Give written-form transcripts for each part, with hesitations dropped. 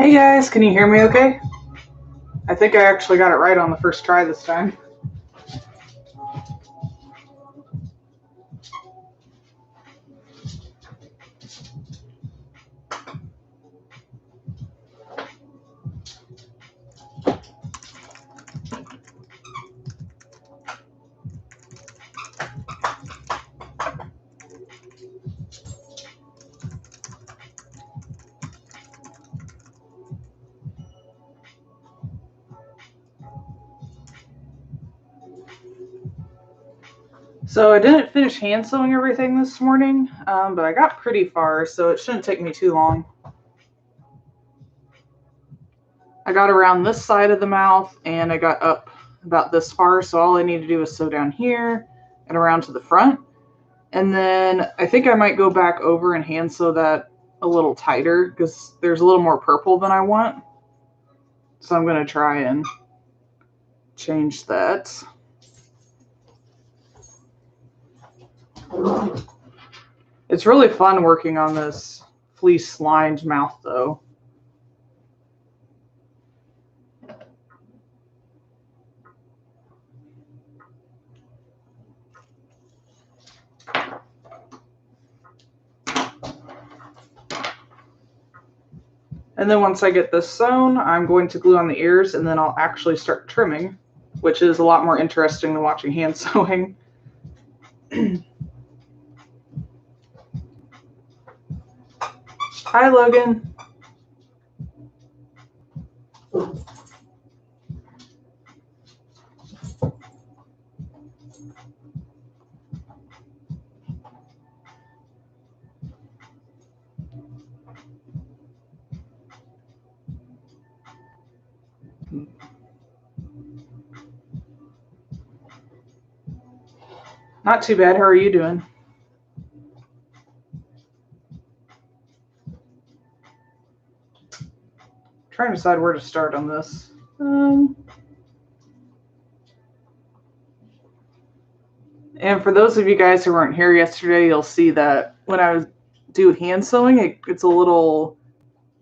Hey guys, can you hear me okay? I think I actually got it right on the first try this time. So I didn't finish hand sewing everything this morning, but I got pretty far, so it shouldn't take me too long. I got around this side of the mouth and I got up about this far, so all I need to do is sew down here and around to the front. And then I think I might go back over and hand sew that a little tighter because there's a little more purple than I want. So I'm going to try and change that. It's really fun working on this fleece lined mouth though. And then once I get this sewn, I'm going to glue on the ears and then I'll actually start trimming, which is a lot more interesting than watching hand sewing. Hi, Logan. Not too bad. How are you doing? Trying to decide where to start on this. And for those of you guys who weren't here yesterday, you'll see that when I do hand sewing, it's a little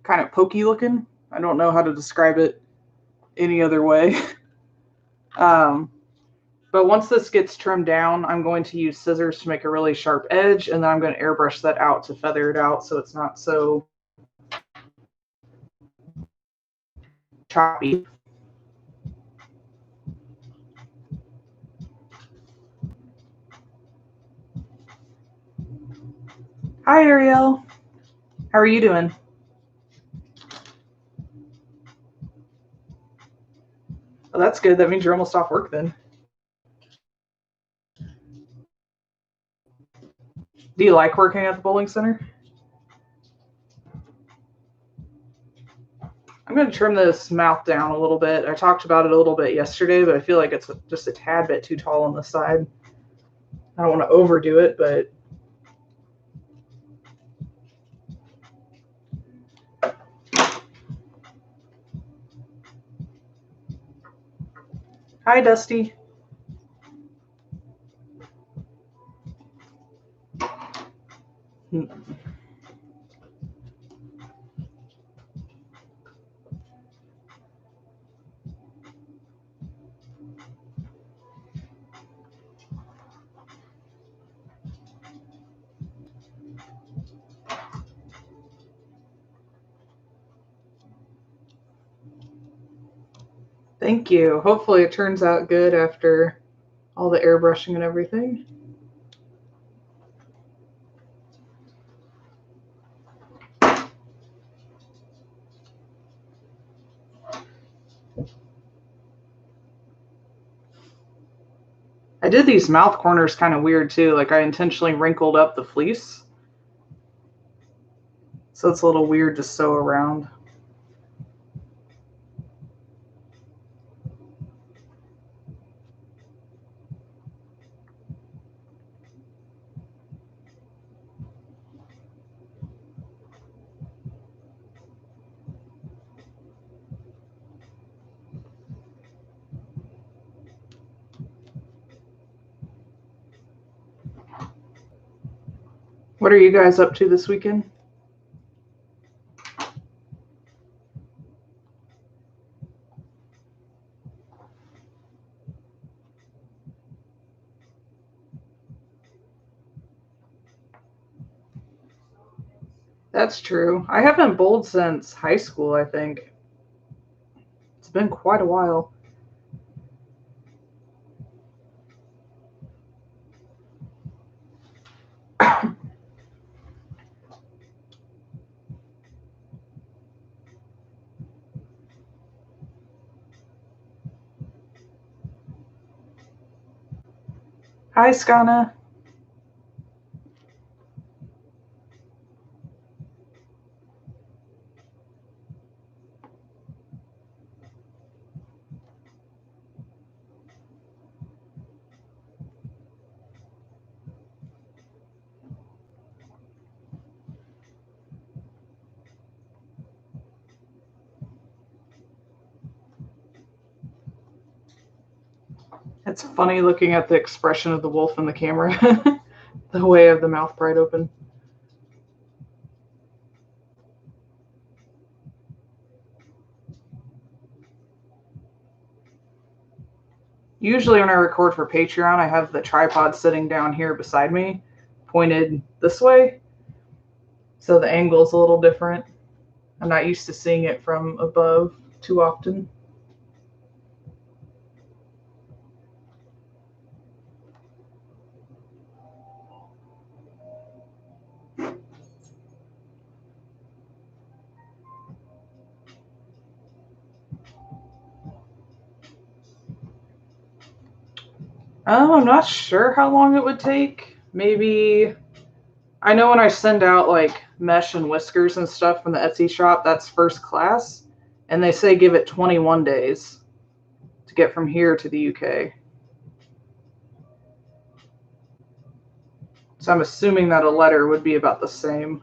kind of pokey looking. I don't know how to describe it any other way. But once this gets trimmed down, I'm going to use scissors to make a really sharp edge, and then I'm going to airbrush that out to feather it out so it's not so choppy. Hi, Ariel. How are you doing? Oh, that's good. That means you're almost off work then. Do you like working at the bowling center? I'm going to trim this mouth down a little bit. I talked about it a little bit yesterday, but I feel like it's just a tad bit too tall on the side. I don't want to overdo it, but hi, Dusty. Thank you. Hopefully it turns out good after all the airbrushing and everything. I did these mouth corners kind of weird too. Like I intentionally wrinkled up the fleece. So it's a little weird to sew around. What are you guys up to this weekend? That's true. I haven't bowled since high school, I think. It's been quite a while. Hi, Skana. It's funny looking at the expression of the wolf in the camera. The way of the mouth pried open. Usually when I record for Patreon, I have the tripod sitting down here beside me, pointed this way, so the angle's a little different. I'm not used to seeing it from above too often. I'm not sure how long it would take. Maybe, I know when I send out like mesh and whiskers and stuff from the Etsy shop, that's first class, and they say give it 21 days to get from here to the UK. So I'm assuming that a letter would be about the same.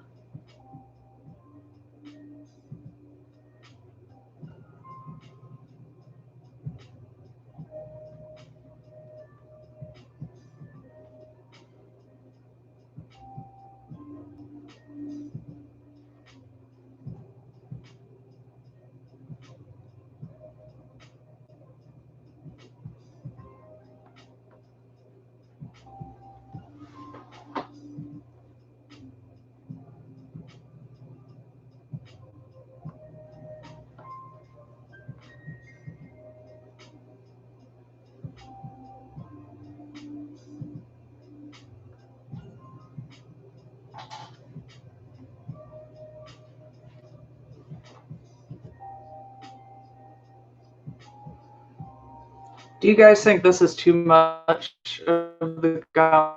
Do you guys think this is too much of the gum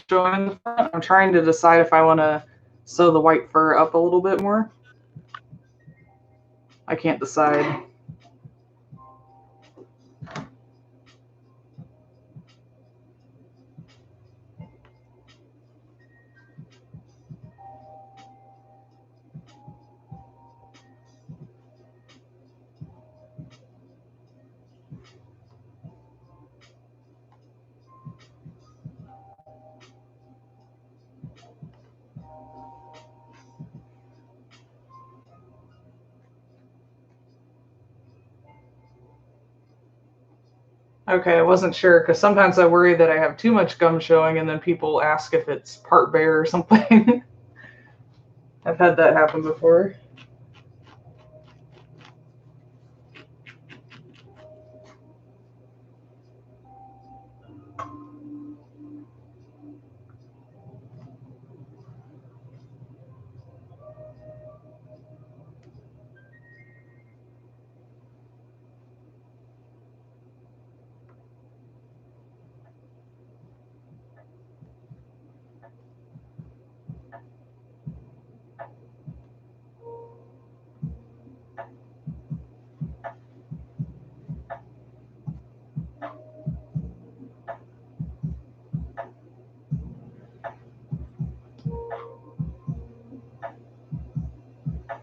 showing in the front? I'm trying to decide if I want to sew the white fur up a little bit more. I can't decide. Okay, I wasn't sure because sometimes I worry that I have too much gum showing and then people ask if it's part bare or something. I've had that happen before.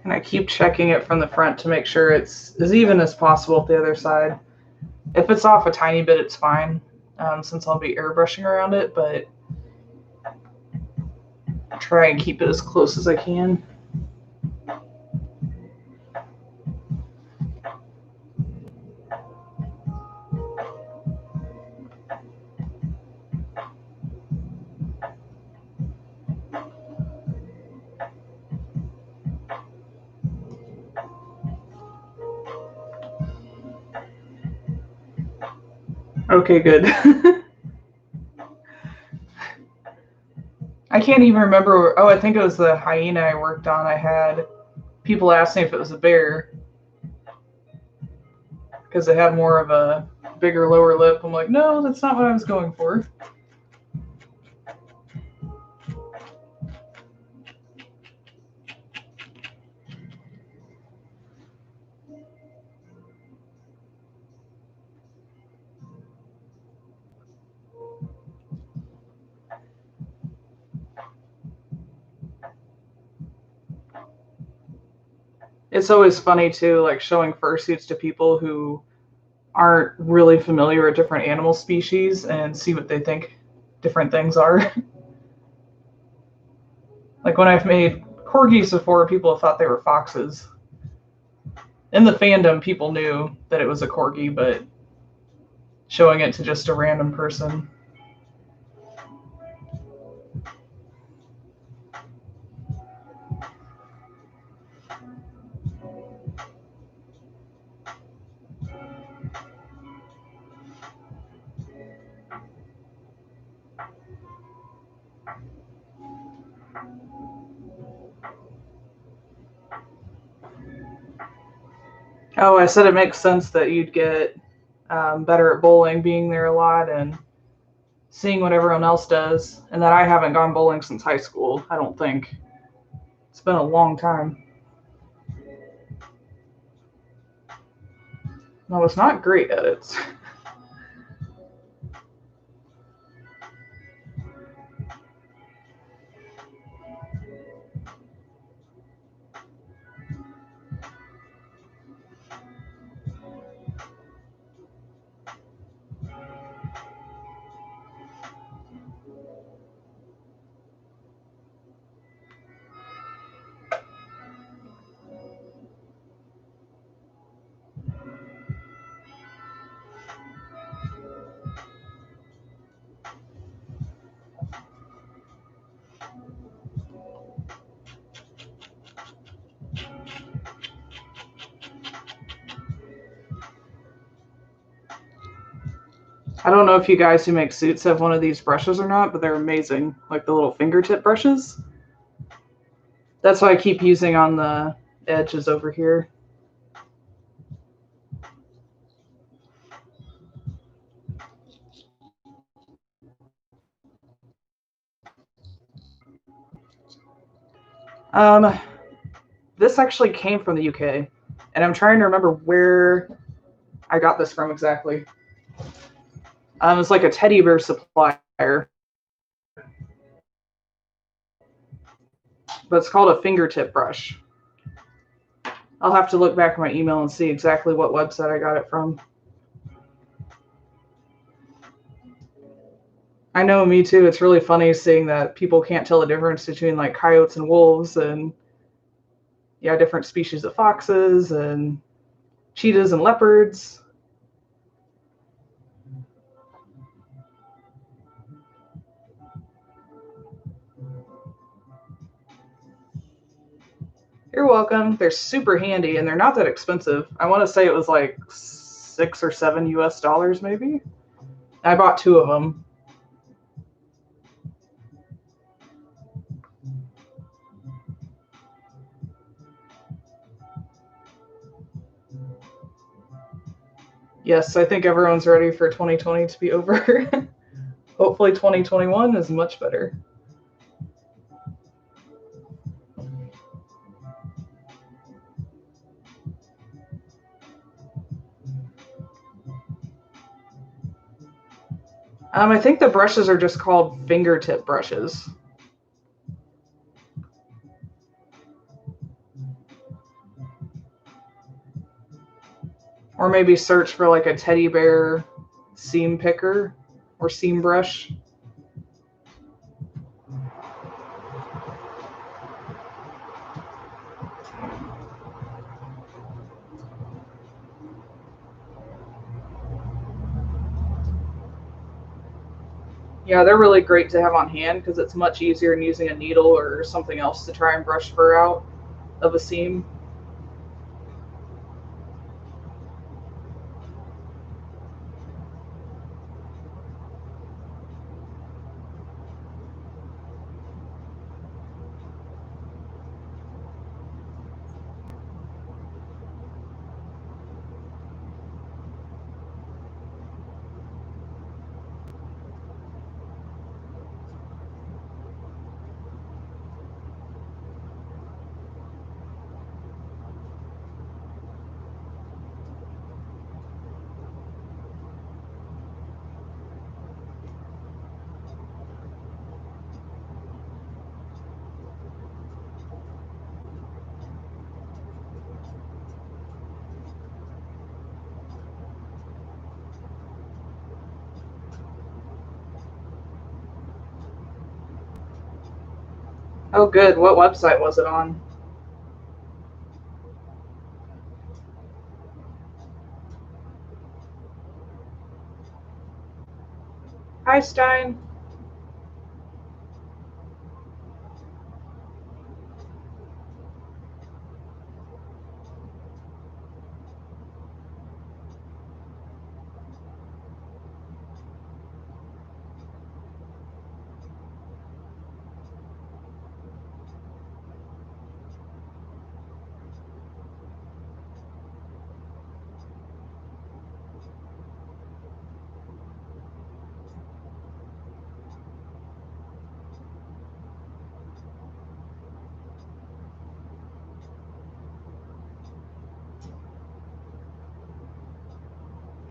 And I keep checking it from the front to make sure it's as even as possible at the other side. If it's off a tiny bit, it's fine, since I'll be airbrushing around it, but I'll try and keep it as close as I can. Okay, good. I can't even remember. Oh, I think it was the hyena I worked on. I had people ask me if it was a bear because it had more of a bigger lower lip. I'm like, no, that's not what I was going for. It's always funny too, like showing fursuits to people who aren't really familiar with different animal species and see what they think different things are. Like when I've made corgis before, people have thought they were foxes. In the fandom, people knew that it was a corgi, but showing it to just a random person. Oh, I said it makes sense that you'd get better at bowling, being there a lot and seeing what everyone else does, and that I haven't gone bowling since high school, I don't think. It's been a long time. I was not great at it. I don't know if you guys who make suits have one of these brushes or not, but they're amazing. Like the little fingertip brushes. That's what I keep using on the edges over here. Um, this actually came from the UK, and I'm trying to remember where I got this from exactly. It's like a teddy bear supplier, but it's called a fingertip brush. I'll have to look back in my email and see exactly what website I got it from. I know, me too. It's really funny seeing that people can't tell the difference between like coyotes and wolves and yeah, different species of foxes and cheetahs and leopards. You're welcome. They're super handy and they're not that expensive. I want to say it was like $6 or $7 US maybe. I bought two of them. Yes, I think everyone's ready for 2020 to be over. Hopefully 2021 is much better. I think the brushes are just called fingertip brushes. Or maybe search for like a teddy bear seam picker or seam brush. Yeah, they're really great to have on hand because it's much easier than using a needle or something else to try and brush fur out of a seam. Oh, good. What website was it on? Hi, Stein.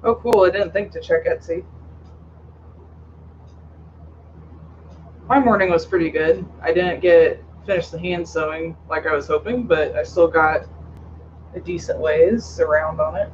Oh, cool. I didn't think to check Etsy. My morning was pretty good. I didn't get finish the hand sewing like I was hoping, but I still got a decent ways around on it.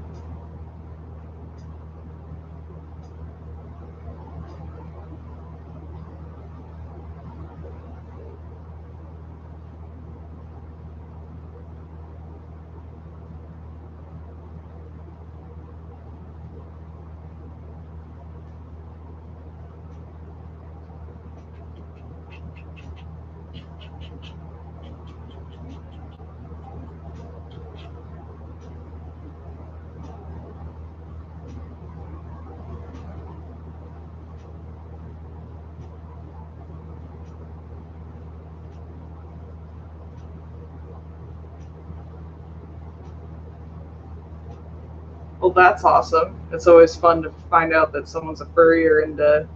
Well, that's awesome. It's always fun to find out that someone's a furry or into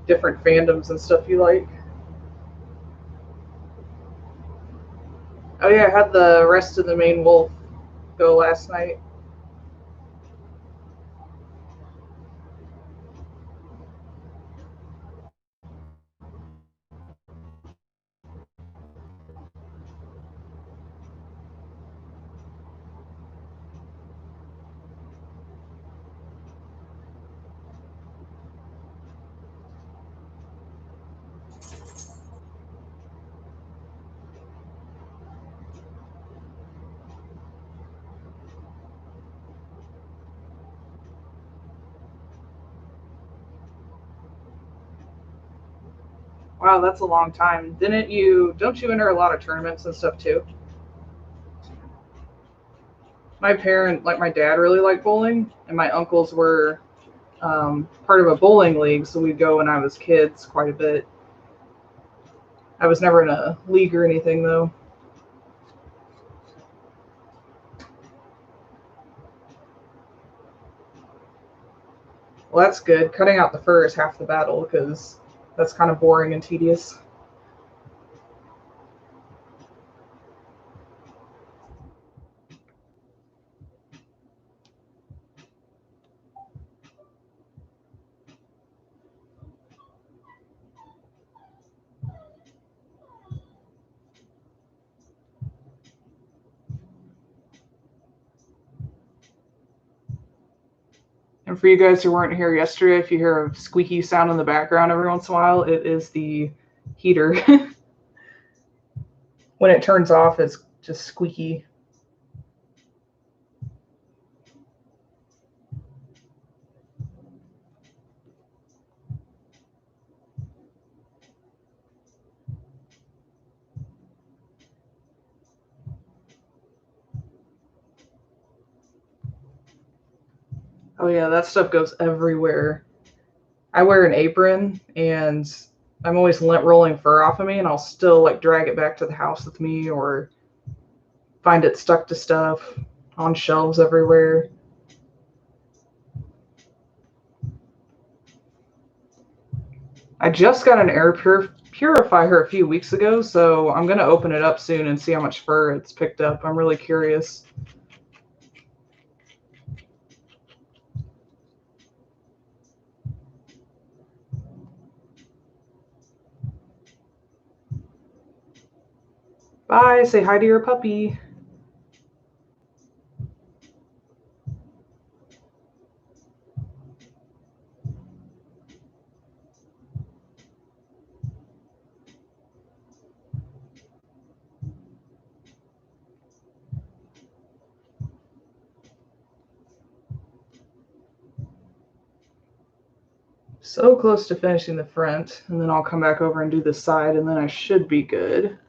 different fandoms and stuff you like. Oh yeah, I had the rest of the main wolf go last night. Wow, that's a long time. Don't you enter a lot of tournaments and stuff too? My dad really liked bowling, and my uncles were part of a bowling league, so we'd go when I was kids quite a bit. I was never in a league or anything though. Well, that's good. Cutting out the fur is half the battle because that's kind of boring and tedious. And for you guys who weren't here yesterday, if you hear a squeaky sound in the background every once in a while, it is the heater. When it turns off, it's just squeaky. Oh yeah, that stuff goes everywhere. I wear an apron and I'm always lint rolling fur off of me, and I'll still like drag it back to the house with me or find it stuck to stuff on shelves everywhere. I just got an purifier a few weeks ago, so I'm going to open it up soon and see how much fur it's picked up. I'm really curious. Bye. Say hi to your puppy. so close to finishing the front, and then I'll come back over and do the side, and then I should be good.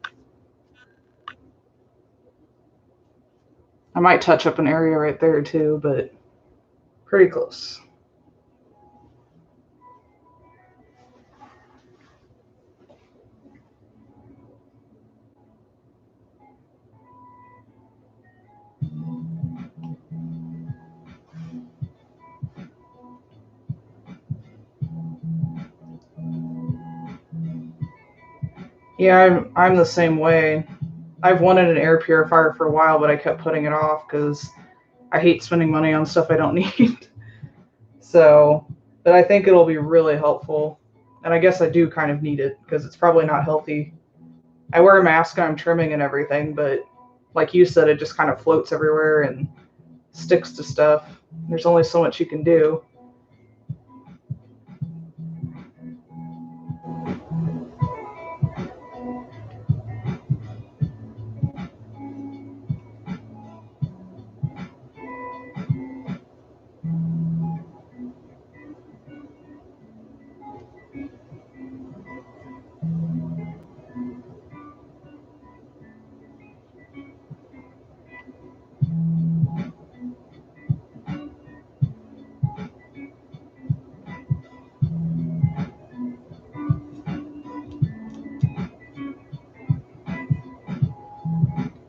I might touch up an area right there too, but pretty close. Yeah, I'm the same way. I've wanted an air purifier for a while, but I kept putting it off because I hate spending money on stuff I don't need. So, but I think it'll be really helpful. And I guess I do kind of need it because it's probably not healthy. I wear a mask and I'm trimming and everything, but like you said, it just kind of floats everywhere and sticks to stuff. There's only so much you can do.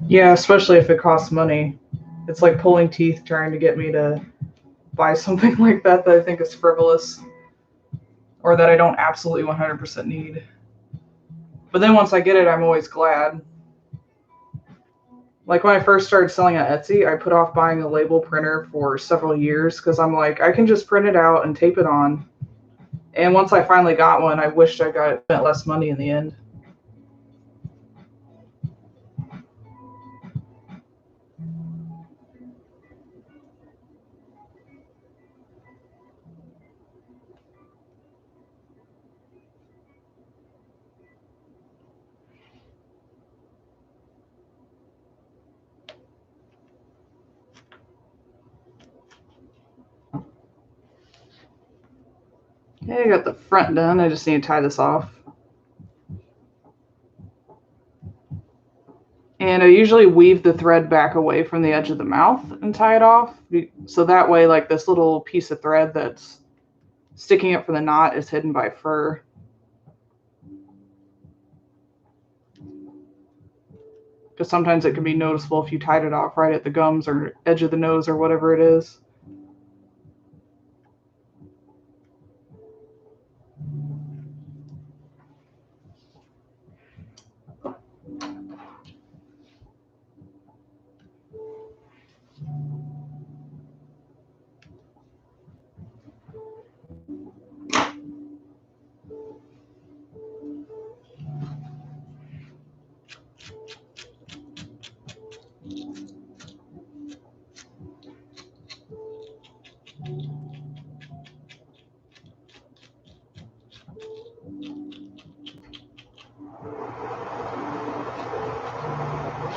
Yeah, especially if it costs money. It's like pulling teeth trying to get me to buy something like that I think is frivolous or that I don't absolutely 100% need. But then once I get it, I'm always glad. Like when I first started selling on Etsy, I put off buying a label printer for several years because I'm like, I can just print it out and tape it on. And once I finally got one, I wished I got spent less money in the end. Okay, I got the front done. I just need to tie this off. And I usually weave the thread back away from the edge of the mouth and tie it off. So that way, like this little piece of thread that's sticking up from the knot is hidden by fur. Because sometimes it can be noticeable if you tied it off right at the gums or edge of the nose or whatever it is.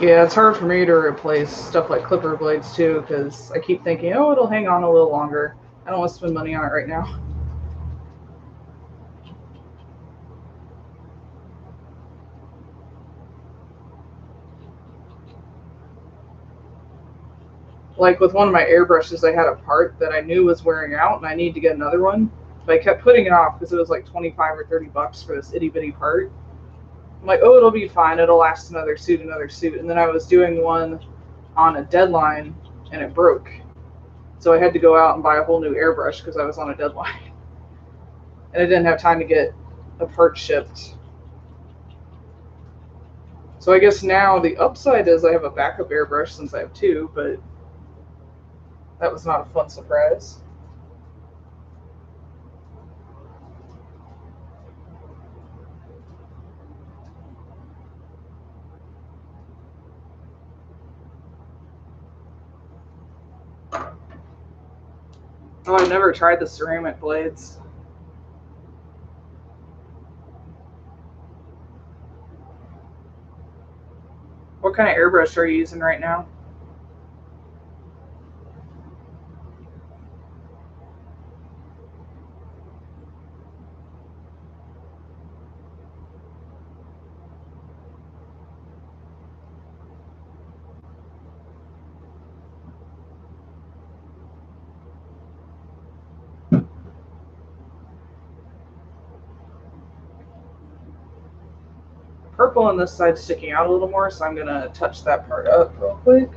Yeah, it's hard for me to replace stuff like clipper blades too, because I keep thinking, oh, it'll hang on a little longer. I don't want to spend money on it right now. Like with one of my airbrushes, I had a part that I knew was wearing out and I need to get another one, but I kept putting it off because it was like 25 or 30 bucks for this itty bitty part. I'm like, oh, it'll be fine. It'll last another suit. And then I was doing one on a deadline and it broke. So I had to go out and buy a whole new airbrush because I was on a deadline. And I didn't have time to get a part shipped. So I guess now the upside is I have a backup airbrush since I have two, but that was not a fun surprise. Oh, I've never tried the ceramic blades. What kind of airbrush are you using right now? purple on this side sticking out a little more, so I'm going to touch that part up real quick.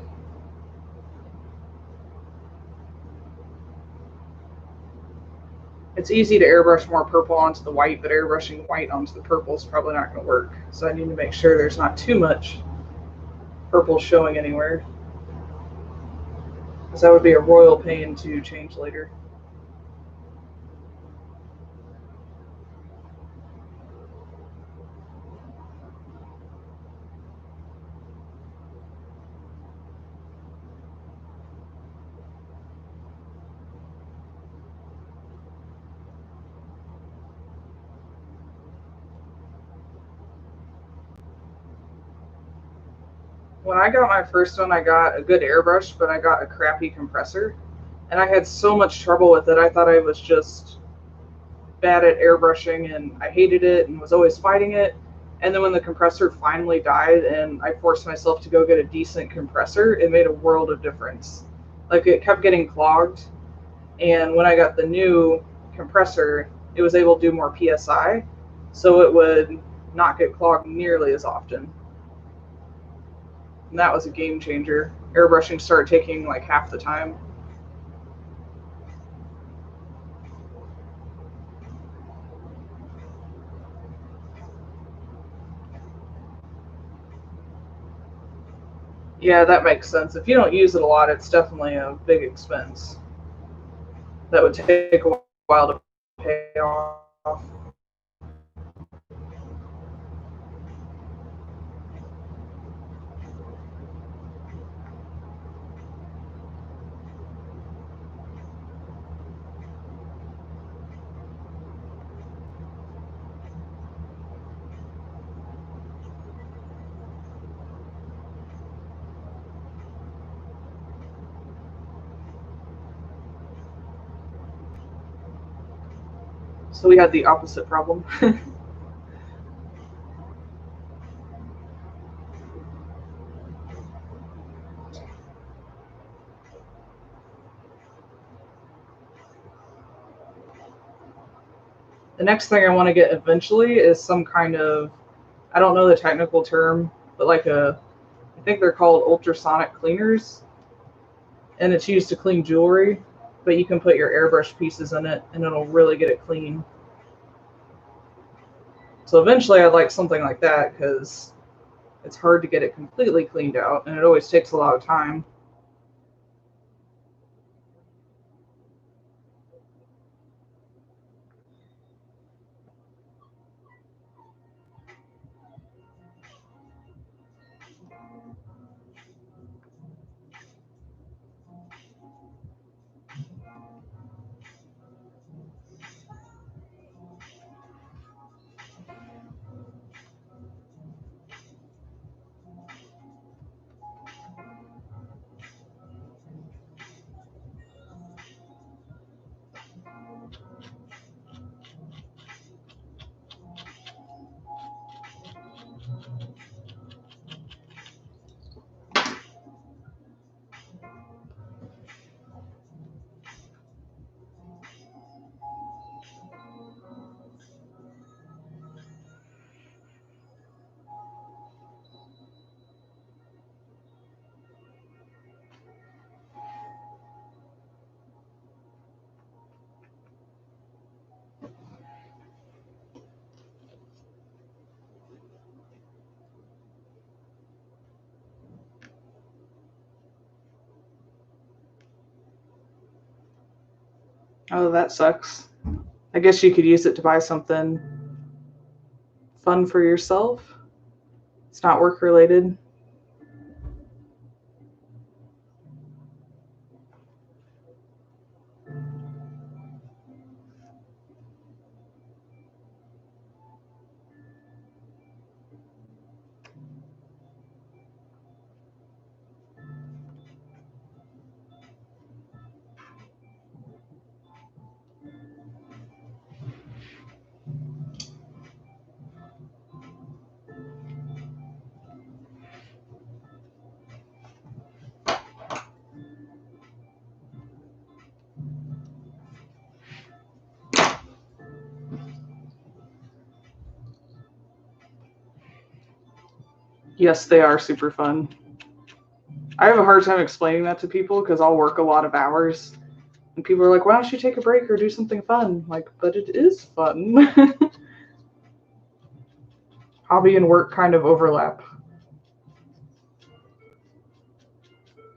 It's easy to airbrush more purple onto the white, but airbrushing white onto the purple is probably not going to work. So I need to make sure there's not too much purple showing anywhere, because that would be a royal pain to change later. When I got my first one, I got a good airbrush, but I got a crappy compressor. And I had so much trouble with it. I thought I was just bad at airbrushing and I hated it and was always fighting it. And then when the compressor finally died and I forced myself to go get a decent compressor, it made a world of difference. Like, it kept getting clogged. And when I got the new compressor, it was able to do more PSI. So it would not get clogged nearly as often. And that was a game changer. Airbrushing started taking like half the time. Yeah, that makes sense. If you don't use it a lot, it's definitely a big expense that would take a while to pay off. So we had the opposite problem. The next thing I want to get eventually is some kind of, I don't know the technical term, but like I think they're called ultrasonic cleaners. And it's used to clean jewelry, but you can put your airbrush pieces in it and it'll really get it clean. So eventually I'd like something like that because it's hard to get it completely cleaned out and it always takes a lot of time. Oh, that sucks. I guess you could use it to buy something fun for yourself. It's not work related. Yes, they are super fun. I have a hard time explaining that to people because I'll work a lot of hours. And people are like, why don't you take a break or do something fun? I'm like, but it is fun. Hobby and work kind of overlap.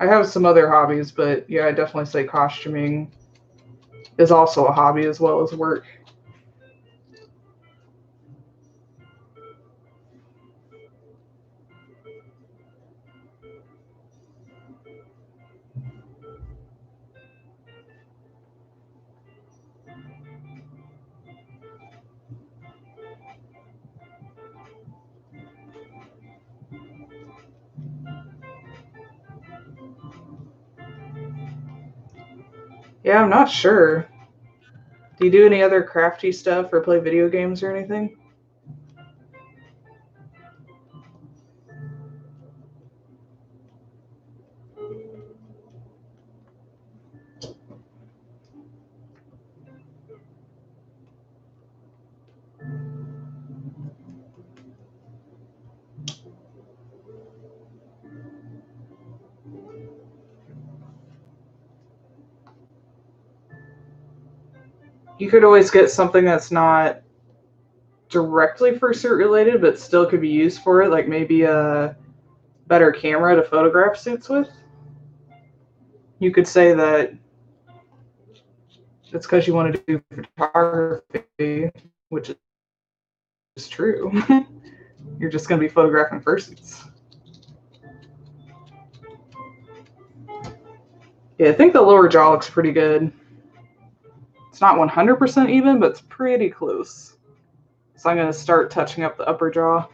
I have some other hobbies, but yeah, I definitely say costuming is also a hobby as well as work. Yeah, I'm not sure. Do you do any other crafty stuff or play video games or anything? You could always get something that's not directly fursuit related, but still could be used for it, like maybe a better camera to photograph suits with. You could say that it's because you want to do photography, which is true. You're just going to be photographing fursuits. Yeah, I think the lower jaw looks pretty good. It's not 100% even, but it's pretty close. So I'm going to start touching up the upper jaw.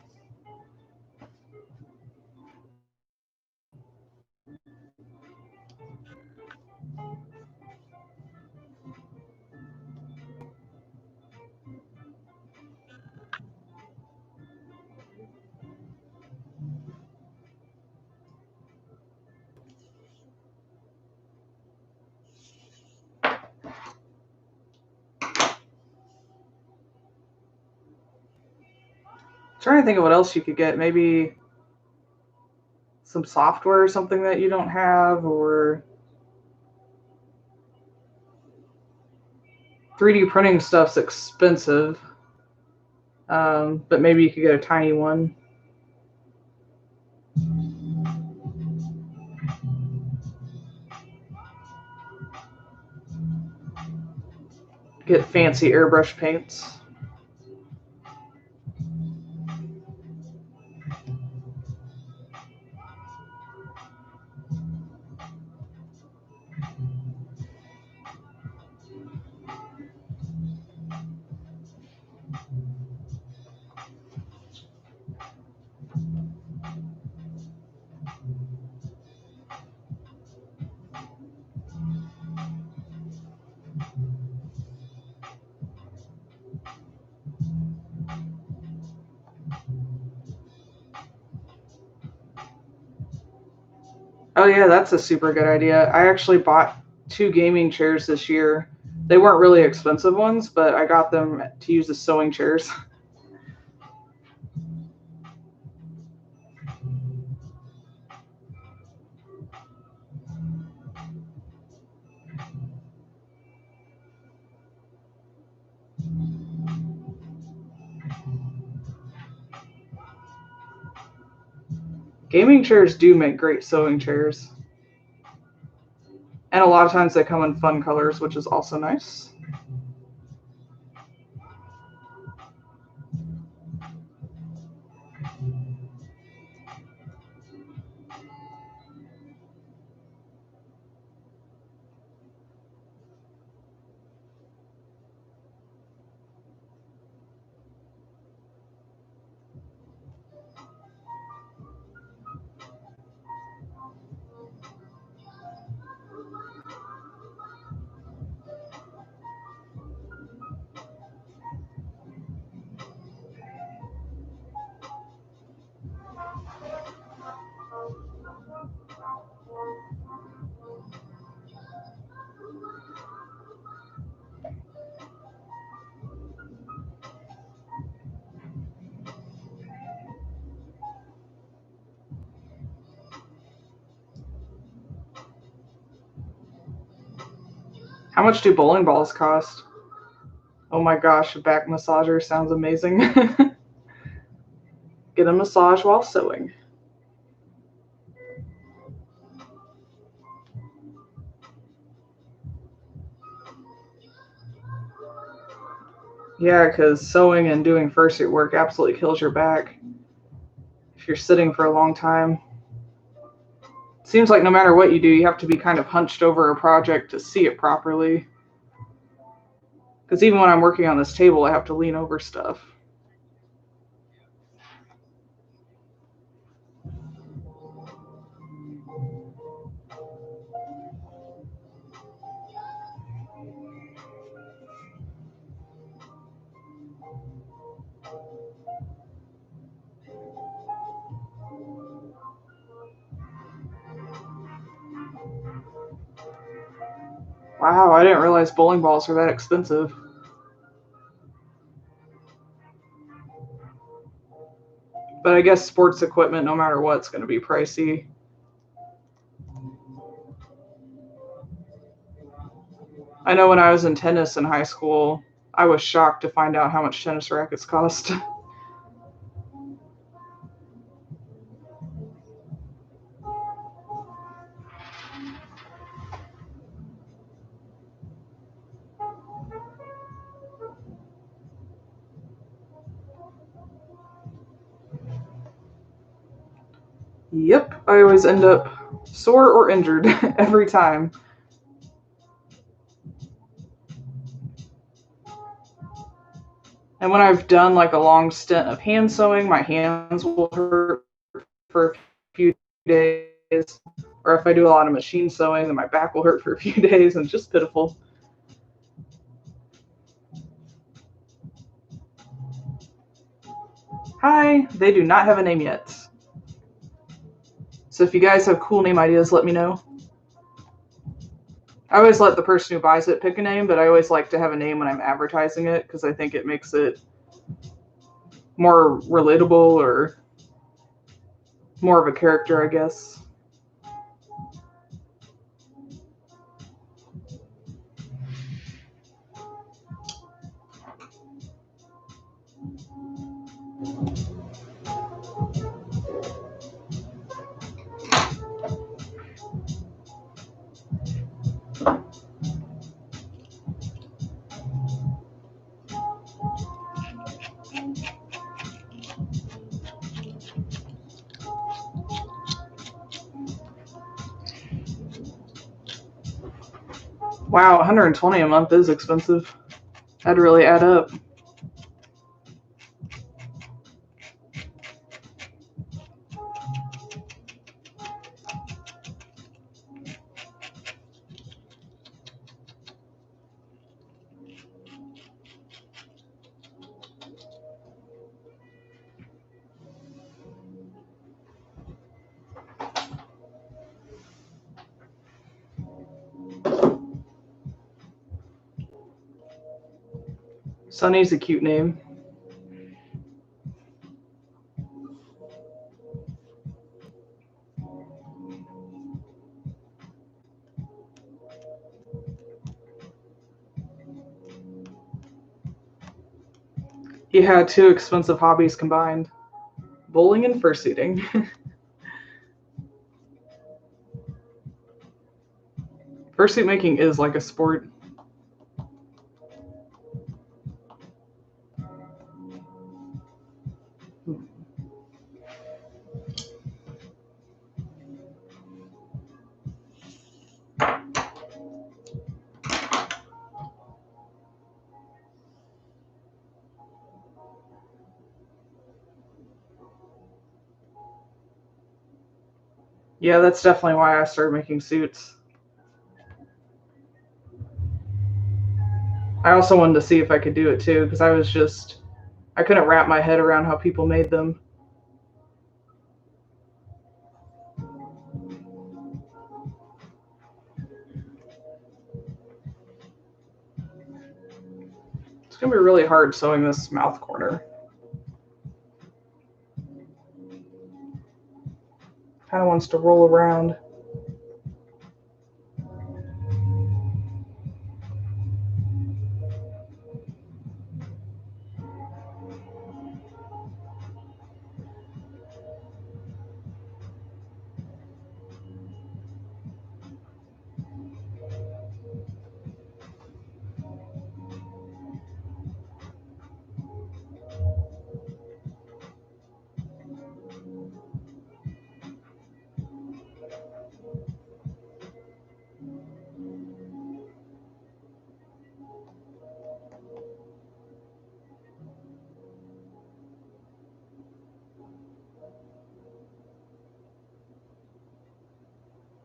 I'm trying to think of what else you could get. Maybe some software or something that you don't have, or 3D printing stuff's expensive, but maybe you could get a tiny one. Get fancy airbrush paints. Oh yeah, that's a super good idea. I actually bought 2 gaming chairs this year. They weren't really expensive ones, but I got them to use as sewing chairs. Gaming chairs do make great sewing chairs. And a lot of times they come in fun colors, which is also nice. How much do bowling balls cost? Oh my gosh, a back massager sounds amazing. Get a massage while sewing. Yeah, because sewing and doing fursuit work absolutely kills your back if you're sitting for a long time. It seems like no matter what you do, you have to be kind of hunched over a project to see it properly. Because even when I'm working on this table, I have to lean over stuff. Wow, I didn't realize bowling balls are that expensive. But I guess sports equipment, no matter what, is going to be pricey. I know when I was in tennis in high school, I was shocked to find out how much tennis rackets cost. Yep, I always end up sore or injured every time. And when I've done like a long stint of hand sewing, my hands will hurt for a few days. Or if I do a lot of machine sewing, then my back will hurt for a few days, and it's just pitiful. Hi, they do not have a name yet. So if you guys have cool name ideas, let me know. I always let the person who buys it pick a name, but I always like to have a name when I'm advertising it because I think it makes it more relatable or more of a character, I guess. Wow, 120 a month is expensive. That'd really add up. Sunny's a cute name. You had two expensive hobbies combined. Bowling and fursuiting. Fursuit making is like a sport. Yeah, that's definitely why I started making suits. I also wanted to see if I could do it too, because I couldn't wrap my head around how people made them. It's going to be really hard sewing this mouth corner. Kind of wants to roll around.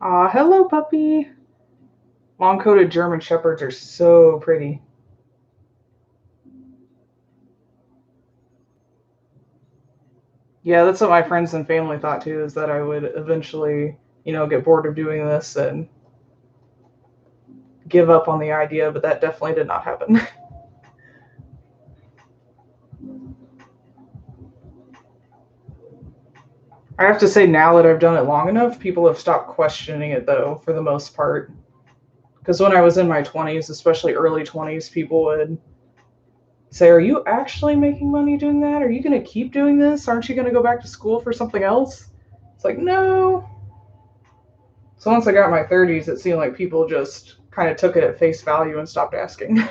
Aw, hello, puppy. Long-coated German Shepherds are so pretty. Yeah, that's what my friends and family thought too, is that I would eventually, get bored of doing this and give up on the idea, but that definitely did not happen. I have to say, now that I've done it long enough, people have stopped questioning it though, for the most part. Because when I was in my 20s, especially early 20s, people would say, "Are you actually making money doing that? Are you going to keep doing this? Aren't you going to go back to school for something else?" It's like, no. So once I got my 30s, it seemed like people just kind of took it at face value and stopped asking.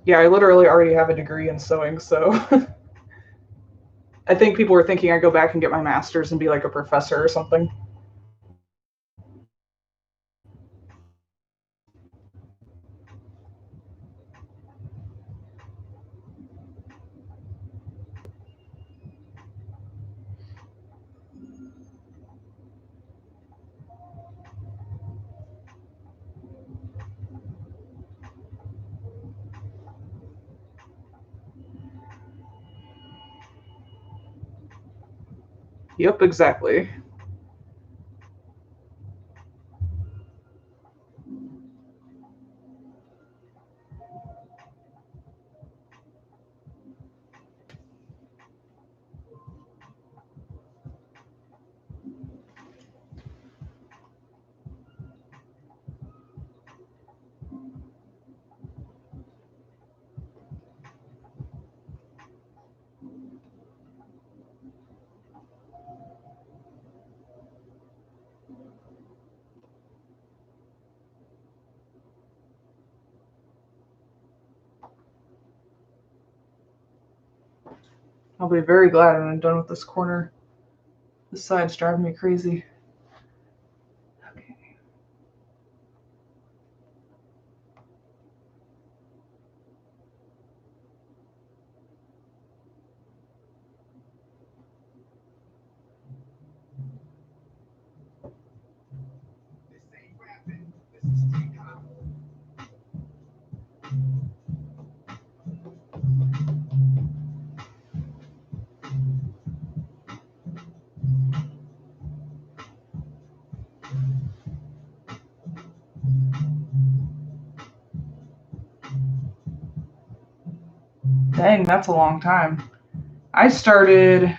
Yeah, I literally already have a degree in sewing, so I think people were thinking I'd go back and get my master's and be like a professor or something. Yep, exactly. I'll be very glad when I'm done with this corner. This side's driving me crazy. Okay. Dang, that's a long time. I started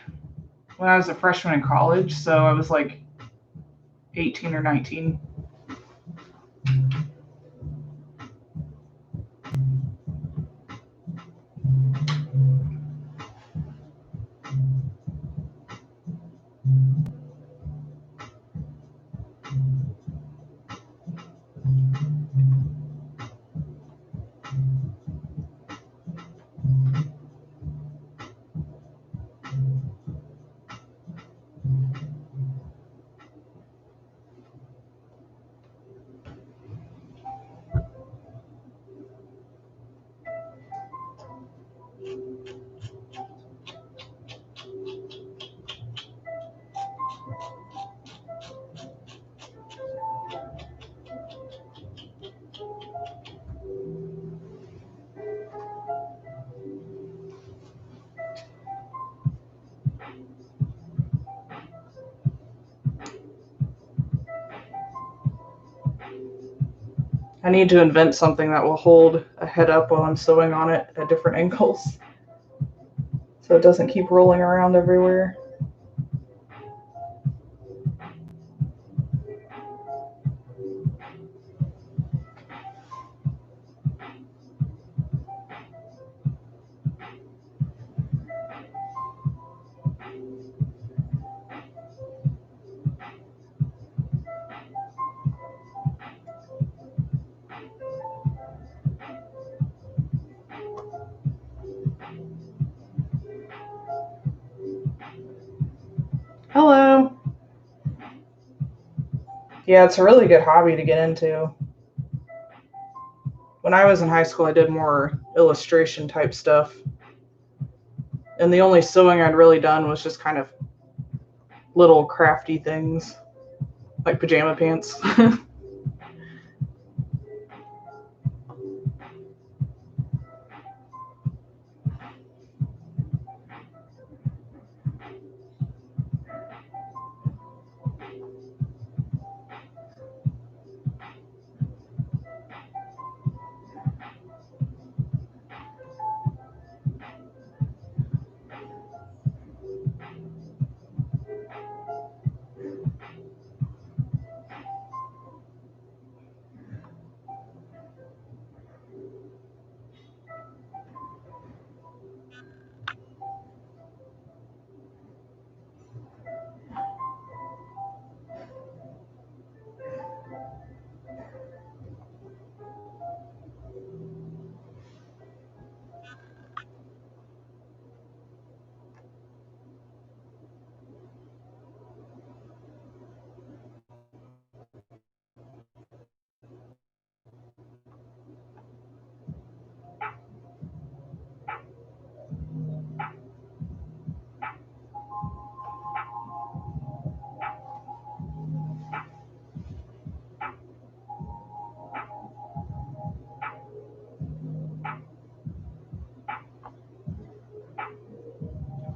when I was a freshman in college, so I was like 18 or 19. I need to invent something that will hold a head up while I'm sewing on it at different angles so it doesn't keep rolling around everywhere. Yeah, it's a really good hobby to get into. When I was in high school, I did more illustration type stuff. And the only sewing I'd really done was just kind of little crafty things, like pajama pants.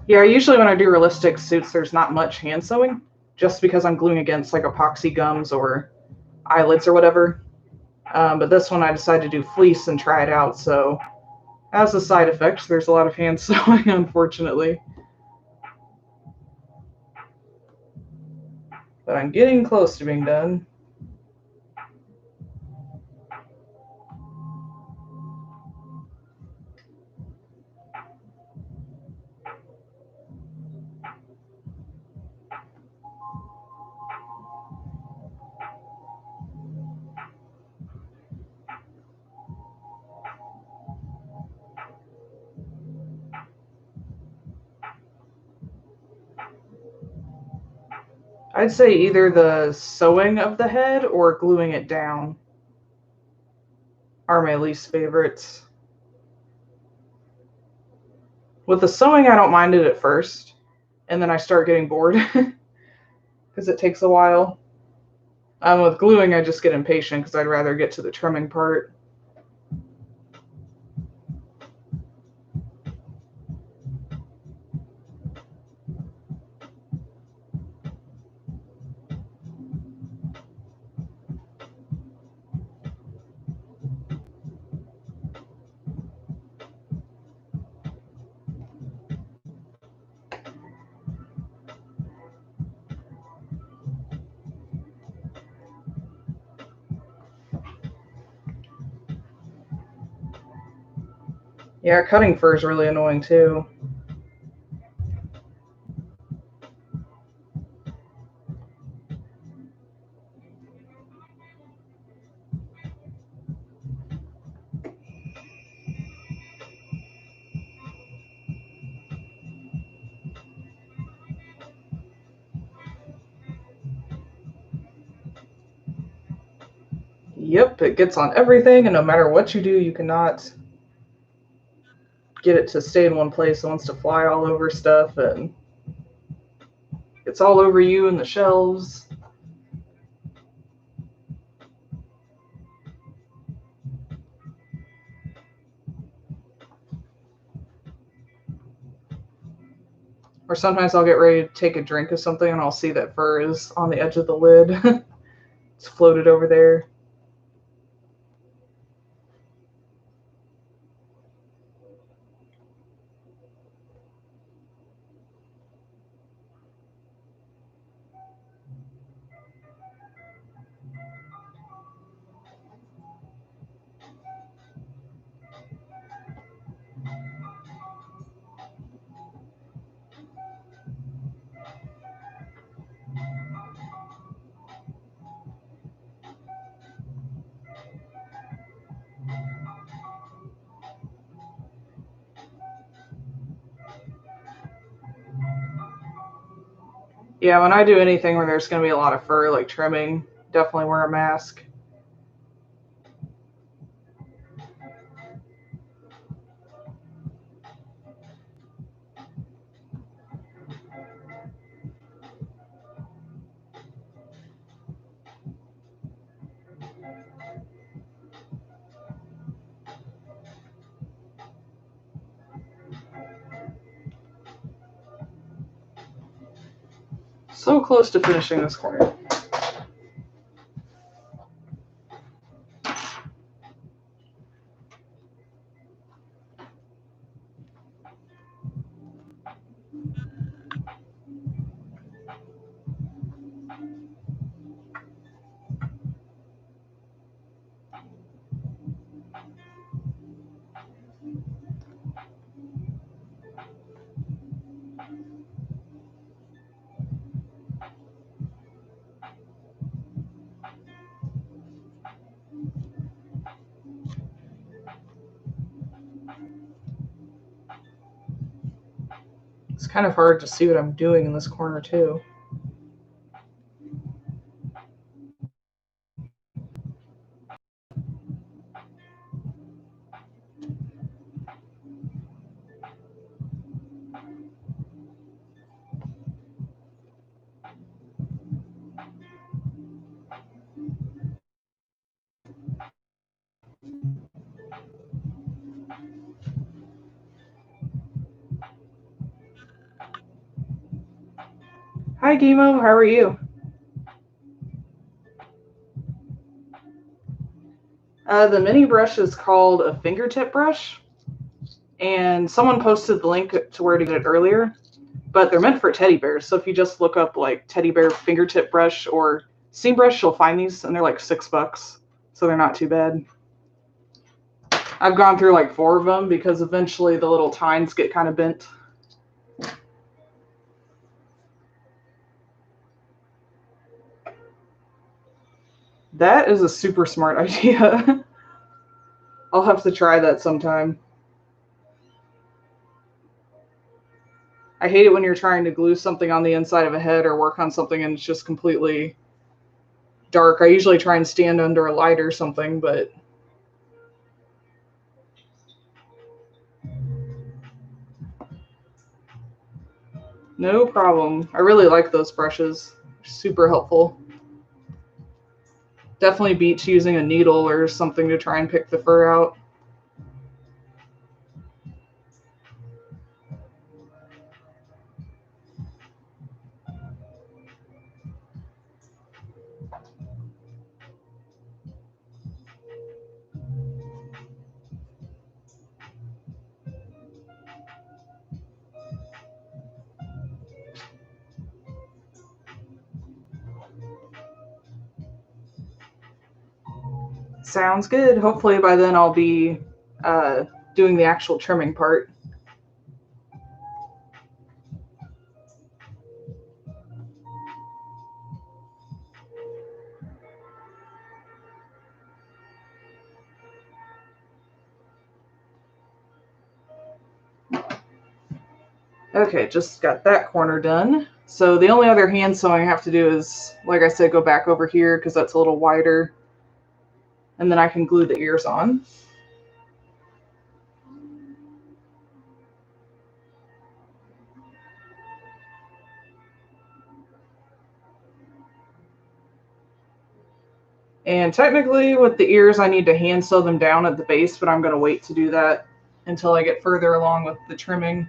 Yeah, usually when I do realistic suits, there's not much hand sewing, just because I'm gluing against like epoxy gums or eyelets or whatever. But this one I decided to do fleece and try it out, so as a side effect, there's a lot of hand sewing, unfortunately. But I'm getting close to being done. I'd say either the sewing of the head or gluing it down are my least favorites. With the sewing, I don't mind it at first, and then I start getting bored because it takes a while. With gluing, I just get impatient because I'd rather get to the trimming part. Yeah, cutting fur is really annoying too. Yep, it gets on everything, and no matter what you do, you cannot get it to stay in one place. It wants to fly all over stuff, and it's all over you and the shelves. Or sometimes I'll get ready to take a drink of something, and I'll see that fur is on the edge of the lid. It's floated over there. Yeah, when I do anything where there's going to be a lot of fur, like trimming, definitely wear a mask. So close to finishing this corner. It's kind of hard to see what I'm doing in this corner too. Hi Gimo, how are you? The mini brush is called a fingertip brush, and someone posted the link to where to get it earlier, but they're meant for teddy bears. So if you just look up like teddy bear fingertip brush or steam brush, you'll find these, and they're like $6, so they're not too bad. I've gone through like 4 of them because eventually the little tines get kind of bent. That is a super smart idea. I'll have to try that sometime. I hate it when you're trying to glue something on the inside of a head or work on something and it's just completely dark. I usually try and stand under a light or something, but no problem. I really like those brushes. Super helpful. Definitely beats using a needle or something to try and pick the fur out. Sounds good. Hopefully by then I'll be doing the actual trimming part. Okay, just got that corner done. So the only other hand sewing I have to do is, like I said, go back over here because that's a little wider. And then I can glue the ears on. And technically with the ears, I need to hand sew them down at the base, but I'm going to wait to do that until I get further along with the trimming.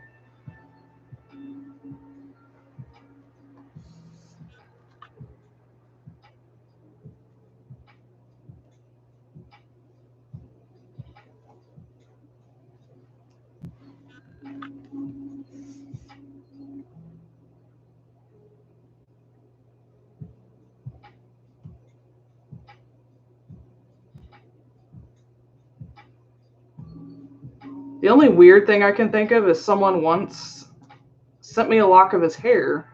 The only weird thing I can think of is someone once sent me a lock of his hair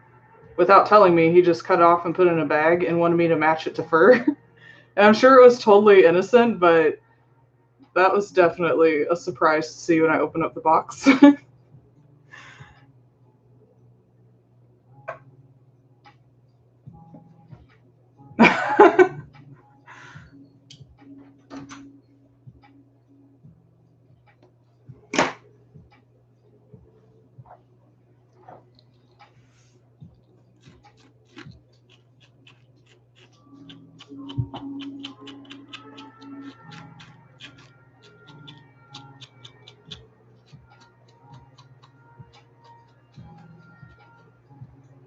without telling me. He just cut it off and put it in a bag and wanted me to match it to fur. And I'm sure it was totally innocent, but that was definitely a surprise to see when I opened up the box.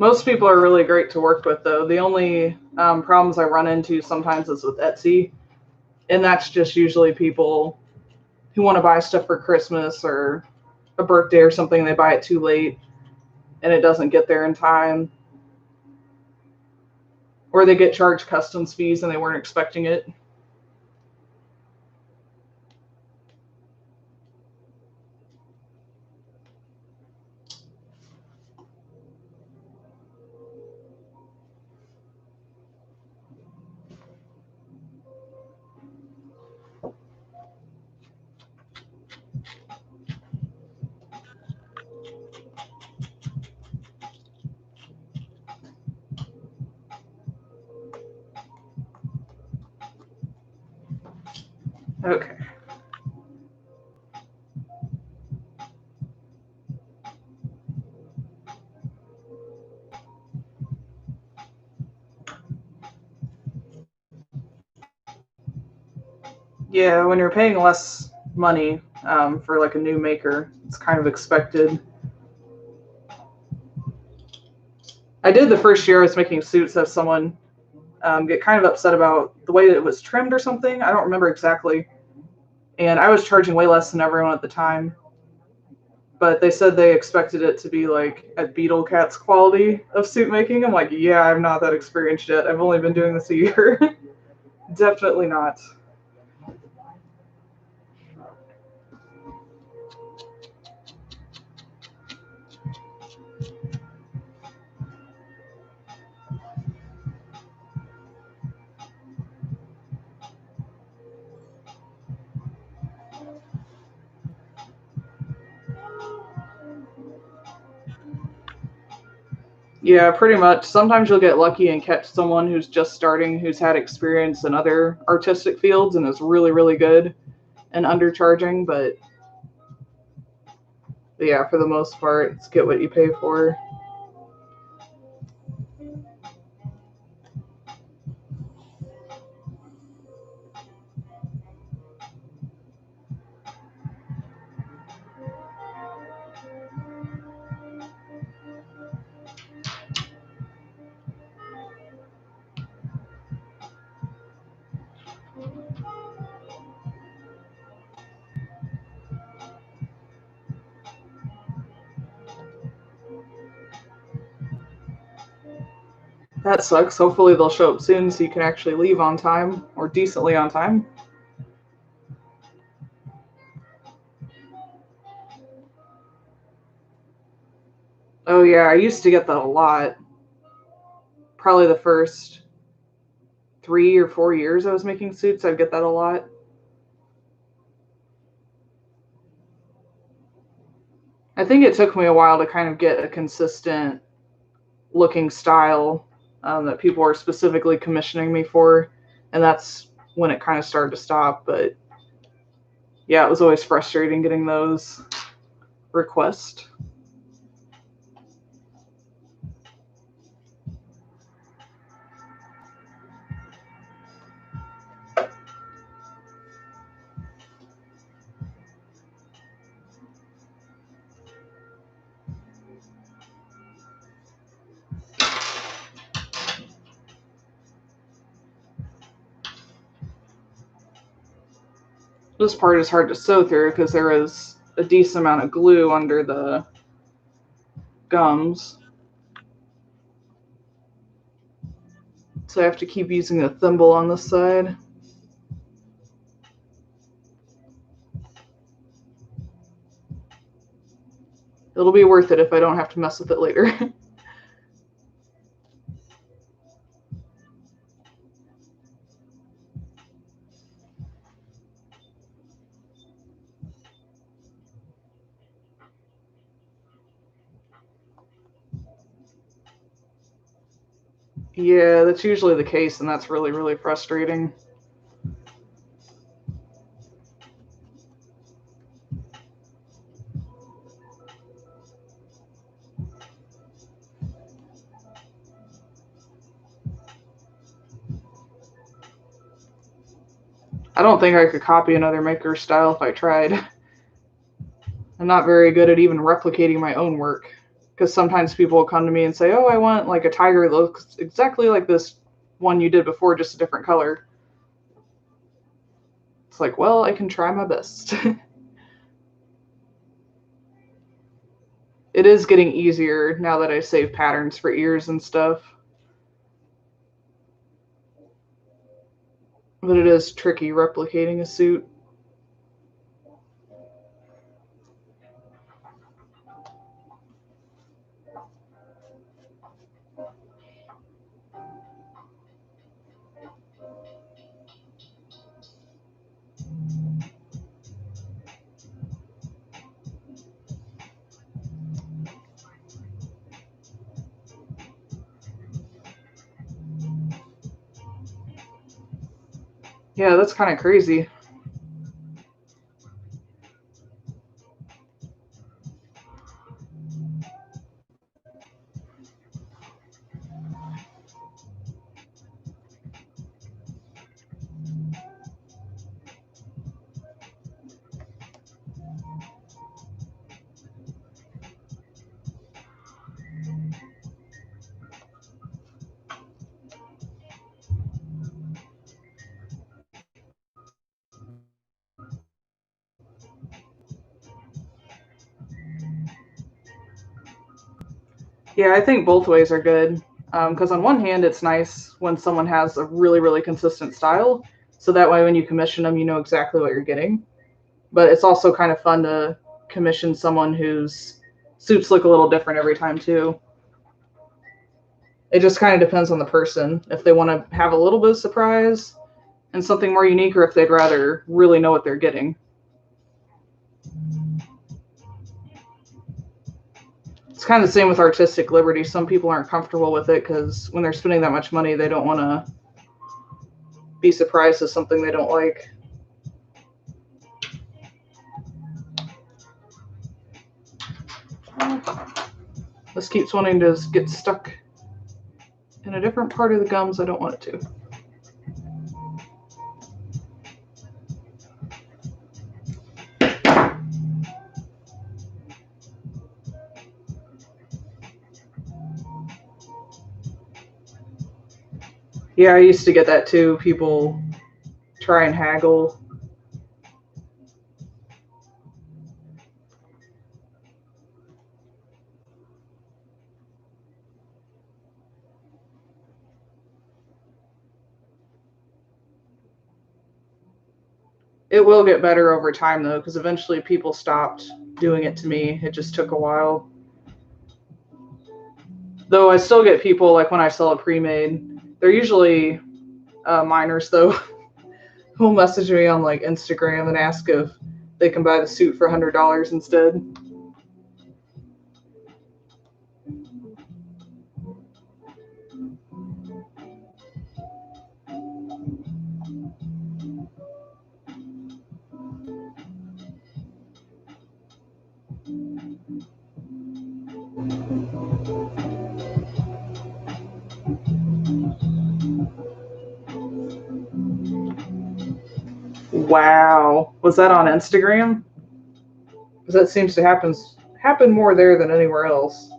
Most people are really great to work with, though. The only problems I run into sometimes is with Etsy, and that's just usually people who want to buy stuff for Christmas or a birthday or something. They buy it too late, and it doesn't get there in time, or they get charged customs fees and they weren't expecting it. Okay. Yeah, when you're paying less money for like a new maker, it's kind of expected. I did the first year I was making suits have someone get kind of upset about the way that it was trimmed or something. I don't remember exactly. And I was charging way less than everyone at the time. But they said they expected it to be like at Beetle Cat's quality of suit making. I'm like, yeah, I'm not that experienced yet. I've only been doing this a year. Definitely not. Yeah, pretty much. Sometimes you'll get lucky and catch someone who's just starting, who's had experience in other artistic fields and is really, really good and undercharging. But yeah, for the most part, it's get what you pay for. That sucks. Hopefully they'll show up soon so you can actually leave on time or decently on time. Oh yeah, I used to get that a lot. Probably the first 3 or 4 years I was making suits, I'd get that a lot. I think it took me a while to kind of get a consistent looking style that people were specifically commissioning me for, and that's when it kind of started to stop. But yeah, it was always frustrating getting those requests. This part is hard to sew through because there is a decent amount of glue under the gums. So I have to keep using the thimble on this side. It'll be worth it if I don't have to mess with it later. Yeah, that's usually the case, and that's really, really frustrating. I don't think I could copy another maker's style if I tried. I'm not very good at even replicating my own work. Because sometimes people will come to me and say, oh, I want like a tiger that looks exactly like this one you did before, just a different color. It's like, well, I can try my best. It is getting easier now that I save patterns for ears and stuff. But it is tricky replicating a suit. Yeah, that's kind of crazy. Yeah, I think both ways are good. Because on one hand, it's nice when someone has a really, really consistent style. So that way, when you commission them, you know exactly what you're getting. But it's also kind of fun to commission someone whose suits look a little different every time, too. It just kind of depends on the person. If they want to have a little bit of surprise and something more unique, or if they'd rather really know what they're getting. It's kind of the same with artistic liberty. Some people aren't comfortable with it because when they're spending that much money, they don't want to be surprised at something they don't like. This keeps wanting to get stuck in a different part of the gums I don't want it to. Yeah, I used to get that too. People try and haggle. It will get better over time though, because eventually people stopped doing it to me. It just took a while. Though I still get people, like when I sell a pre-made, they're usually minors though, who'll message me on like Instagram and ask if they can buy the suit for $100 instead. Wow, was that on Instagram? Because that seems to happen more there than anywhere else.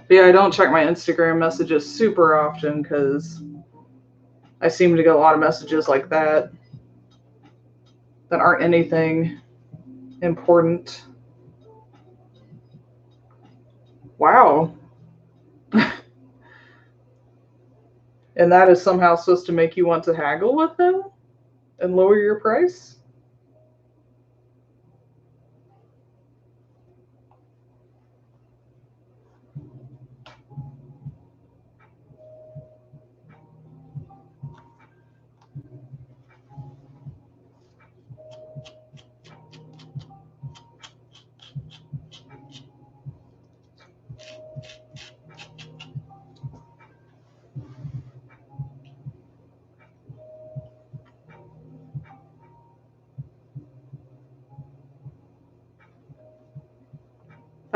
But yeah, I don't check my Instagram messages super often because I seem to get a lot of messages like that aren't anything important. Wow. And that is somehow supposed to make you want to haggle with them and lower your price?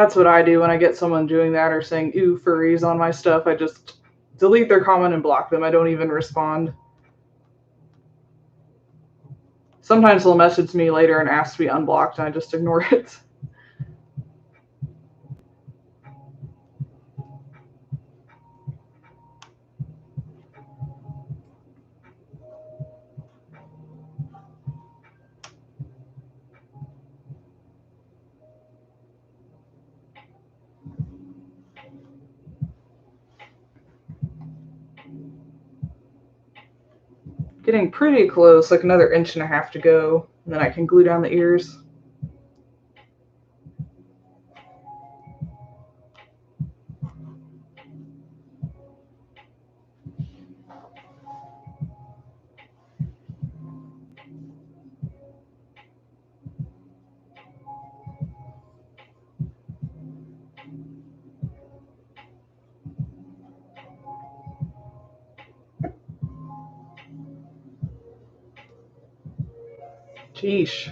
That's what I do when I get someone doing that or saying "ew furries" on my stuff. I just delete their comment and block them. I don't even respond. Sometimes they'll message me later and ask to be unblocked, and I just ignore it. Getting pretty close, like another 1.5 inches to go, and then I can glue down the ears. Sheesh.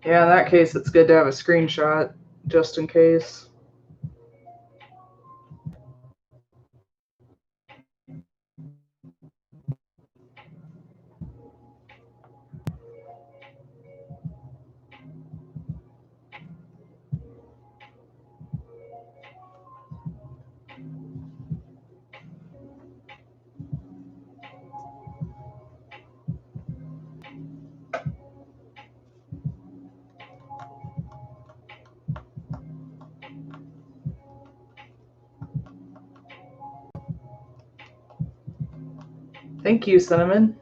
Yeah, in that case, it's good to have a screenshot, just in case. Thank you, Cinnamon.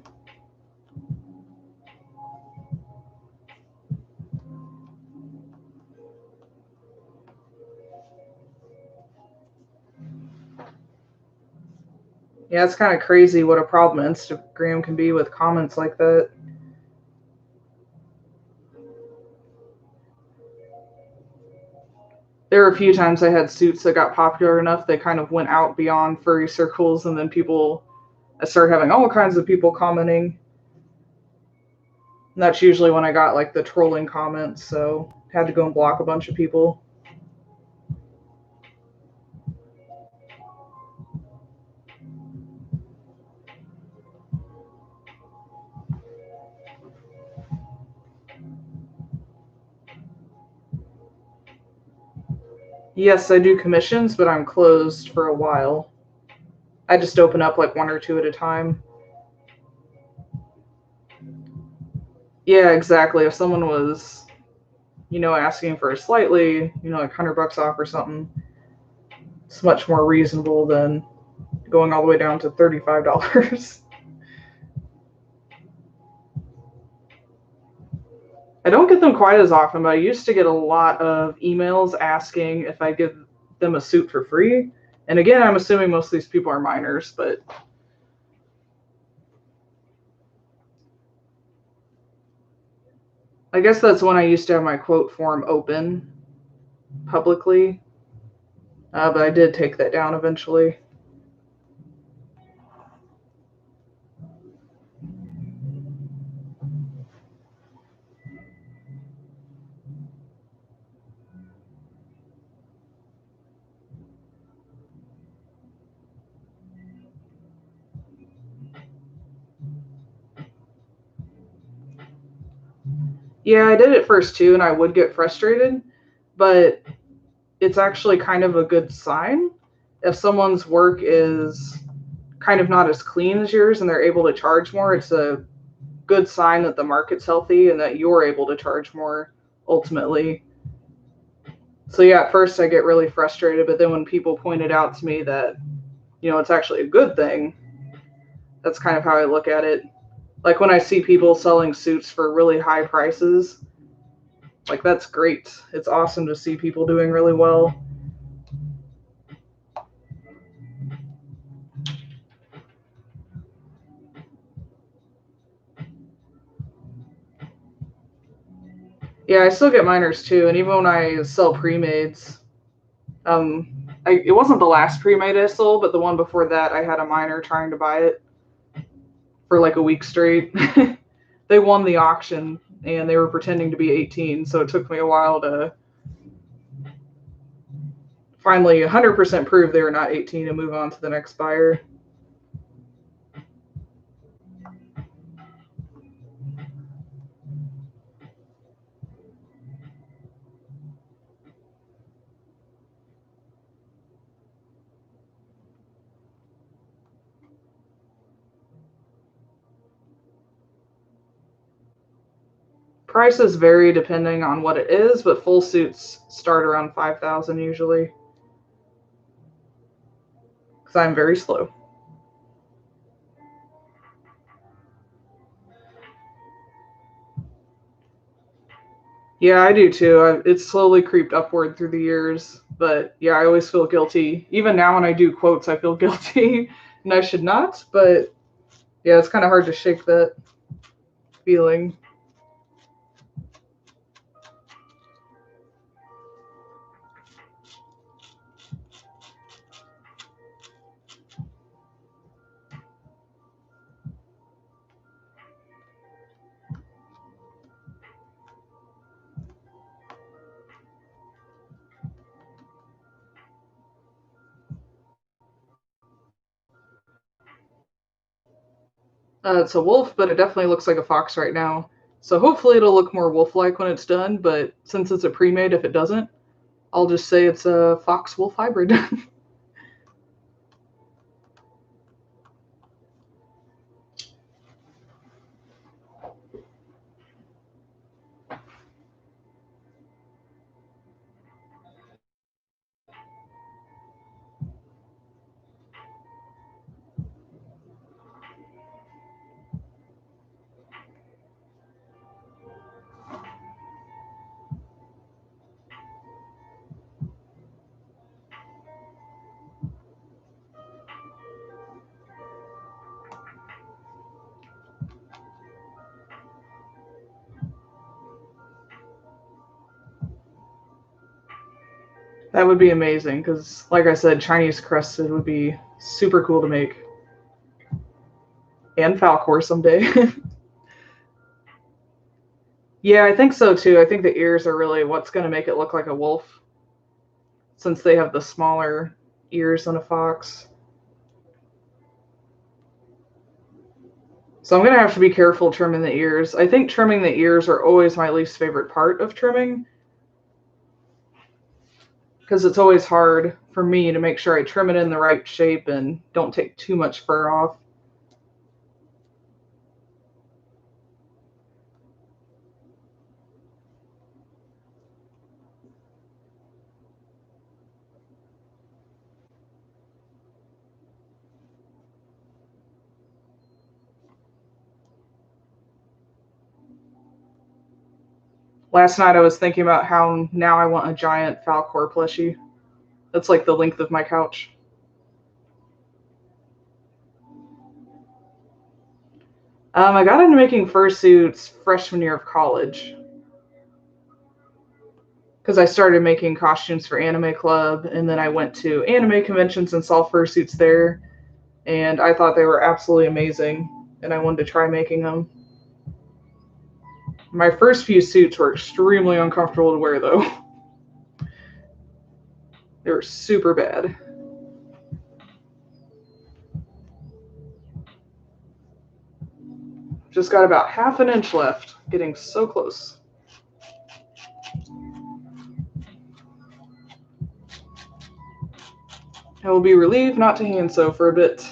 Yeah, it's kind of crazy what a problem Instagram can be with comments like that. There were a few times I had suits that got popular enough they kind of went out beyond furry circles, and then I started having all kinds of people commenting. And that's usually when I got like the trolling comments, so had to go and block a bunch of people. Yes, I do commissions, but I'm closed for a while. I just open up like 1 or 2 at a time. Yeah, exactly. If someone was, asking for a slightly, like $100 off or something, it's much more reasonable than going all the way down to $35. I don't get them quite as often, but I used to get a lot of emails asking if I give them a suit for free. And again, I'm assuming most of these people are minors, but I guess that's when I used to have my quote form open publicly. But I did take that down eventually. Yeah, I did it first too, and I would get frustrated, but it's actually kind of a good sign if someone's work is kind of not as clean as yours and they're able to charge more. It's a good sign that the market's healthy and that you're able to charge more ultimately. So yeah, at first I get really frustrated, but then when people pointed out to me that, it's actually a good thing, that's kind of how I look at it. Like when I see people selling suits for really high prices, like that's great. It's awesome to see people doing really well. Yeah, I still get minors too, and even when I sell pre-mades, it wasn't the last pre-made I sold, but the one before that, I had a minor trying to buy it for like a week straight. They won the auction, and they were pretending to be 18, so it took me a while to finally 100% prove they were not 18 and move on to the next buyer. Prices vary depending on what it is, but full suits start around 5,000 usually. Because I'm very slow. Yeah, I do too. It's slowly creeped upward through the years, but yeah, I always feel guilty. Even now when I do quotes, I feel guilty, and I should not, but yeah, it's kind of hard to shake that feeling. It's a wolf, but it definitely looks like a fox right now. So hopefully it'll look more wolf-like when it's done, but since it's a pre-made, if it doesn't, I'll just say it's a fox-wolf hybrid. That would be amazing, because like I said, Chinese crested would be super cool to make. And Falcor someday. Yeah, I think so too. I think the ears are really what's going to make it look like a wolf, since they have the smaller ears than a fox. So I'm going to have to be careful trimming the ears. I think trimming the ears are always my least favorite part of trimming, because it's always hard for me to make sure I trim it in the right shape and don't take too much fur off. Last night I was thinking about how now I want a giant Falcor plushie. That's like the length of my couch. I got into making fursuits freshman year of college, because I started making costumes for Anime Club, and then I went to anime conventions and saw fursuits there, and I thought they were absolutely amazing, and I wanted to try making them. My first few suits were extremely uncomfortable to wear, though. They were super bad. Just got about half an inch left, getting so close. I will be relieved not to hand sew for a bit.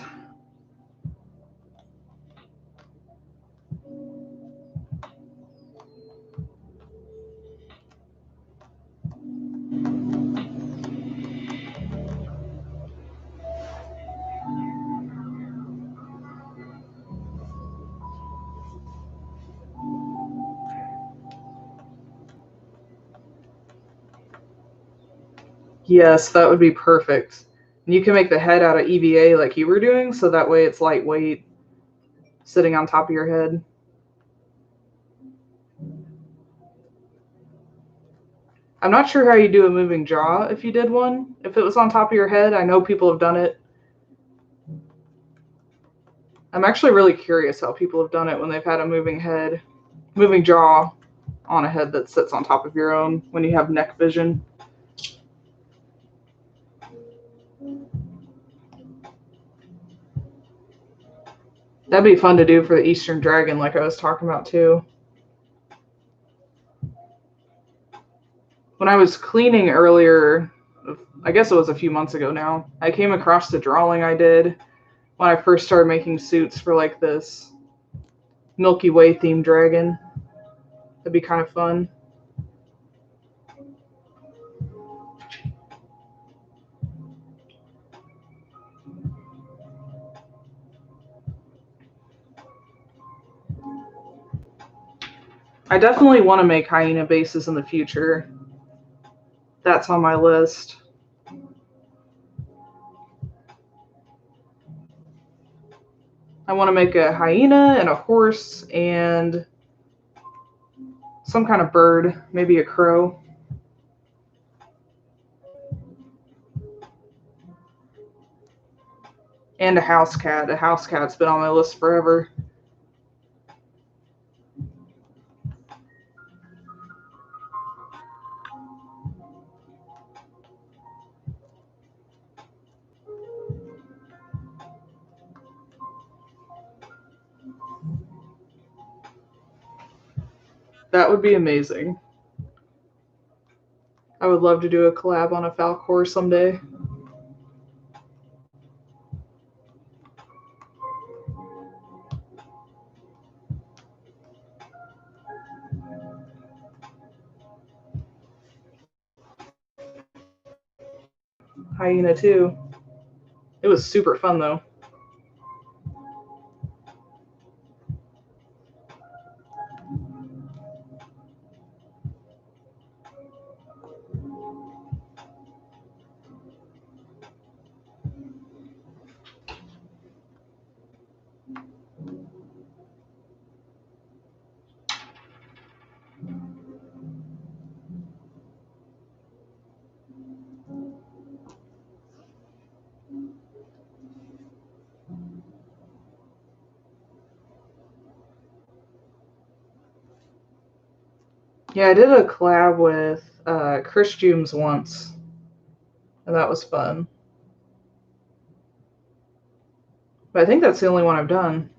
Yes, that would be perfect. And you can make the head out of EVA like you were doing, so that way it's lightweight, sitting on top of your head. I'm not sure how you do a moving jaw if you did one. If it was on top of your head, I know people have done it. I'm actually really curious how people have done it when they've had a moving jaw on a head that sits on top of your own when you have neck vision. That'd be fun to do for the Eastern Dragon, like I was talking about too. When I was cleaning earlier, I guess it was a few months ago now, I came across the drawing I did when I first started making suits for like this Milky Way themed dragon. That'd be kind of fun. I definitely want to make hyena bases in the future. That's on my list. I want to make a hyena and a horse and some kind of bird, maybe a crow. And a house cat. A house cat's been on my list forever. That would be amazing. I would love to do a collab on a Falcor someday. Hyena too. It was super fun though. Yeah, I did a collab with Chris Jooms once, and that was fun. But I think that's the only one I've done.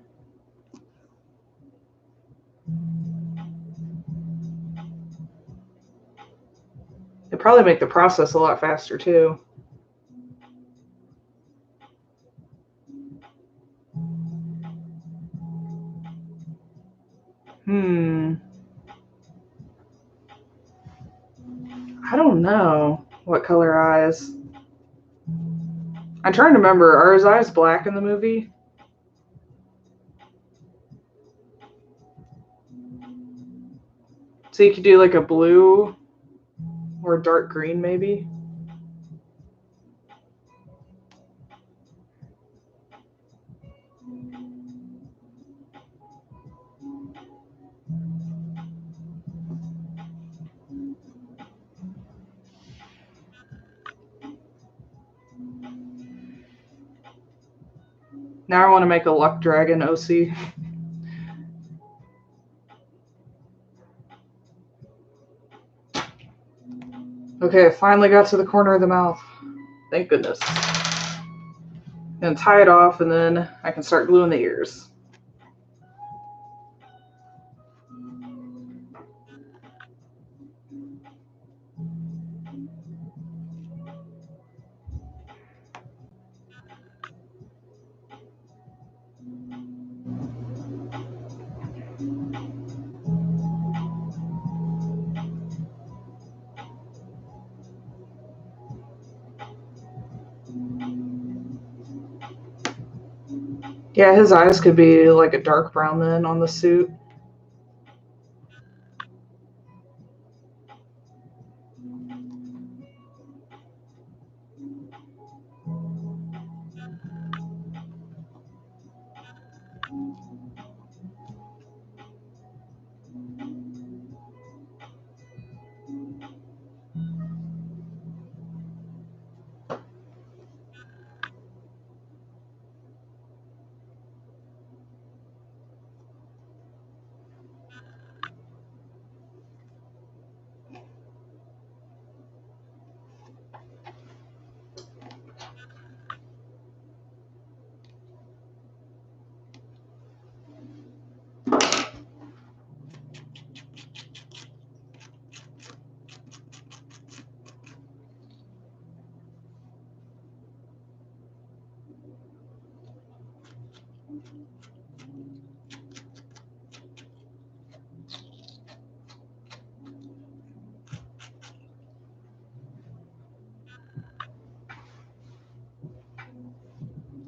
It'd probably make the process a lot faster too. I don't know what color eyes. I'm trying to remember. Are his eyes black in the movie? So you could do like a blue or dark green maybe. Now I want to make a Luck Dragon OC. Okay, I finally got to the corner of the mouth. Thank goodness. Gonna tie it off and then I can start gluing the ears. Yeah, his eyes could be like a dark brown then on the suit.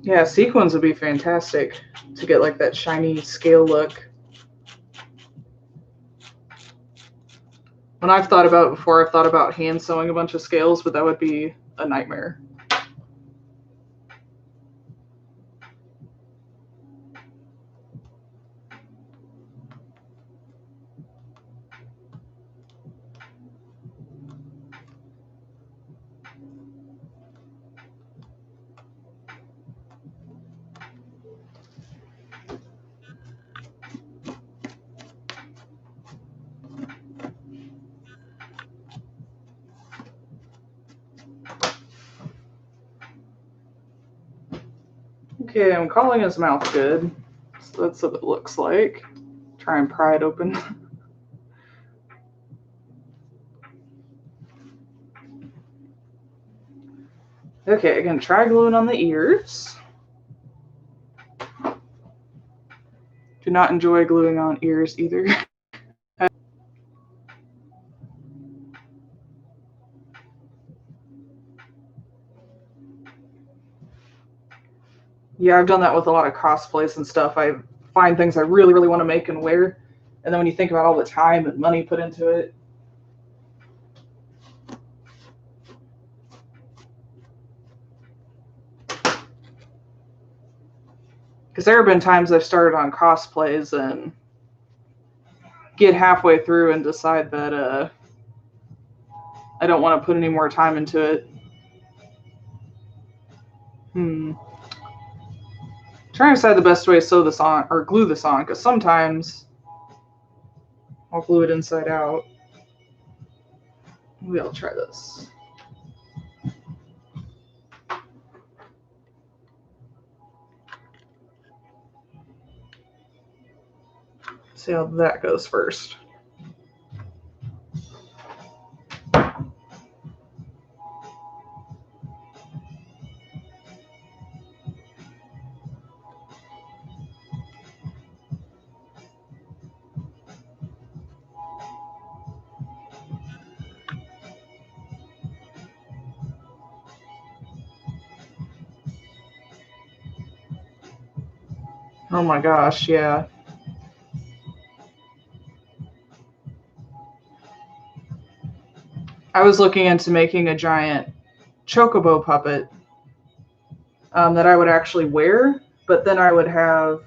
Yeah, sequins would be fantastic to get like that shiny scale look. When I've thought about it before, I've thought about hand sewing a bunch of scales, but that would be a nightmare. Okay, I'm calling his mouth good. So that's what it looks like. Try and pry it open. Okay, again, try gluing on the ears. Do not enjoy gluing on ears either. Yeah, I've done that with a lot of cosplays and stuff. I find things I really, really want to make and wear. And then when you think about all the time and money put into it, because there have been times I've started on cosplays and get halfway through and decide that I don't want to put any more time into it. Trying to decide the best way to sew this on or glue this on, because sometimes I'll glue it inside out. Maybe I'll try this. See how that goes first. Oh my gosh, yeah. I was looking into making a giant chocobo puppet that I would actually wear, but then I would have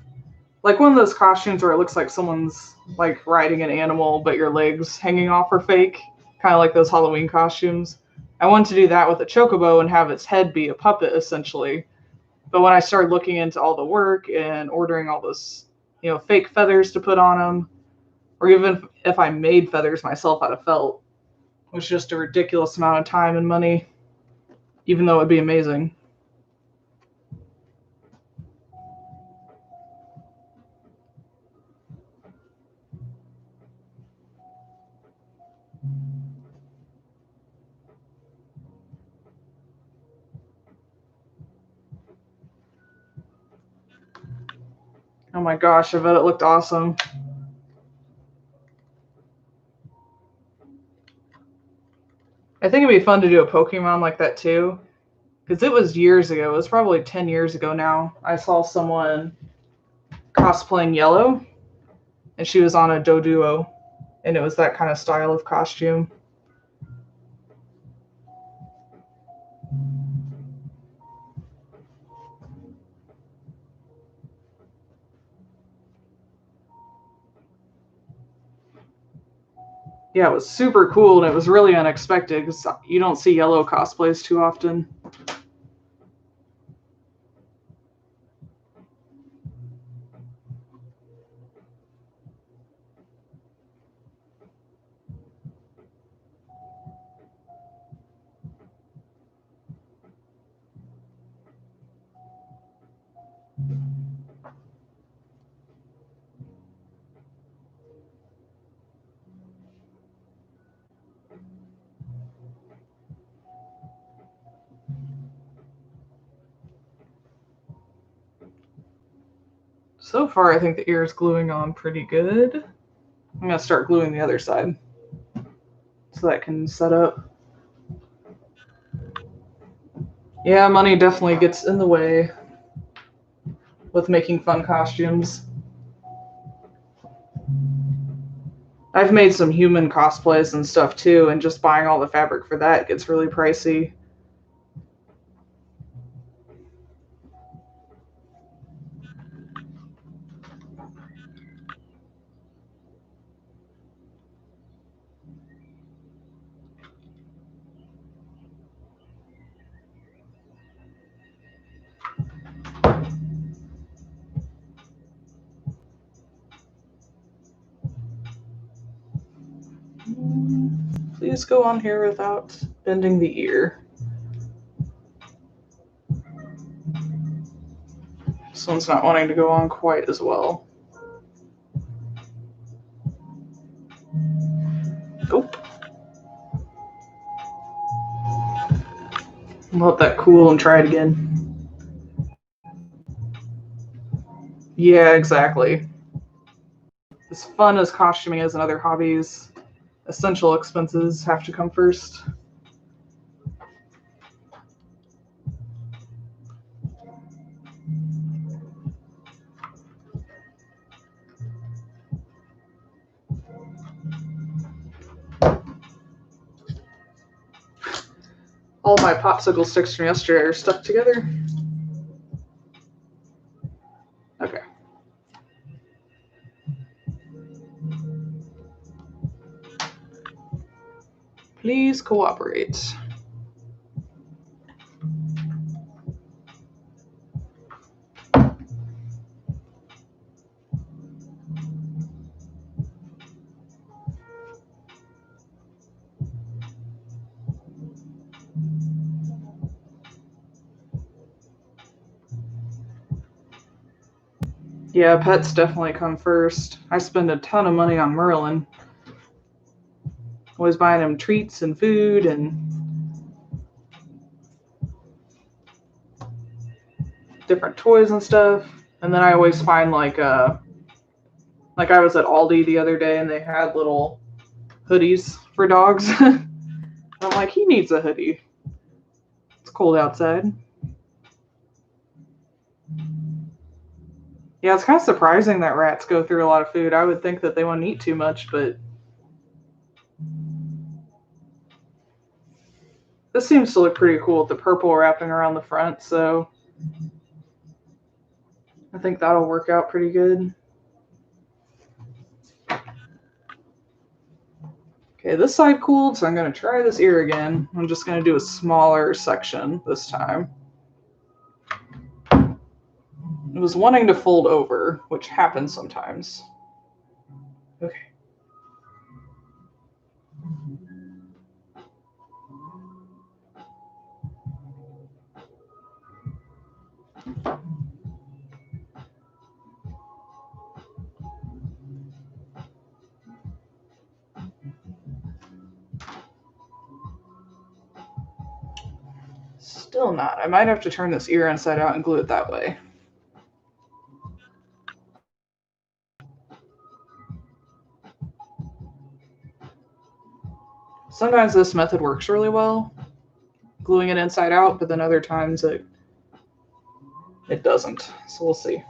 like one of those costumes where it looks like someone's like riding an animal, but your legs hanging off are fake, kind of like those Halloween costumes. I wanted to do that with a chocobo and have its head be a puppet essentially. But when I started looking into all the work and ordering all those, fake feathers to put on them, or even if I made feathers myself out of felt, it was just a ridiculous amount of time and money, even though it'd be amazing. Oh my gosh, I bet it looked awesome. I think it'd be fun to do a Pokemon like that too, because it was years ago. It was probably 10 years ago now. I saw someone cosplaying Yellow, and she was on a Doduo, and it was that kind of style of costume. Yeah, it was super cool, and it was really unexpected because you don't see Yellow cosplays too often. So far, I think the ear is gluing on pretty good. I'm going to start gluing the other side so that can set up. Yeah, money definitely gets in the way with making fun costumes. I've made some human cosplays and stuff too, and just buying all the fabric for that gets really pricey. Please go on here without bending the ear. This one's not wanting to go on quite as well. Nope. Let that cool and try it again. Yeah, exactly. As fun as costuming is and other hobbies, essential expenses have to come first. All my popsicle sticks from yesterday are stuck together. Okay. Please cooperate. Yeah, pets definitely come first. I spend a ton of money on Merlin. Always buying him treats and food and different toys and stuff. And then I always find like I was at Aldi the other day and they had little hoodies for dogs. I'm like, he needs a hoodie. It's cold outside. Yeah, it's kind of surprising that rats go through a lot of food. I would think that they wouldn't eat too much, but this seems to look pretty cool with the purple wrapping around the front, so I think that'll work out pretty good. Okay, this side cooled, so I'm going to try this ear again. I'm just going to do a smaller section this time. It was wanting to fold over, which happens sometimes. Okay. Still not. I might have to turn this ear inside out and glue it that way. Sometimes this method works really well, gluing it inside out, but then other times it doesn't. So we'll see.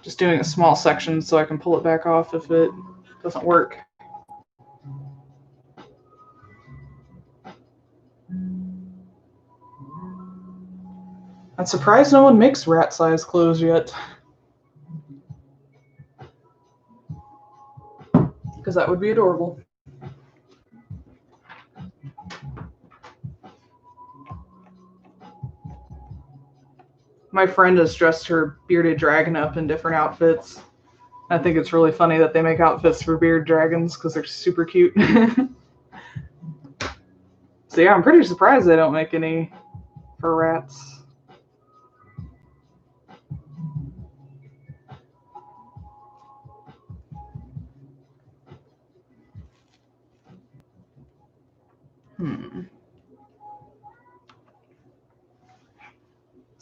Just doing a small section so I can pull it back off if it doesn't work. I'm surprised no one makes rat-sized clothes yet. Because that would be adorable. My friend has dressed her bearded dragon up in different outfits. I think it's really funny that they make outfits for bearded dragons because they're super cute. So yeah, I'm pretty surprised they don't make any for rats.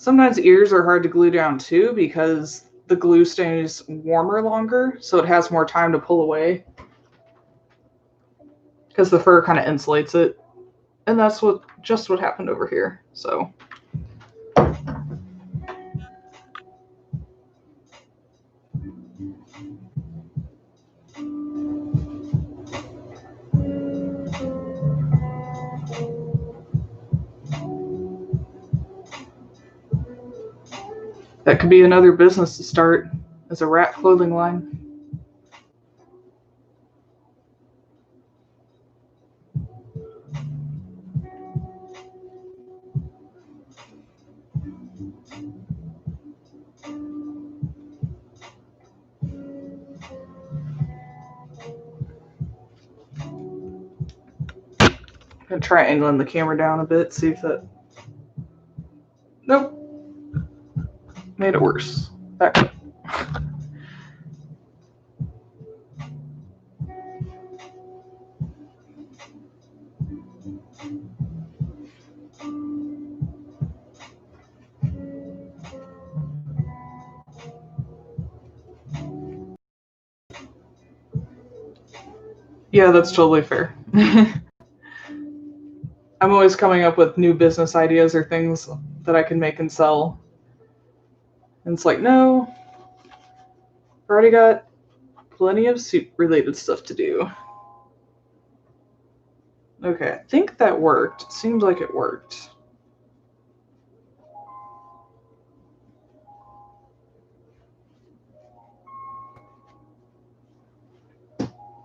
Sometimes ears are hard to glue down too because the glue stays warmer longer, so it has more time to pull away because the fur kind of insulates it. And that's just what happened over here. So that could be another business to start as a rat clothing line. I'm gonna try angling the camera down a bit, see if that. Nope. Made it worse. Back up. Yeah, that's totally fair. I'm always coming up with new business ideas or things that I can make and sell. And it's like, no, I've already got plenty of suit related stuff to do. Okay, I think that worked. It seems like it worked.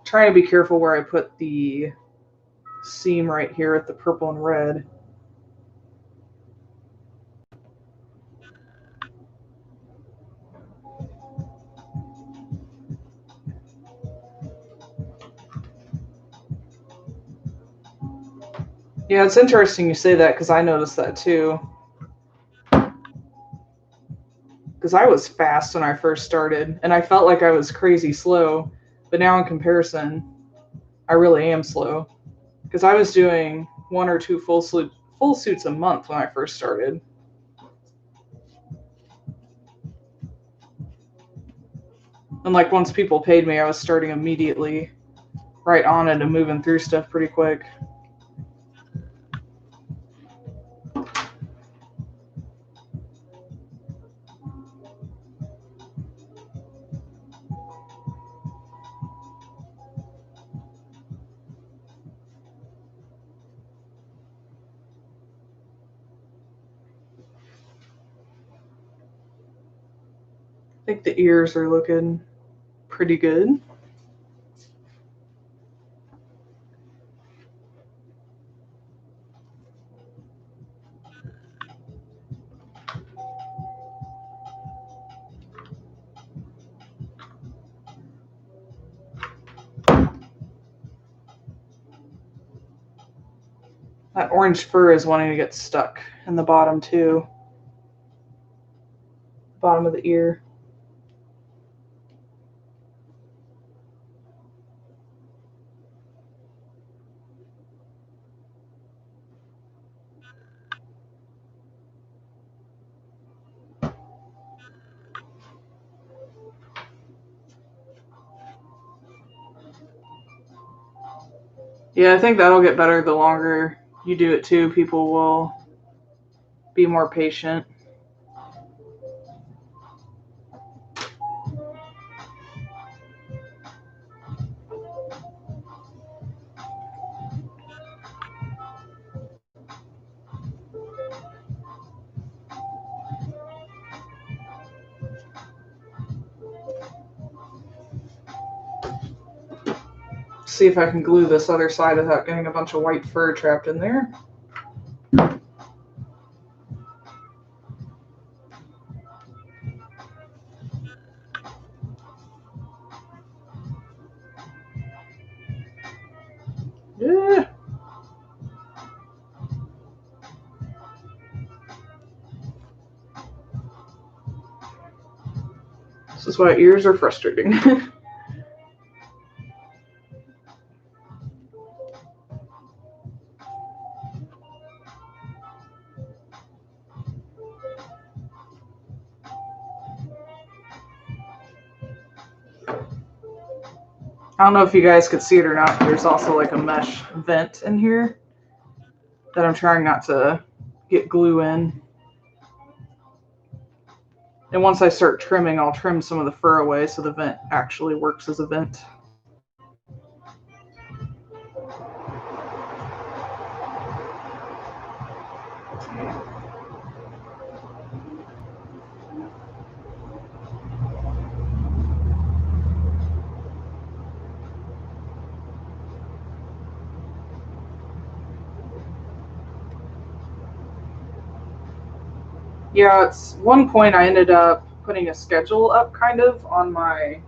Trying to be careful where I put the seam right here at the purple and red. Yeah, it's interesting you say that because I noticed that too. Because I was fast when I first started, and I felt like I was crazy slow. But now, in comparison, I really am slow. Because I was doing 1 or 2 full suits a month when I first started. And like once people paid me, I was starting immediately right on it and moving through stuff pretty quick. I think the ears are looking pretty good. That orange fur is wanting to get stuck in the bottom too. Bottom of the ear. Yeah, I think that'll get better the longer you do it too. People will be more patient. See if I can glue this other side without getting a bunch of white fur trapped in there. Yeah. This is why ears are frustrating. I don't know if you guys could see it or not, but there's also like a mesh vent in here that I'm trying not to get glue in. And once I start trimming, I'll trim some of the fur away so the vent actually works as a vent. Yeah, it's one point I ended up putting a schedule up kind of on my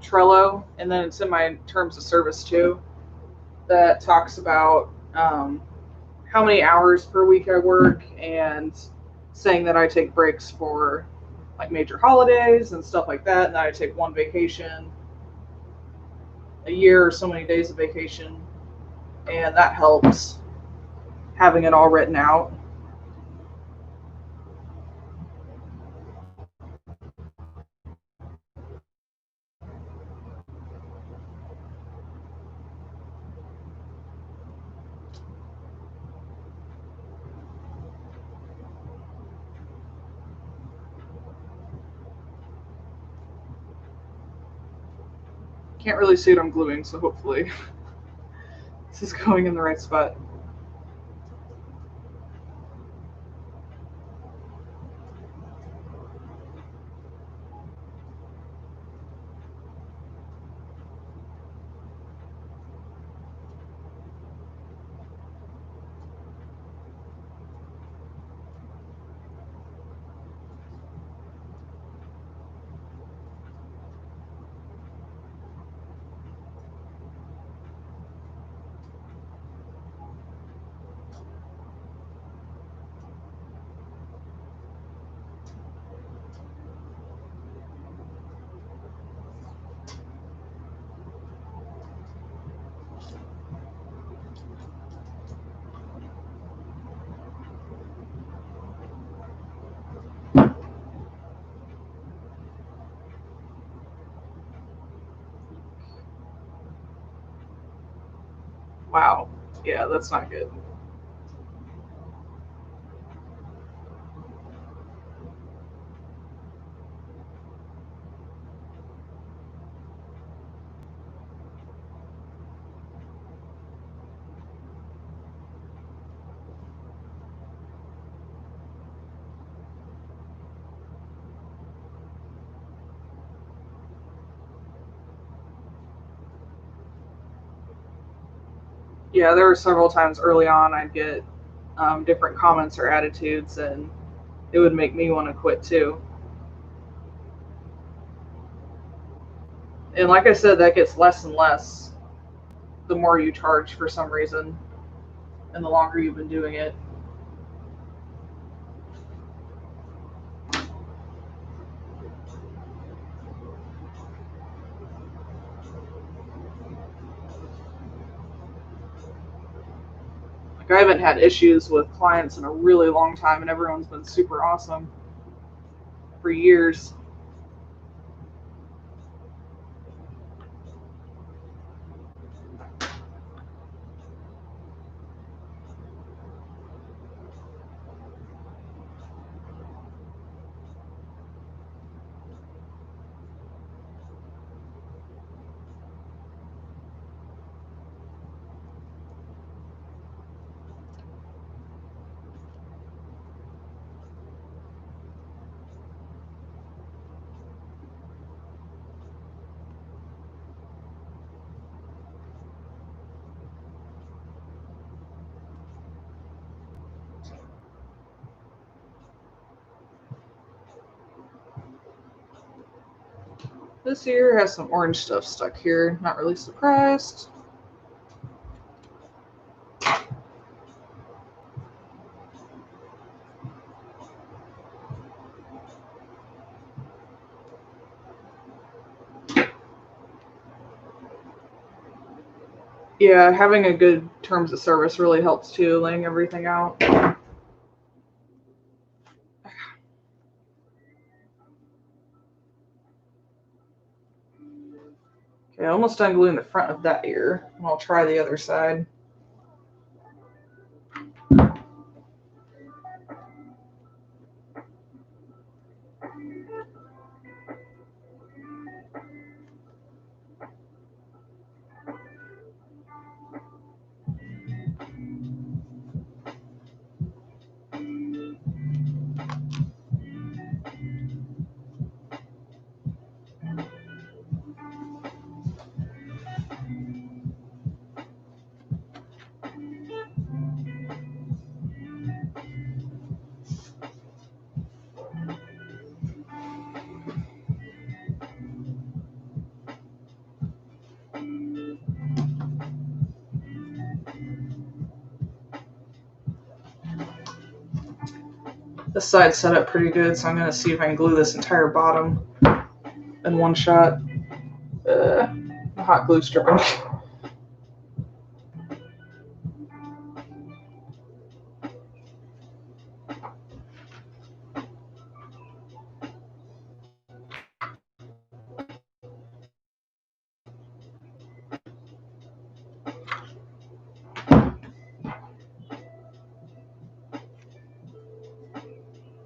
Trello, and then it's in my terms of service too, that talks about how many hours per week I work and saying that I take breaks for like major holidays and stuff like that, and that I take one vacation a year or so many days of vacation, and that helps having it all written out. Can't really see what I'm gluing, so hopefully this is going in the right spot. Wow. Yeah, that's not good. Yeah, there were several times early on I'd get different comments or attitudes, and it would make me want to quit too. And like I said, that gets less and less the more you charge for some reason, and the longer you've been doing it. Like, I haven't had issues with clients in a really long time, and everyone's been super awesome for years. This year has some orange stuff stuck here. Not really surprised. Yeah, having a good terms of service really helps too, laying everything out. Okay, almost done gluing the front of that ear. And I'll try the other side. This side's set up pretty good, so I'm going to see if I can glue this entire bottom in one shot. Hot glue stripping.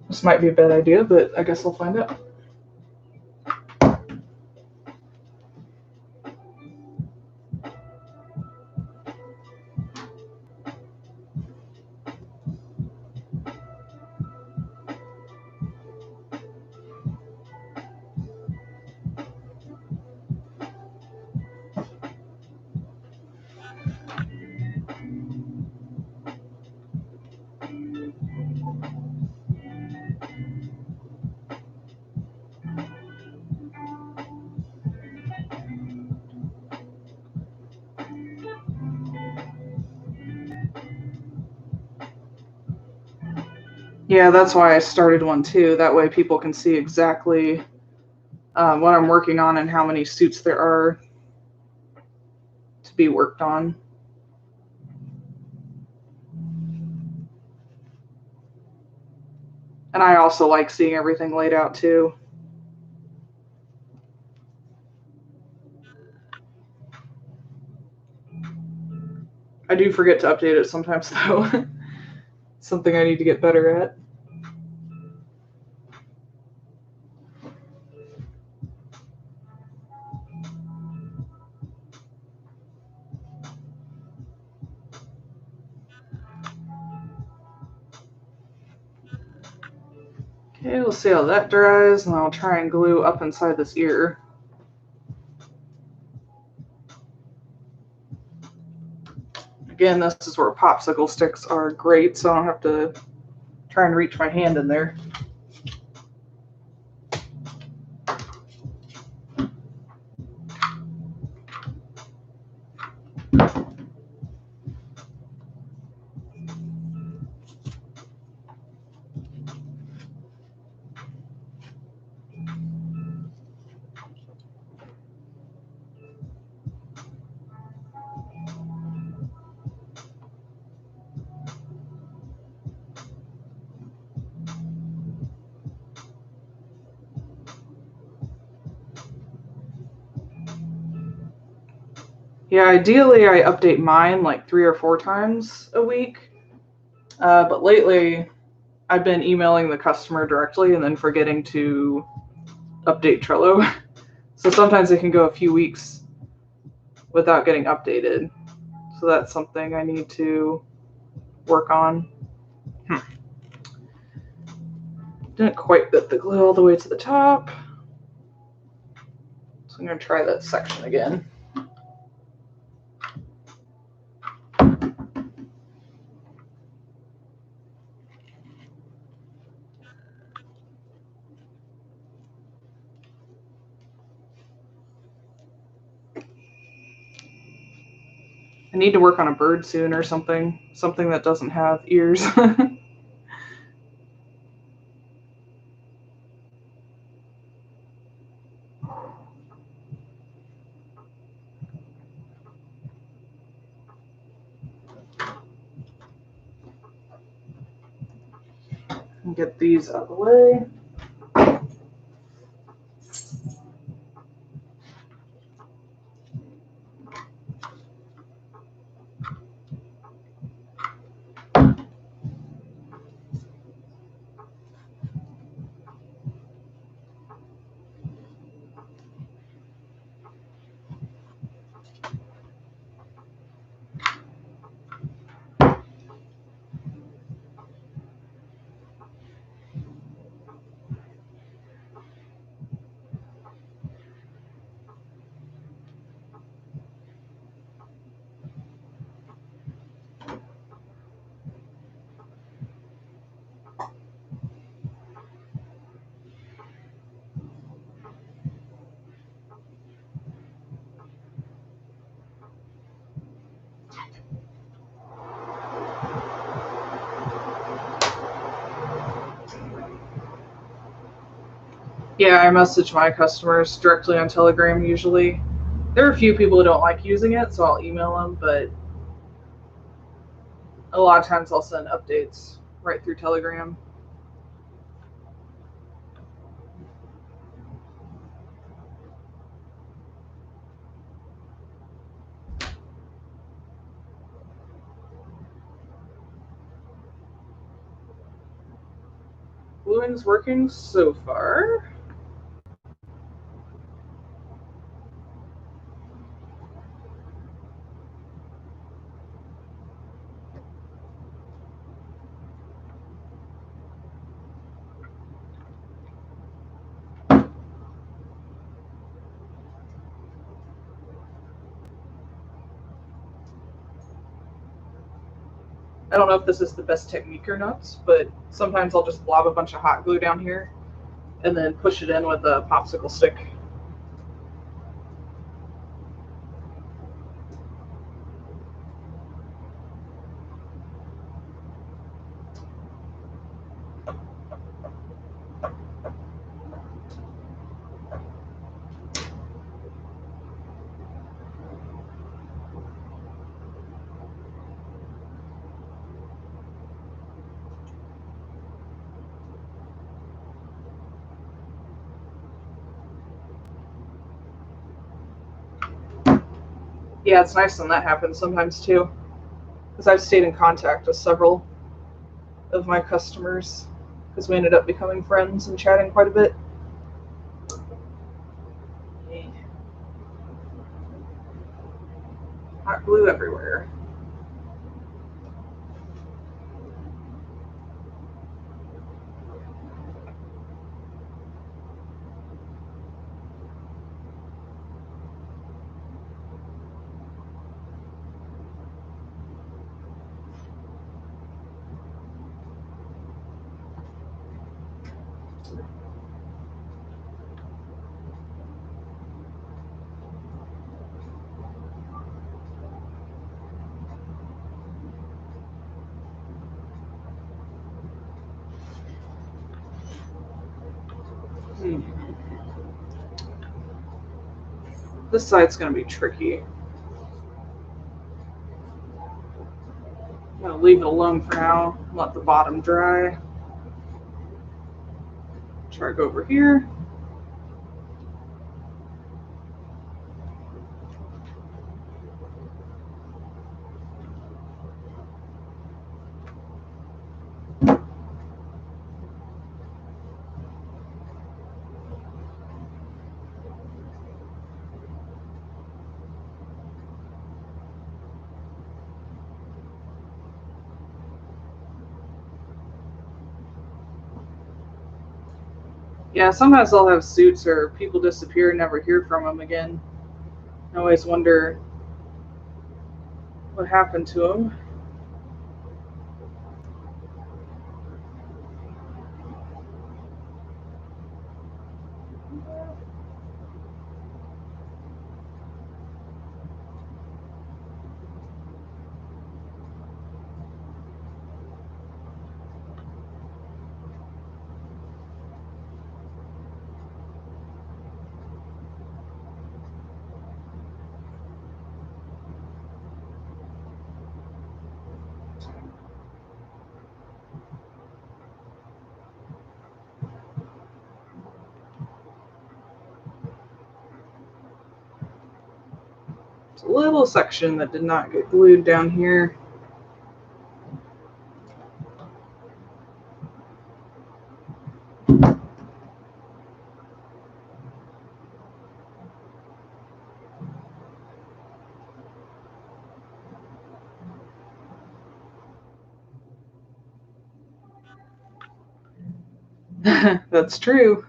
This might be a bad idea, but I guess I'll find out. Yeah, that's why I started one too. That way people can see exactly what I'm working on and how many suits there are to be worked on. And I also like seeing everything laid out too. I do forget to update it sometimes though. Something I need to get better at. Okay, we'll see how that dries, and I'll try and glue up inside this ear. Again, this is where popsicle sticks are great, so I don't have to try and reach my hand in there. Yeah, ideally I update mine like 3 or 4 times a week, but lately I've been emailing the customer directly and then forgetting to update Trello. So sometimes it can go a few weeks without getting updated. So that's something I need to work on. Didn't quite get the glue all the way to the top. So I'm going to try that section again. I need to work on a bird soon or something that doesn't have ears. Get these out of the way. Yeah, I message my customers directly on Telegram usually. There are a few people who don't like using it, so I'll email them, but a lot of times I'll send updates right through Telegram. Gluing's working so far. I don't know if this is the best technique or not, but sometimes I'll just blob a bunch of hot glue down here and then push it in with a popsicle stick. Yeah, it's nice when that happens sometimes too, because I've stayed in contact with several of my customers because we ended up becoming friends and chatting quite a bit. Hot glue everywhere. This side's going to be tricky. I'm going to leave it alone for now, let the bottom dry. Try to go over here. Yeah, sometimes I'll have suits or people disappear and never hear from them again. I always wonder what happened to them. It's a little section that did not get glued down here. That's true.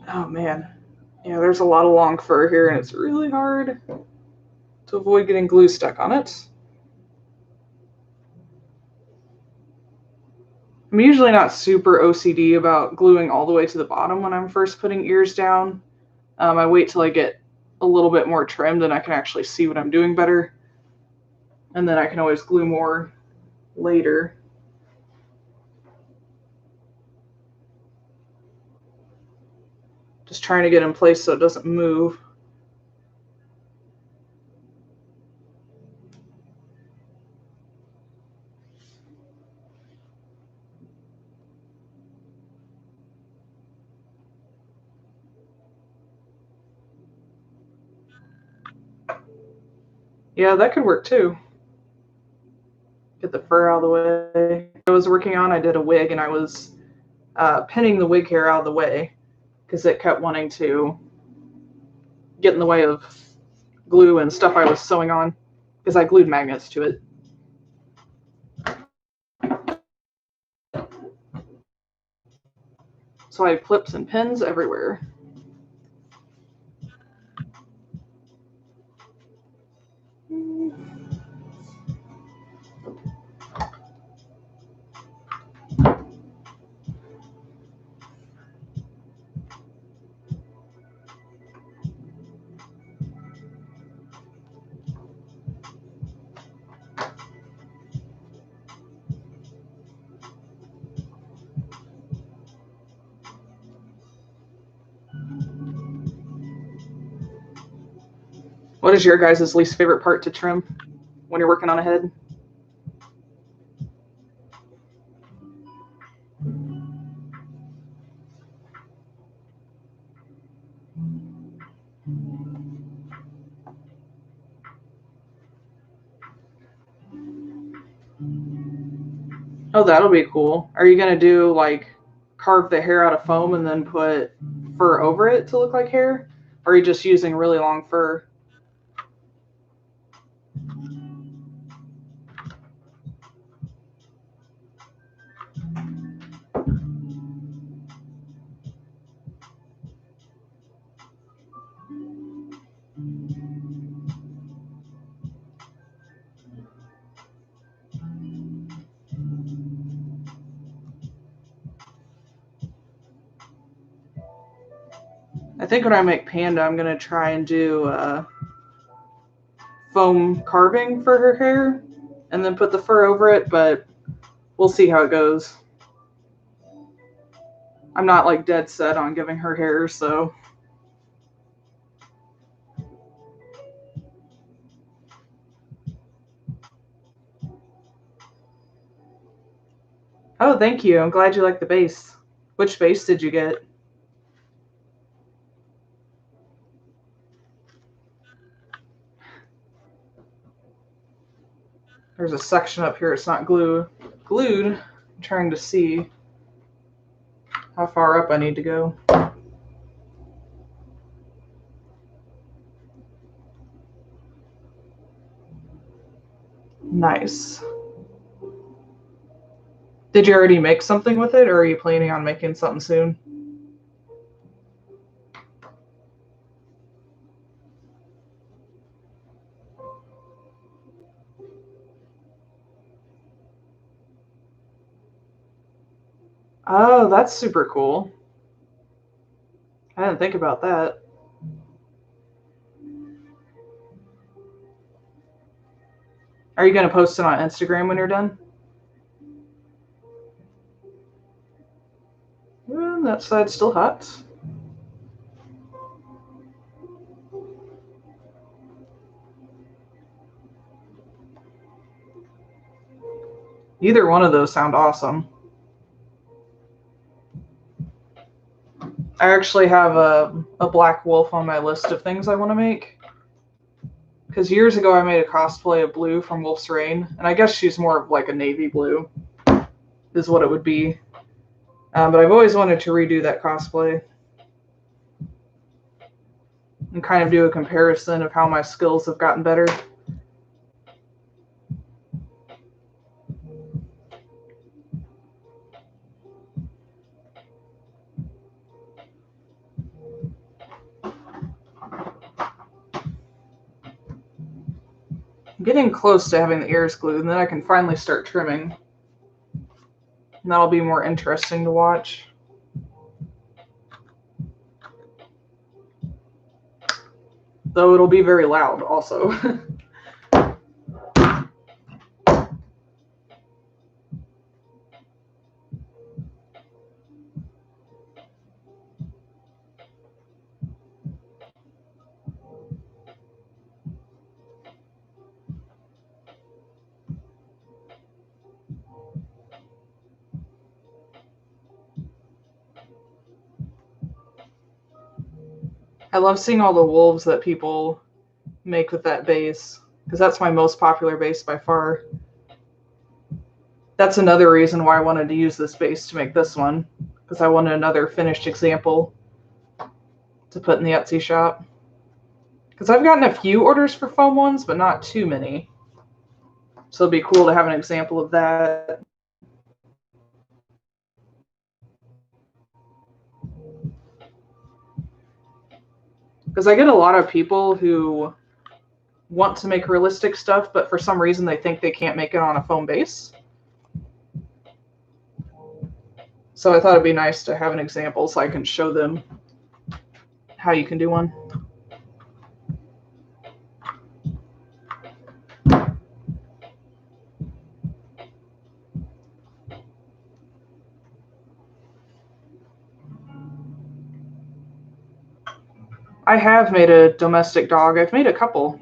Oh man. Yeah, there's a lot of long fur here and it's really hard to avoid getting glue stuck on it. I'm usually not super OCD about gluing all the way to the bottom when I'm first putting ears down. I wait till I get a little bit more trimmed and I can actually see what I'm doing better. And then I can always glue more later. Just trying to get in place so it doesn't move. Yeah, that could work too. Get the fur out of the way. I was working on, I did a wig, and I was pinning the wig hair out of the way because it kept wanting to get in the way of glue and stuff I was sewing on because I glued magnets to it. So I have clips and pins everywhere. What is your guys' least favorite part to trim when you're working on a head? Oh, that'll be cool. Are you gonna do like carve the hair out of foam and then put fur over it to look like hair? Or are you just using really long fur? I think when I make Panda, I'm gonna try and do foam carving for her hair and then put the fur over it, but we'll see how it goes. I'm not like dead set on giving her hair, so. Oh, thank you. I'm glad you like the base. Which base did you get? There's a section up here. It's not glued. I'm trying to see how far up I need to go. Nice. Did you already make something with it, or are you planning on making something soon? Oh, that's super cool. I didn't think about that. Are you going to post it on Instagram when you're done? Well, that side's still hot. Either one of those sound awesome. I actually have a black wolf on my list of things I want to make. Because years ago I made a cosplay of Blue from Wolf's Rain, and I guess she's more of like a navy blue, is what it would be. But I've always wanted to redo that cosplay and kind of do a comparison of how my skills have gotten better. I'm getting close to having the ears glued, and then I can finally start trimming. And that'll be more interesting to watch. Though it'll be very loud also. I love seeing all the wolves that people make with that base, because that's my most popular base by far. That's another reason why I wanted to use this base to make this one, because I wanted another finished example to put in the Etsy shop. Because I've gotten a few orders for foam ones, but not too many. So it'd be cool to have an example of that. Because I get a lot of people who want to make realistic stuff, but for some reason they think they can't make it on a foam base. So I thought it'd be nice to have an example so I can show them how you can do one. I have made a domestic dog. I've made a couple.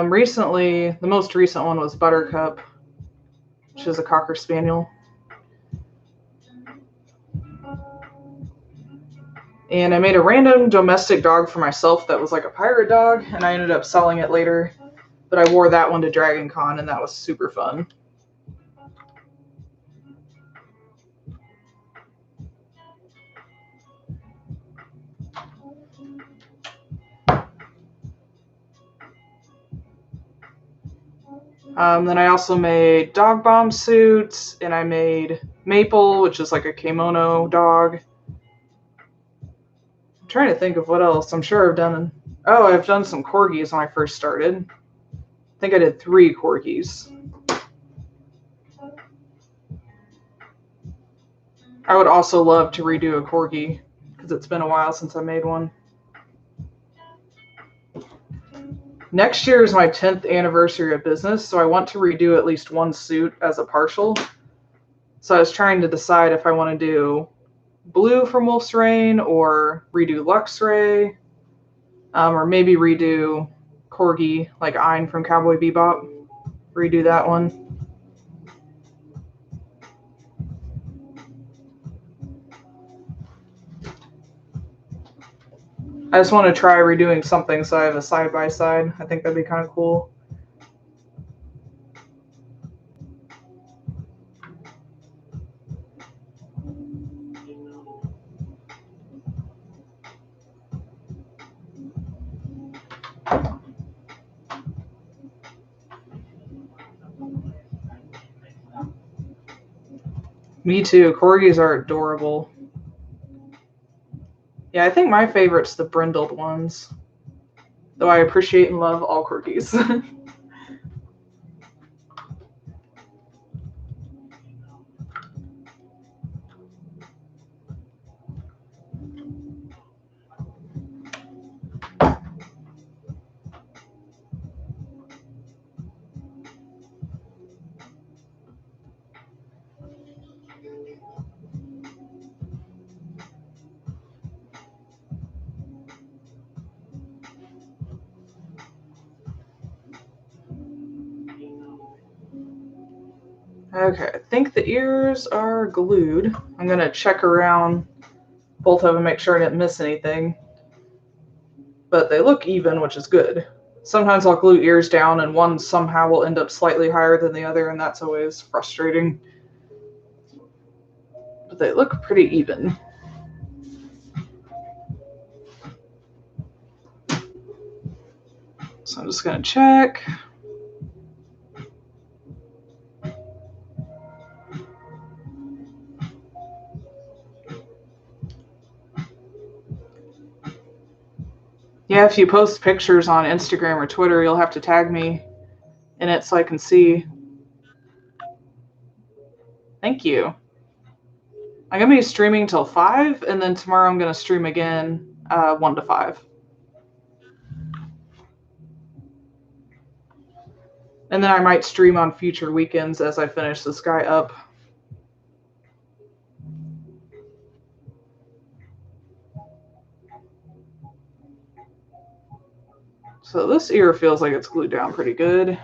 Recently, the most recent one was Buttercup, which is a Cocker Spaniel. And I made a random domestic dog for myself that was like a pirate dog, and I ended up selling it later. But I wore that one to Dragon Con, and that was super fun. Then I also made dog bomb suits, and I made Maple, which is like a kimono dog. I'm trying to think of what else. I'm sure I've done. Oh, I've done some corgis when I first started. I think I did 3 corgis. I would also love to redo a corgi because it's been a while since I made one. Next year is my 10th anniversary of business, so I want to redo at least one suit as a partial. So I was trying to decide if I want to do Blue from Wolf's Rain or redo Luxray, or maybe redo Corgi like Ein from Cowboy Bebop. Redo that one. I just want to try redoing something so I have a side-by-side. I think that'd be kind of cool. Me too. Corgis are adorable. Yeah, I think my favorite's the brindled ones. Though I appreciate and love all corgis. Okay, I think the ears are glued. I'm going to check around both of them, make sure I didn't miss anything. But they look even, which is good. Sometimes I'll glue ears down and one somehow will end up slightly higher than the other, and that's always frustrating. But they look pretty even. So I'm just going to check. Yeah, if you post pictures on Instagram or Twitter, you'll have to tag me in it so I can see. Thank you. I'm going to be streaming till 5, and then tomorrow I'm going to stream again 1 to 5. And then I might stream on future weekends as I finish this guy up. So this ear feels like it's glued down pretty good.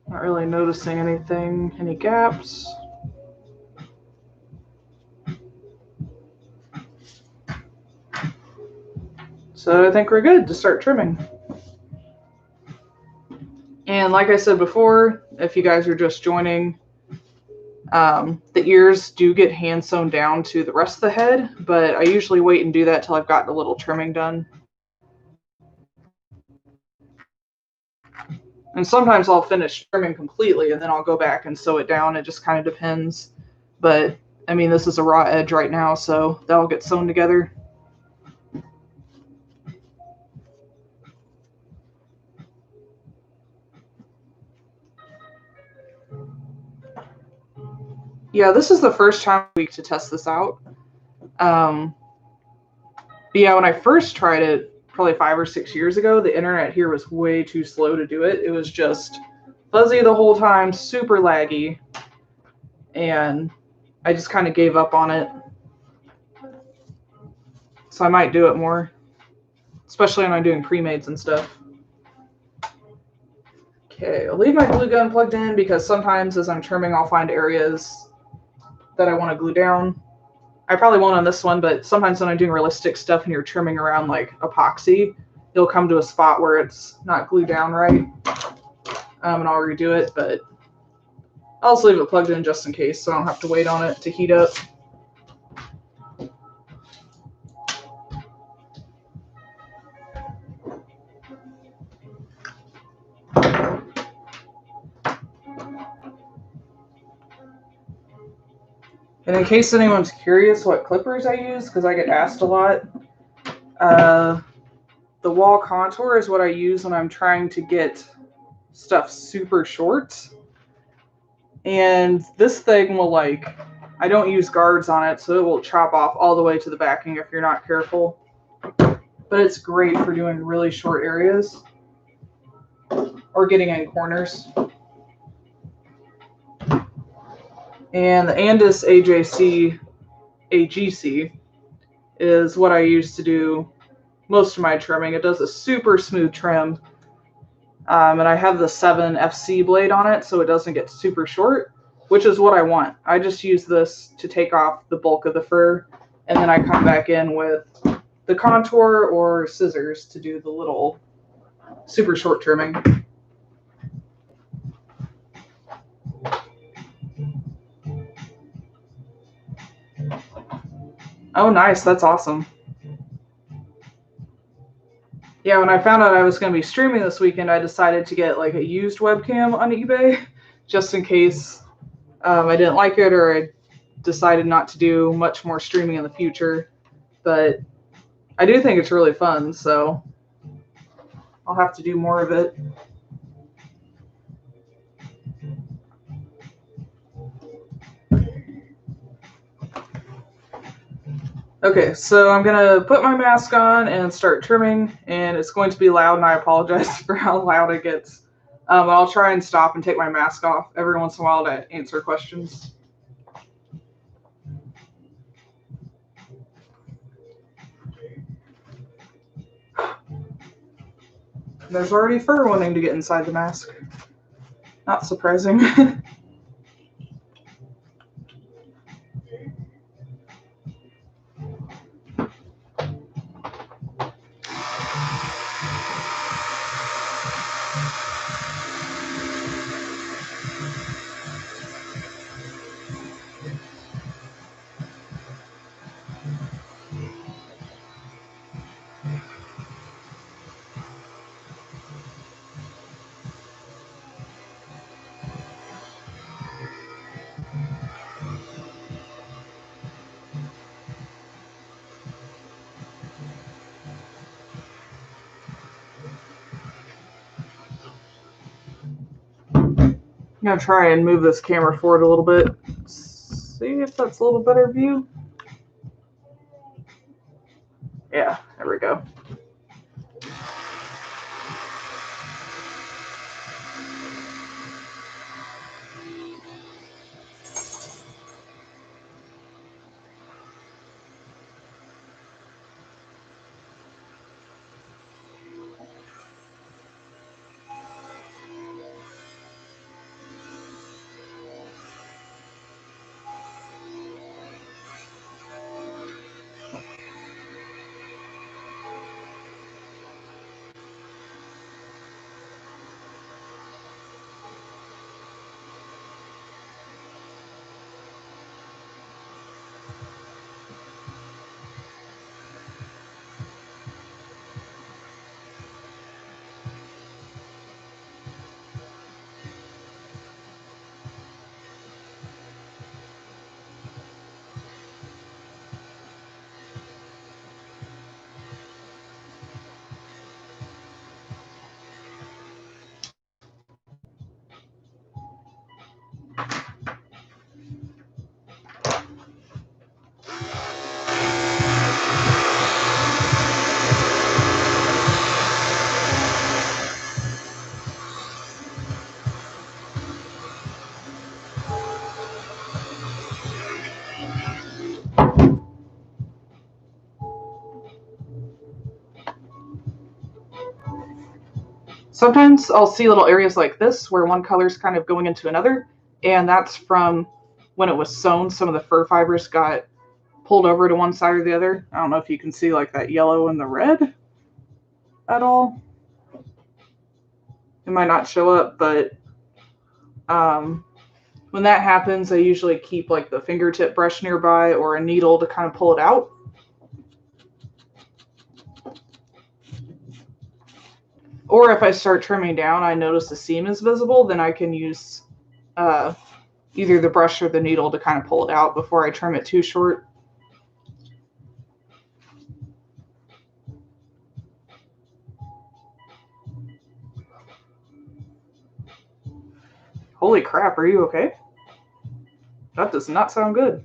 Not really noticing anything, any gaps. So I think we're good to start trimming. And like I said before, if you guys are just joining, the ears do get hand sewn down to the rest of the head, but I usually wait and do that till I've gotten a little trimming done. And sometimes I'll finish trimming completely and then I'll go back and sew it down. It just kind of depends. But I mean, this is a raw edge right now, so that'll get sewn together. Yeah, this is the first time of the week to test this out. But yeah, when I first tried it, probably 5 or 6 years ago, the internet here was way too slow to do it. It was just fuzzy the whole time, super laggy, and I just kind of gave up on it. So I might do it more, especially when I'm doing pre-mades and stuff. Okay, I'll leave my glue gun plugged in because sometimes as I'm trimming, I'll find areas that I want to glue down. I probably won't on this one, but sometimes when I'm doing realistic stuff and you're trimming around like epoxy, you'll come to a spot where it's not glued down right, and I'll redo it, but I'll just leave it plugged in just in case so I don't have to wait on it to heat up. And in case anyone's curious what clippers I use, because I get asked a lot, the wall contour is what I use when I'm trying to get stuff super short. And this thing will I don't use guards on it, so it will chop off all the way to the backing if you're not careful. But it's great for doing really short areas or getting in corners. And the Andis AGC is what I use to do most of my trimming. It does a super smooth trim. And I have the 7 FC blade on it, so it doesn't get super short, which is what I want. I just use this to take off the bulk of the fur, and then I come back in with the contour or scissors to do the little super short trimming. Oh, nice. That's awesome. Yeah, when I found out I was going to be streaming this weekend, I decided to get a used webcam on eBay just in case I didn't like it or I decided not to do much more streaming in the future. But I do think it's really fun, so I'll have to do more of it. Okay, so I'm gonna put my mask on and start trimming, and it's going to be loud, and I apologize for how loud it gets. I'll try and stop and take my mask off every once in a while to answer questions. There's already fur wanting to get inside the mask. Not surprising. I'm gonna try and move this camera forward a little bit. See if that's a little better view. Yeah, there we go. Sometimes I'll see little areas like this where one color is kind of going into another, and that's from when it was sewn. Some of the fur fibers got pulled over to one side or the other. I don't know if you can see like that yellow and the red at all. It might not show up, but when that happens, I usually keep like the fingertip brush nearby or a needle to kind of pull it out. Or if I start trimming down, I notice the seam is visible, then I can use either the brush or the needle to kind of pull it out before I trim it too short. Holy crap, are you okay? That does not sound good.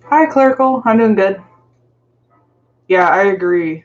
Hi, Clerical. I'm doing good. Yeah, I agree.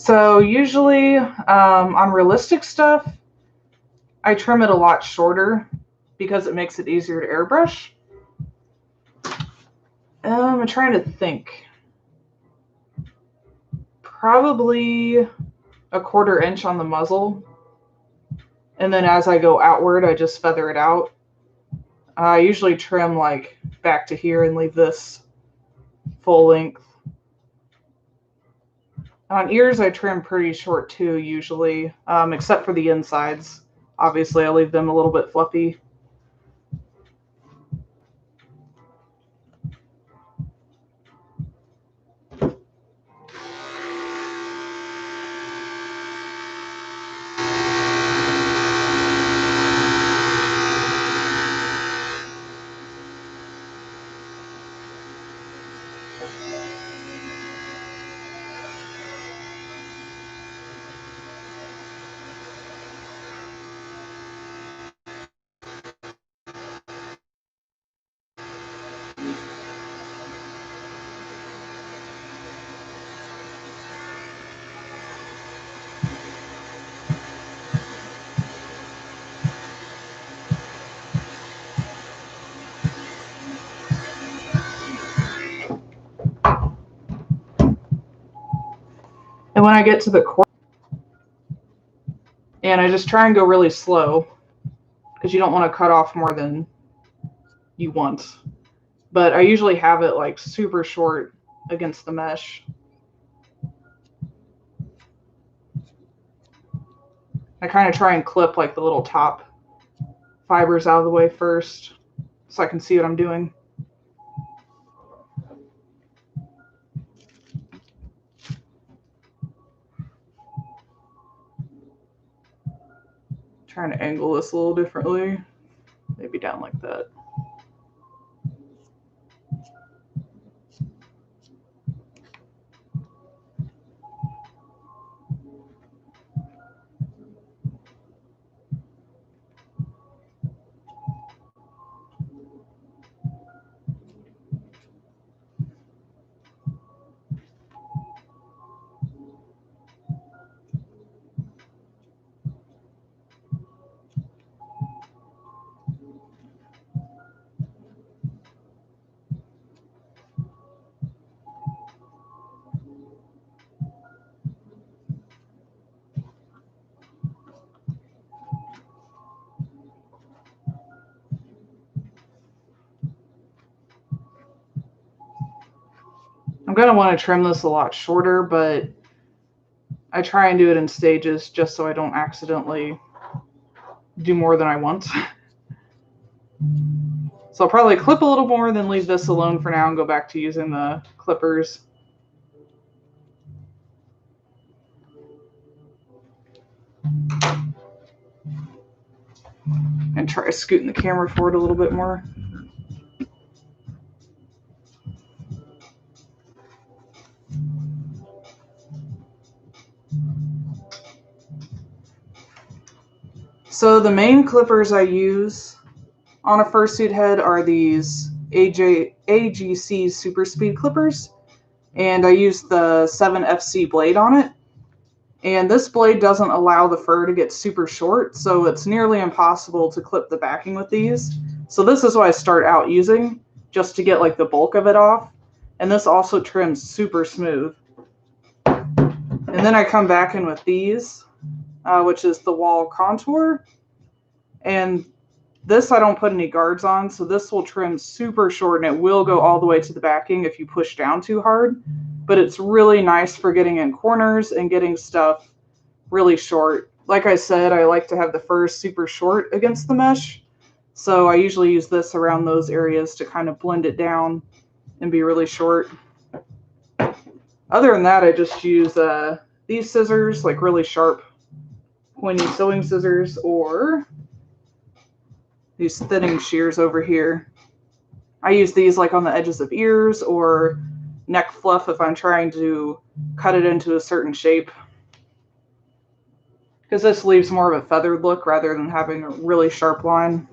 So usually on realistic stuff, I trim it a lot shorter because it makes it easier to airbrush. I'm trying to think. Probably a 1/4 inch on the muzzle. And then as I go outward, I just feather it out. I usually trim like back to here and leave this full length. On ears, I trim pretty short too, usually, except for the insides. Obviously, I leave them a little bit fluffy. And when I get to the corner, and I just try and go really slow because you don't want to cut off more than you want. But I usually have it like super short against the mesh. I kind of try and clip like the little top fibers out of the way first so I can see what I'm doing. Trying to angle this a little differently, maybe down like that. I'm going to want to trim this a lot shorter, but I try and do it in stages just so I don't accidentally do more than I want. So I'll probably clip a little more, then leave this alone for now and go back to using the clippers. And try scooting the camera forward a little bit more. So the main clippers I use on a fursuit head are these AGC Super Speed clippers, and I use the 7FC blade on it. And this blade doesn't allow the fur to get super short, so it's nearly impossible to clip the backing with these. So this is what I start out using, just to get like the bulk of it off. And this also trims super smooth. And then I come back in with these, which is the wall contour. And this I don't put any guards on, so this will trim super short and it will go all the way to the backing if you push down too hard. But it's really nice for getting in corners and getting stuff really short. Like I said, I like to have the fur super short against the mesh, so I usually use this around those areas to kind of blend it down and be really short. Other than that, I just use these scissors, like really sharp, pointy sewing scissors, or these thinning shears over here. I use these like on the edges of ears or neck fluff if I'm trying to cut it into a certain shape, because this leaves more of a feathered look rather than having a really sharp line.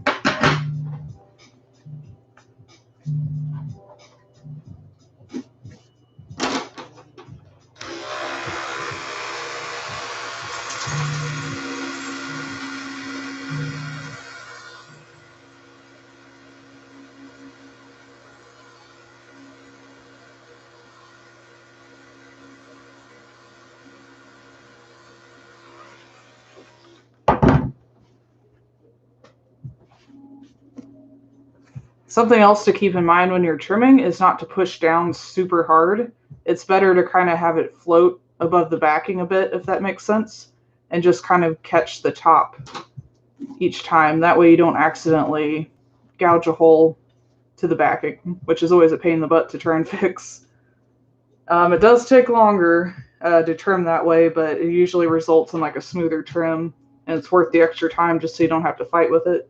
Something else to keep in mind when you're trimming is not to push down super hard. It's better to kind of have it float above the backing a bit, if that makes sense, and just kind of catch the top each time. That way you don't accidentally gouge a hole to the backing, which is always a pain in the butt to try and fix. It does take longer to trim that way, but it usually results in like a smoother trim, and it's worth the extra time just so you don't have to fight with it.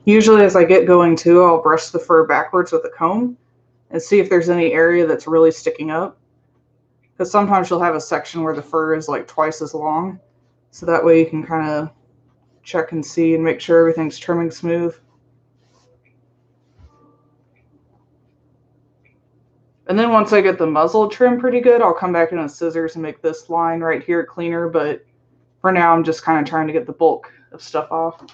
Usually as I get going too, I'll brush the fur backwards with a comb and see if there's any area that's really sticking up. Because sometimes you'll have a section where the fur is like twice as long. So that way you can kind of check and see and make sure everything's trimming smooth. And then once I get the muzzle trimmed pretty good, I'll come back in with scissors and make this line right here cleaner. But for now, I'm just kind of trying to get the bulk of stuff off.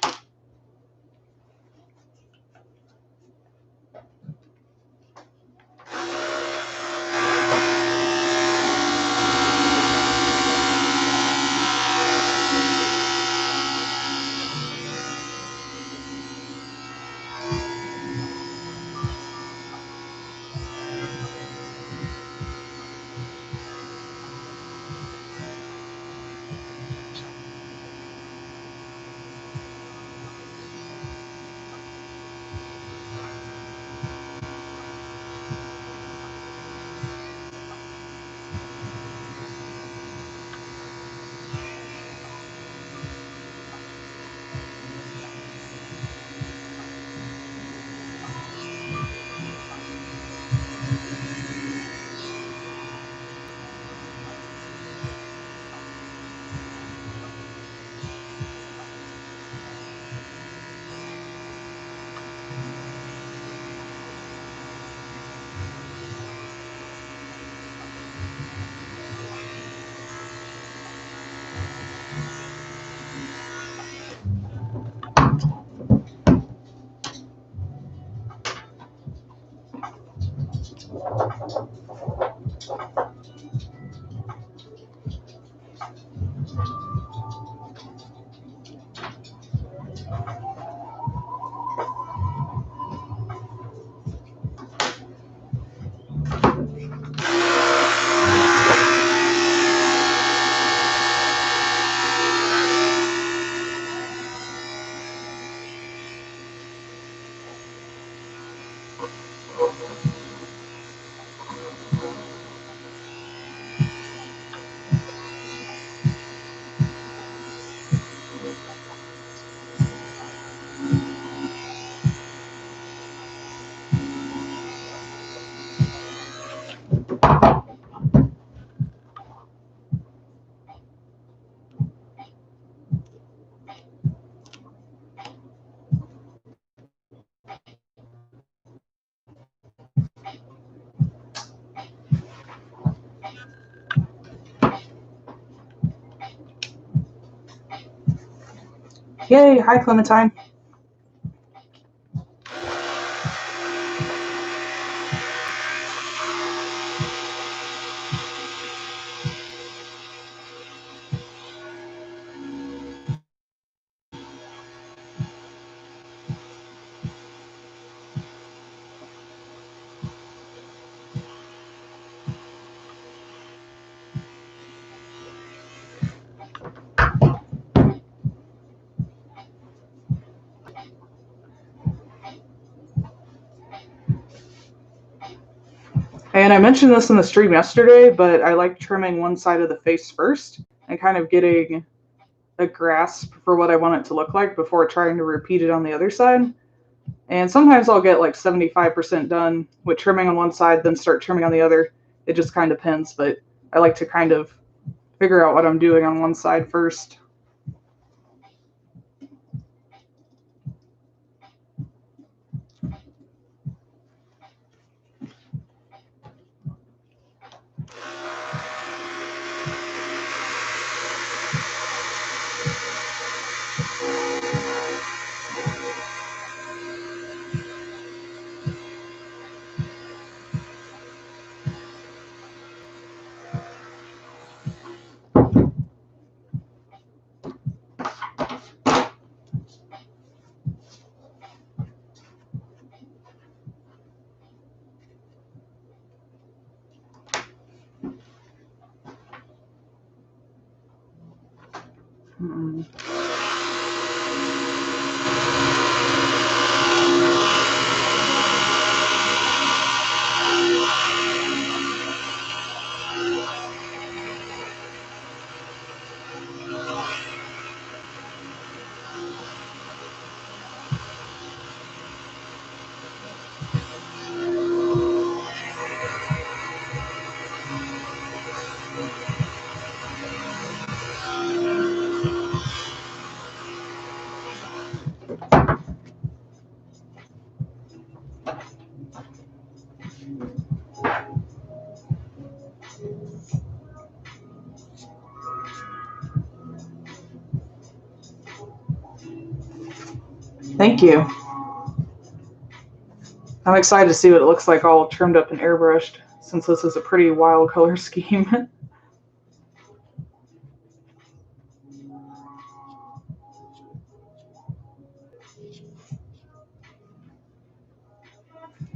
Yay, hi Clementine. And I mentioned this in the stream yesterday, but I like trimming one side of the face first and kind of getting a grasp for what I want it to look like before trying to repeat it on the other side. And sometimes I'll get like 75% done with trimming on one side, then start trimming on the other. It just kind of depends, but I like to kind of figure out what I'm doing on one side first. Mm-mm. Thank you. I'm excited to see what it looks like all trimmed up and airbrushed, since this is a pretty wild color scheme.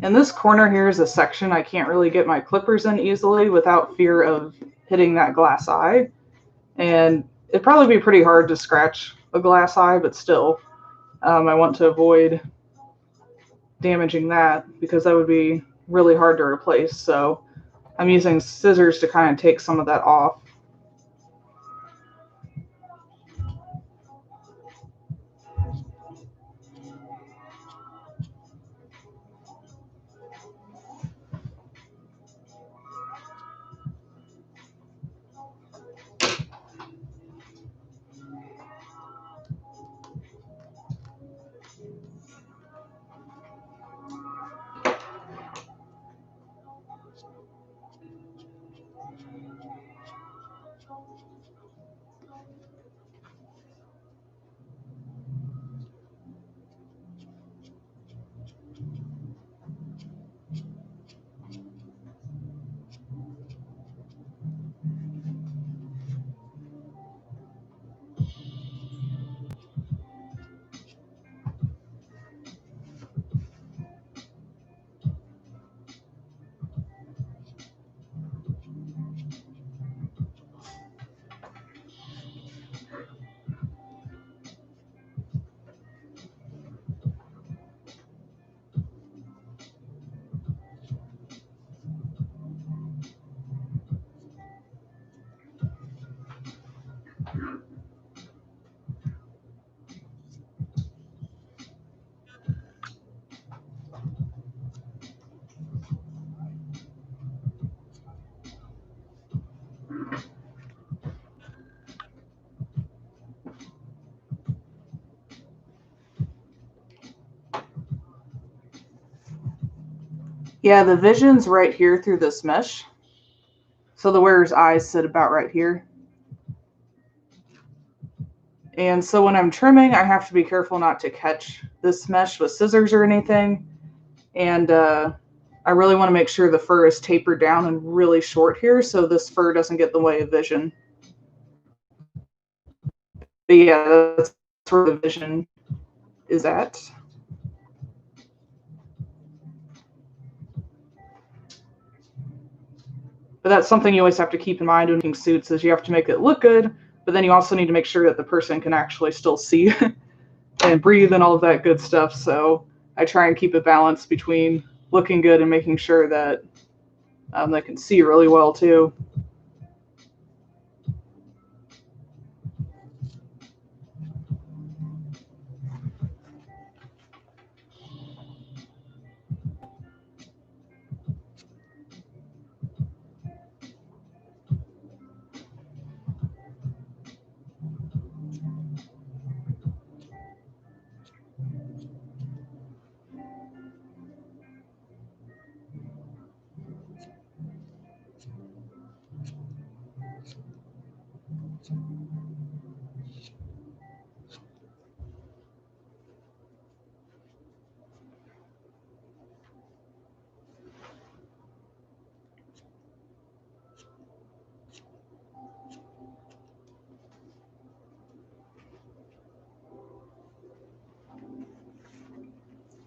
And this corner here is a section I can't really get my clippers in easily without fear of hitting that glass eye. And it'd probably be pretty hard to scratch a glass eye, but still, I want to avoid damaging that because that would be really hard to replace. So I'm using scissors to kind of take some of that off. Yeah, the vision's right here through this mesh. So the wearer's eyes sit about right here. And so when I'm trimming, I have to be careful not to catch this mesh with scissors or anything. And I really want to make sure the fur is tapered down and really short here so this fur doesn't get in the way of vision. But yeah, that's where the vision is at. But that's something you always have to keep in mind when making suits is you have to make it look good, but then you also need to make sure that the person can actually still see and breathe and all of that good stuff. So I try and keep a balance between looking good and making sure that they can see really well too.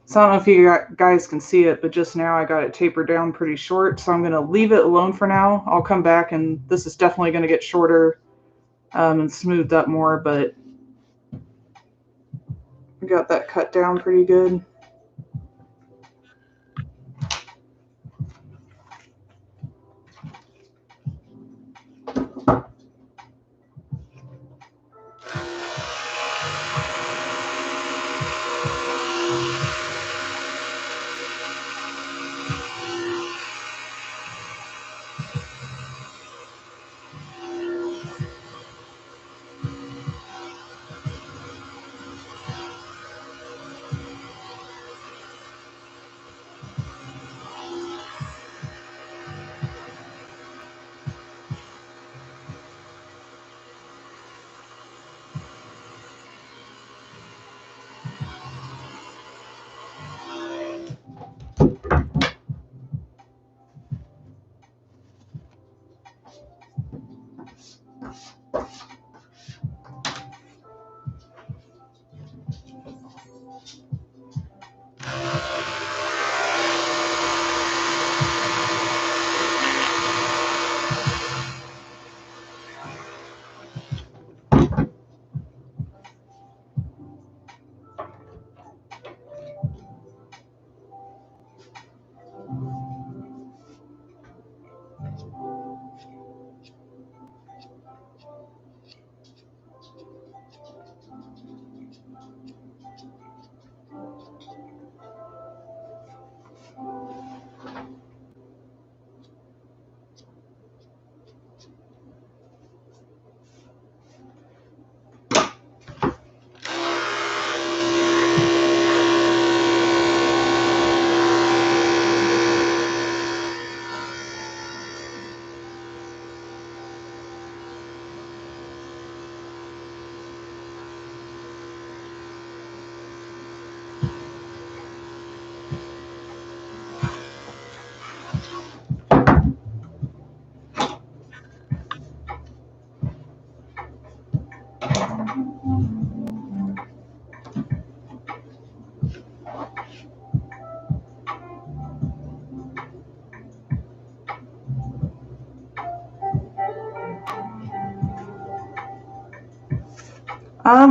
So I don't know if you guys can see it, but just now I got it tapered down pretty short. So I'm going to leave it alone for now. I'll come back and this is definitely going to get shorter and smoothed up more, but I got that cut down pretty good.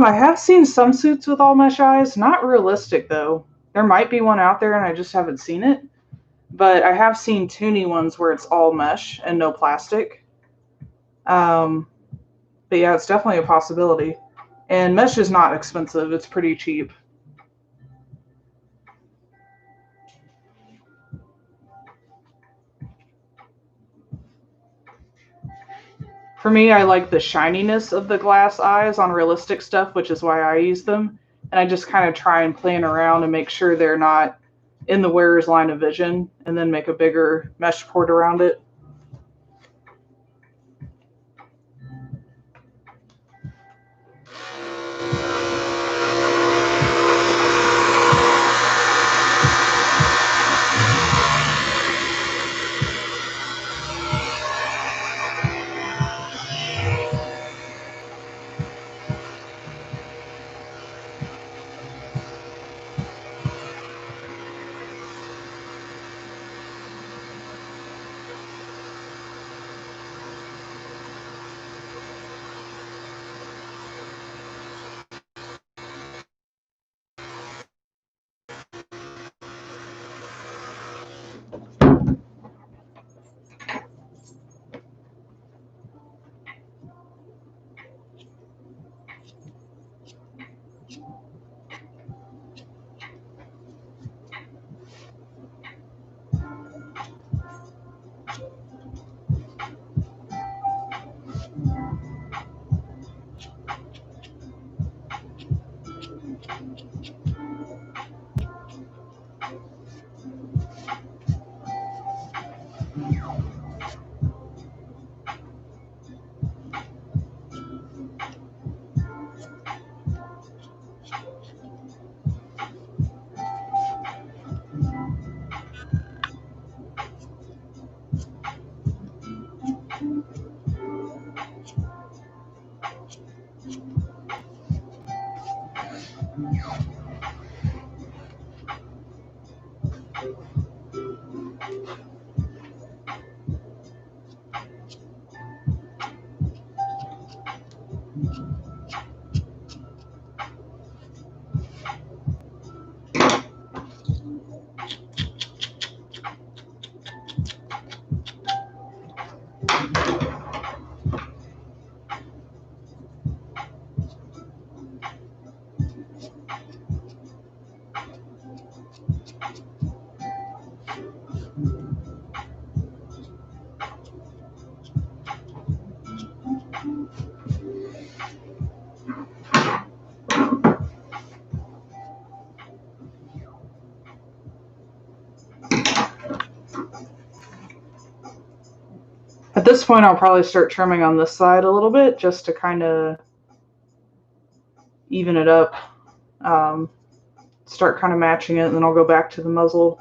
I have seen some suits with all mesh eyes. Not realistic though. There might be one out there and I just haven't seen it. But I have seen Toonie ones where it's all mesh and no plastic. But yeah, it's definitely a possibility. And mesh is not expensive. It's pretty cheap. For me, I like the shininess of the glass eyes on realistic stuff, which is why I use them. And I just kind of try and plan around and make sure they're not in the wearer's line of vision, and then make a bigger mesh port around it. At this point, I'll probably start trimming on this side a little bit just to kind of even it up. Start kind of matching it, and then I'll go back to the muzzle.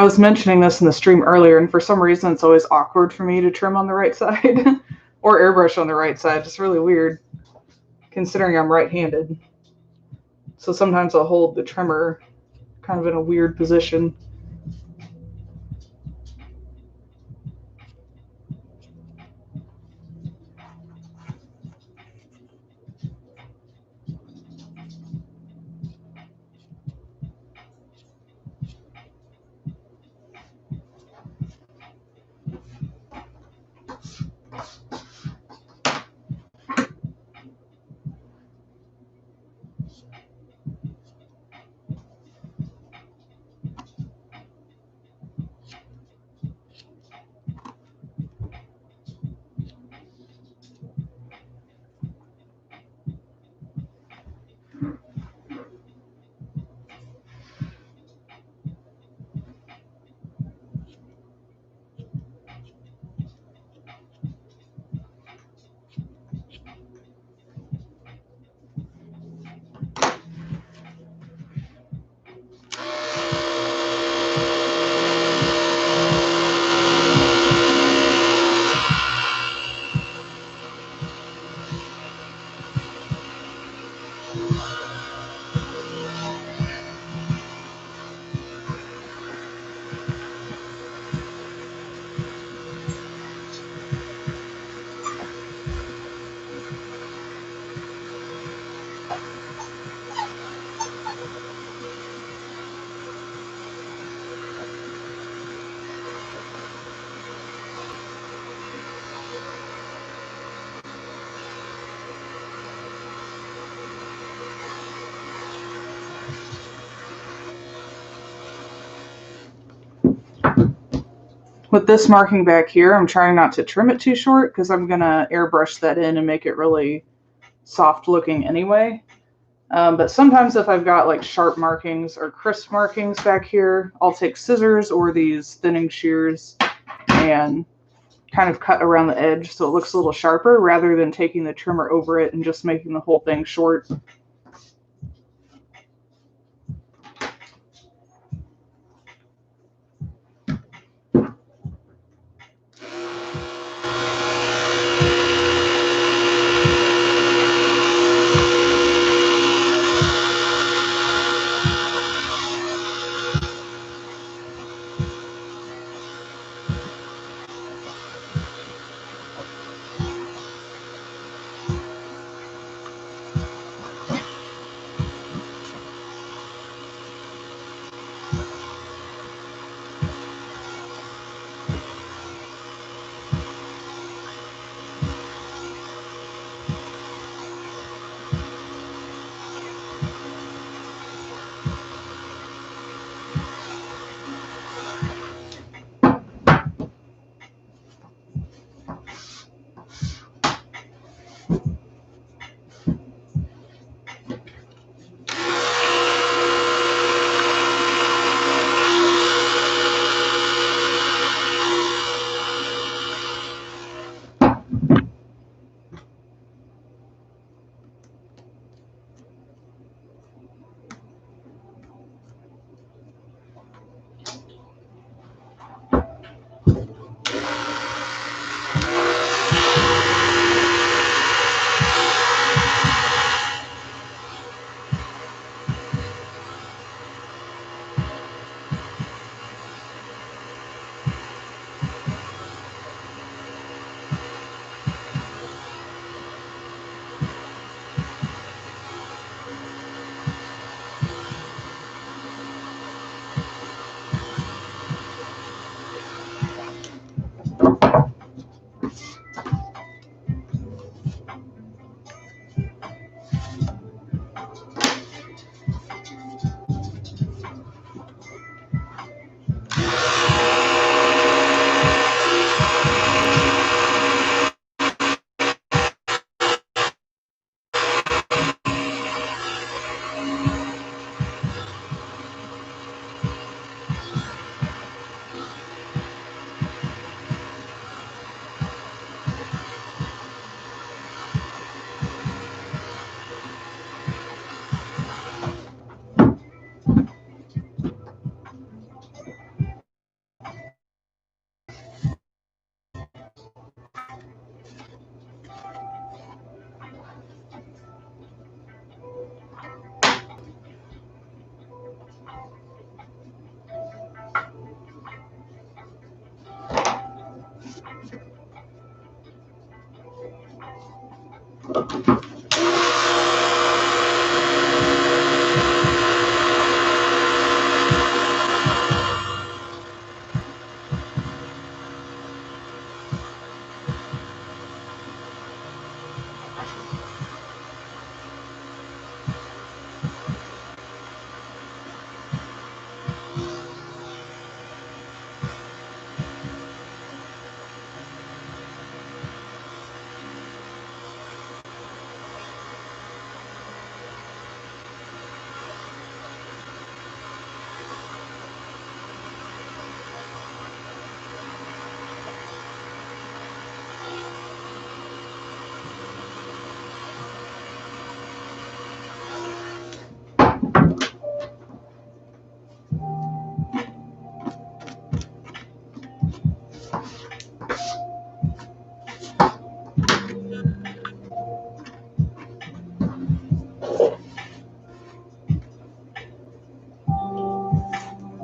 was mentioning this in the stream earlier, and for some reason it's always awkward for me to trim on the right side or airbrush on the right side. It's really weird considering I'm right-handed. So sometimes I'll hold the trimmer kind of in a weird position. With this marking back here, I'm trying not to trim it too short because I'm going to airbrush that in and make it really soft looking anyway. But sometimes if I've got like sharp markings or crisp markings back here, I'll take scissors or these thinning shears and kind of cut around the edge so it looks a little sharper rather than taking the trimmer over it and just making the whole thing short.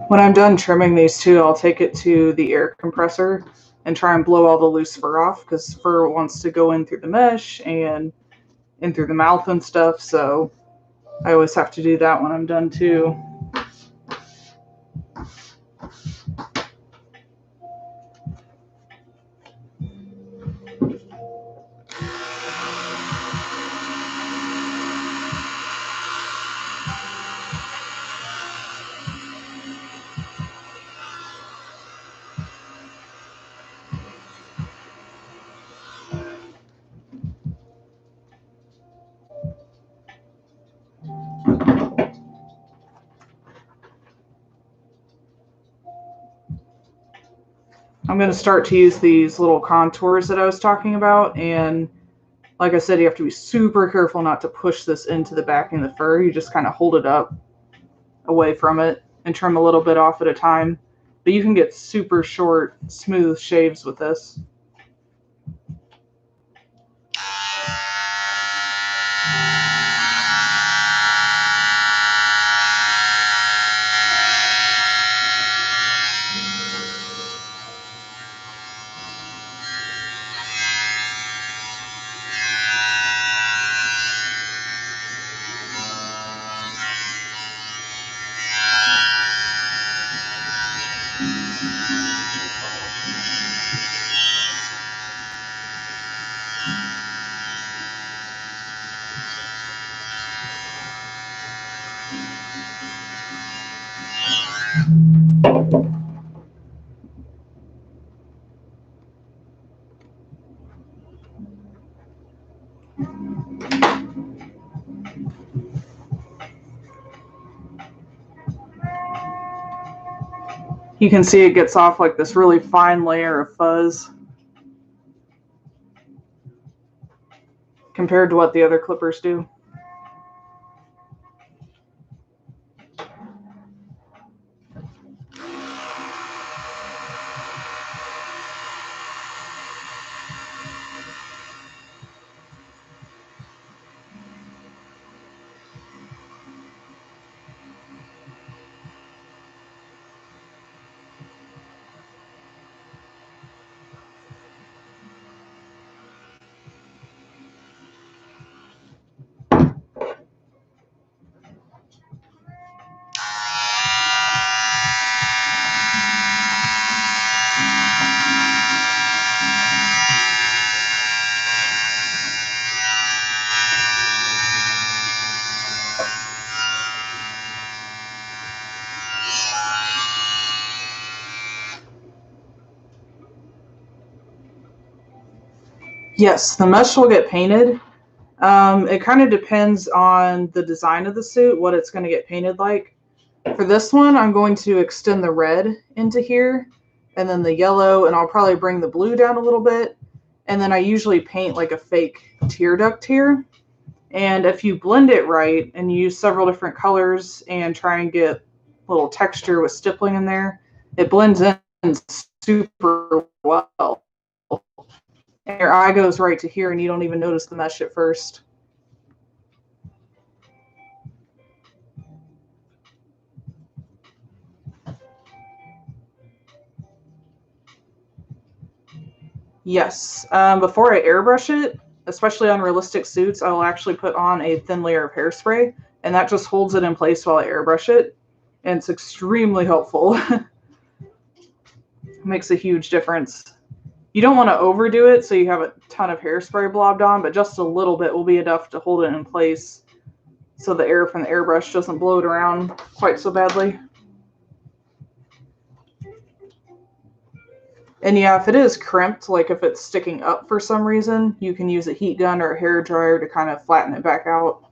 When I'm done trimming these two, I'll take it to the air compressor and try and blow all the loose fur off, because fur wants to go in through the mesh and in through the mouth and stuff, so I always have to do that when I'm done too. I'm going to start to use these little contours that I was talking about, and like I said, you have to be super careful not to push this into the back of the fur. You just kind of hold it up away from it and trim a little bit off at a time. But you can get super short, smooth shaves with this. You can see it gets off like this really fine layer of fuzz compared to what the other clippers do. Yes, the mesh will get painted. It kind of depends on the design of the suit, what it's going to get painted like. For this one, I'm going to extend the red into here, and then the yellow, and I'll probably bring the blue down a little bit. And then I usually paint like a fake tear duct here. And if you blend it right and you use several different colors and try and get a little texture with stippling in there, it blends in super well. And your eye goes right to here and you don't even notice the mesh at first. Yes. Before I airbrush it, especially on realistic suits, I will actually put on a thin layer of hairspray, and that just holds it in place while I airbrush it. And it's extremely helpful. It makes a huge difference. You don't want to overdo it so you have a ton of hairspray blobbed on, but just a little bit will be enough to hold it in place so the air from the airbrush doesn't blow it around quite so badly. And yeah, if it is crimped, like if it's sticking up for some reason, you can use a heat gun or a hair dryer to kind of flatten it back out.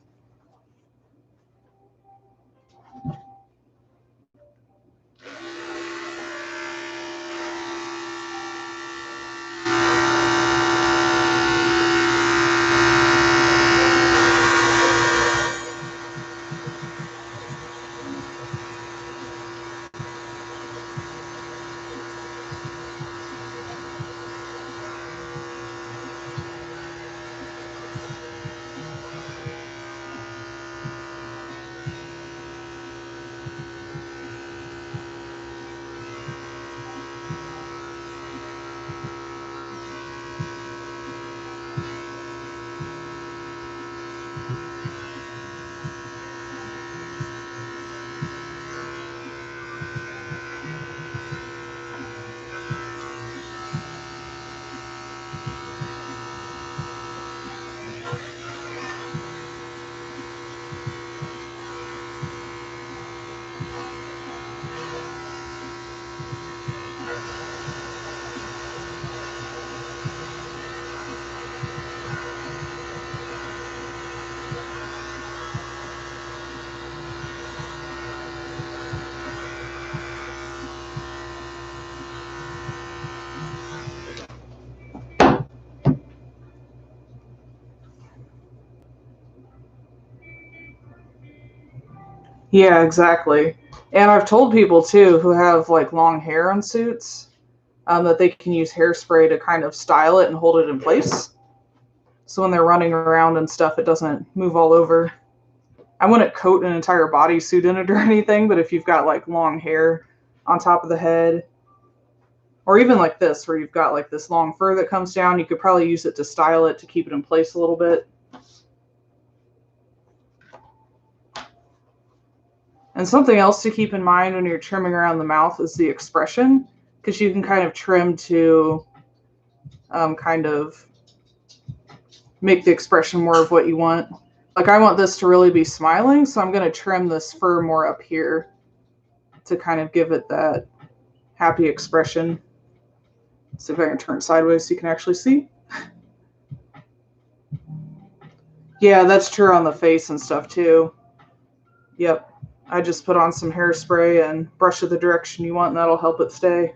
Yeah, exactly. And I've told people too who have like long hair on suits that they can use hairspray to kind of style it and hold it in place. So when they're running around and stuff, it doesn't move all over. I wouldn't coat an entire bodysuit in it or anything, but if you've got like long hair on top of the head, or even like this, where you've got like this long fur that comes down, you could probably use it to style it to keep it in place a little bit. And something else to keep in mind when you're trimming around the mouth is the expression, because you can kind of trim to kind of make the expression more of what you want. Like I want this to really be smiling, so I'm going to trim this fur more up here to kind of give it that happy expression. See if I can turn sideways so you can actually see. Yeah, that's true on the face and stuff too. Yep. I just put on some hairspray and brush it the direction you want, and that'll help it stay.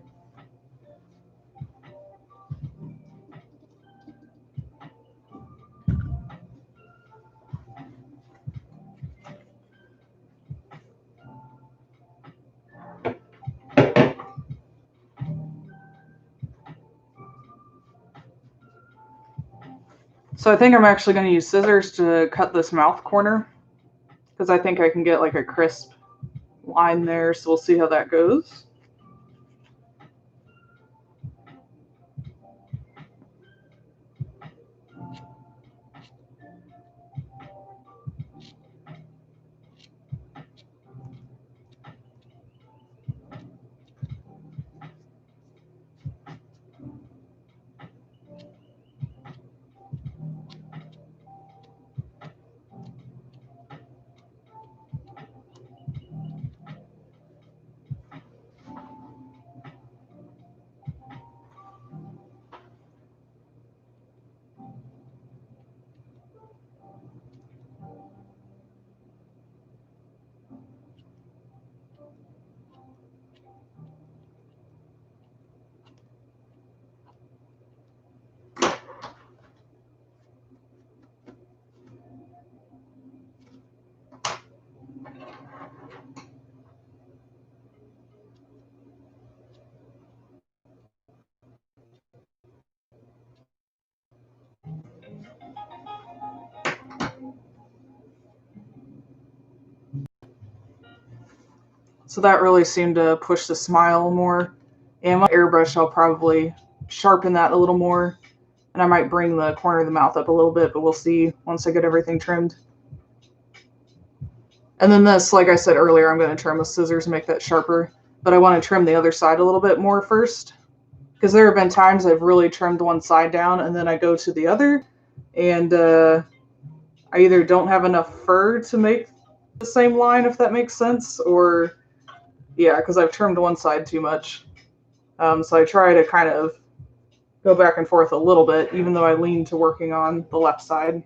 So I think I'm actually going to use scissors to cut this mouth corner, because I think I can get like a crisp line there, so we'll see how that goes. So that really seemed to push the smile more. And my airbrush, I'll probably sharpen that a little more. And I might bring the corner of the mouth up a little bit, but we'll see once I get everything trimmed. And then this, like I said earlier, I'm going to trim with scissors and make that sharper. But I want to trim the other side a little bit more first. Because there have been times I've really trimmed one side down and then I go to the other. And I either don't have enough fur to make the same line, if that makes sense. Or, yeah, because I've trimmed one side too much. So I try to kind of go back and forth a little bit, even though I lean to working on the left side.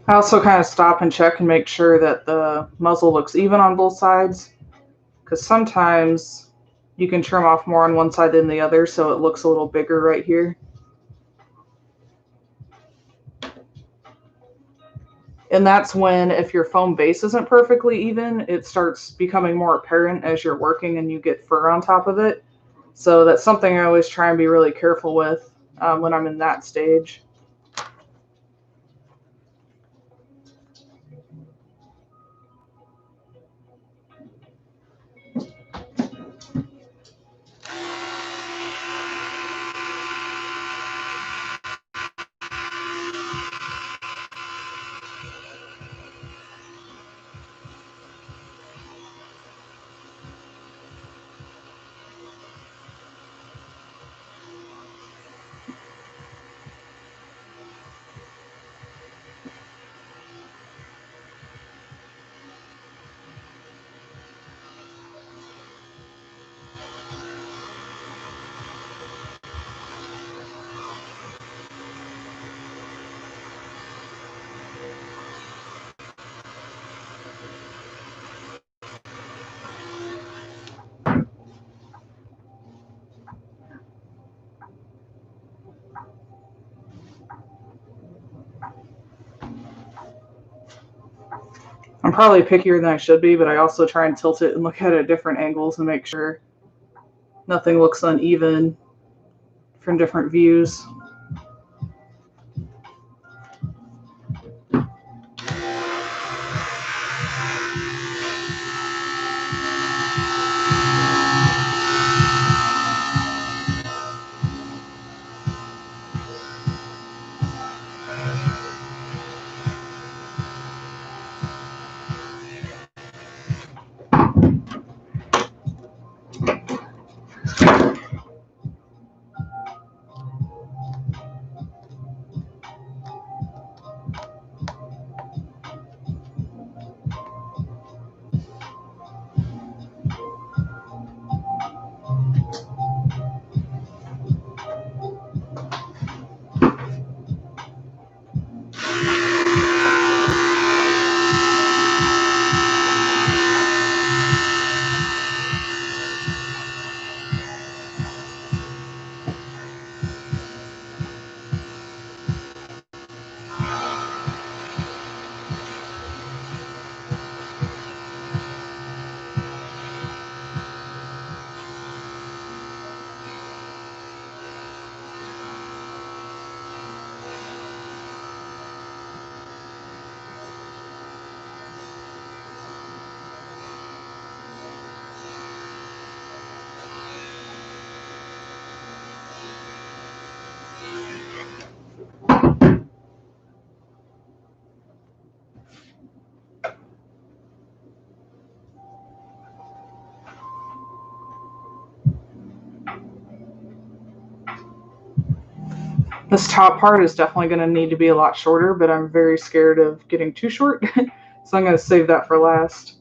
I also kind of stop and check and make sure that the muzzle looks even on both sides, because sometimes you can trim off more on one side than the other, so it looks a little bigger right here. And that's when, if your foam base isn't perfectly even, it starts becoming more apparent as you're working and you get fur on top of it. So that's something I always try and be really careful with when I'm in that stage. I'm probably pickier than I should be, but I also try and tilt it and look at it at different angles and make sure nothing looks uneven from different views. This top part is definitely going to need to be a lot shorter, but I'm very scared of getting too short, so I'm going to save that for last.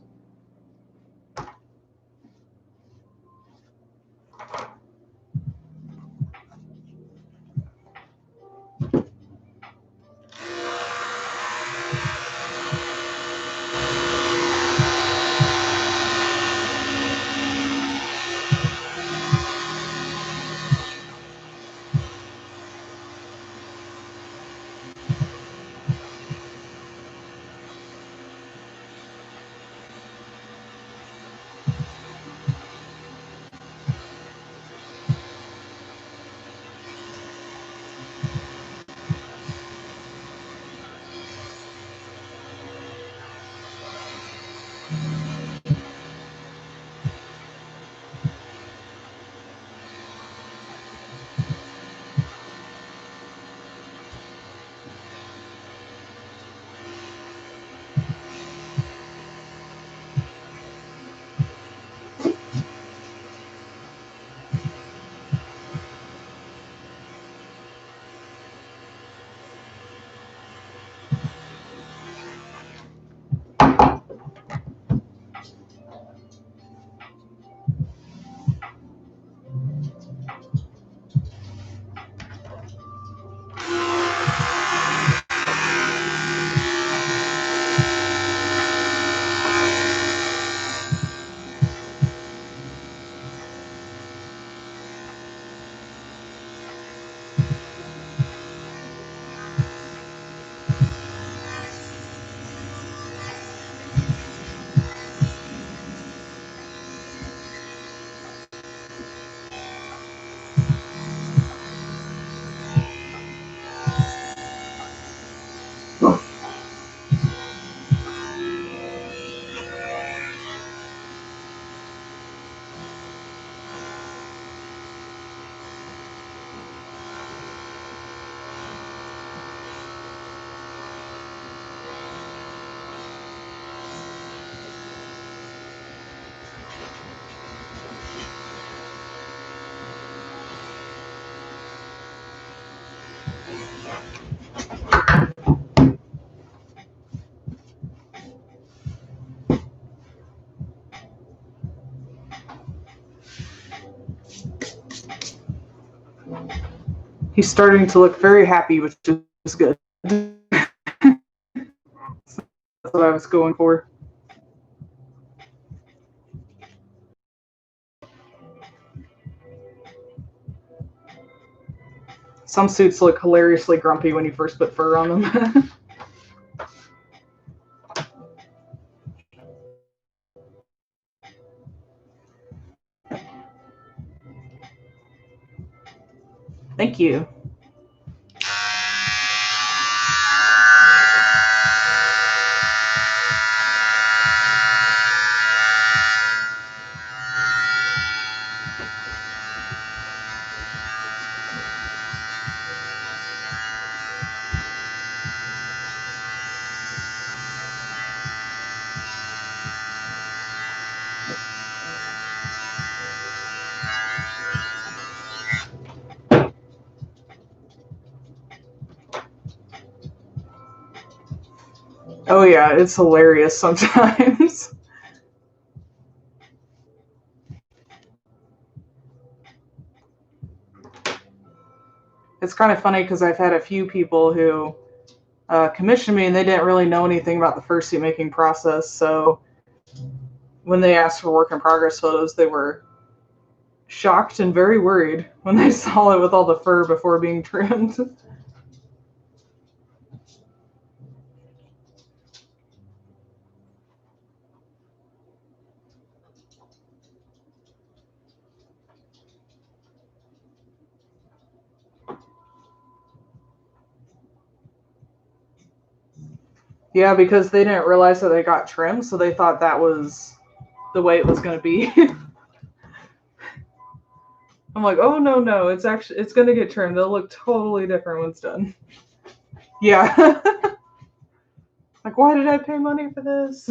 He's starting to look very happy, which is good. That's what I was going for. Some suits look hilariously grumpy when you first put fur on them. Thank you. Oh yeah, it's hilarious sometimes. It's kind of funny because I've had a few people who commissioned me and they didn't really know anything about the fursuit making process. So when they asked for work in progress photos, they were shocked and very worried when they saw it with all the fur before being trimmed. Yeah, because they didn't realize that they got trimmed, so they thought that was the way it was going to be. I'm like, oh no, it's going to get trimmed. It'll look totally different when it's done. Yeah. Like, why did I pay money for this?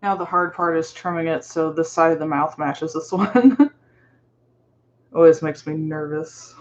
Now the hard part is trimming it so this side of the mouth matches this one. Always makes me nervous.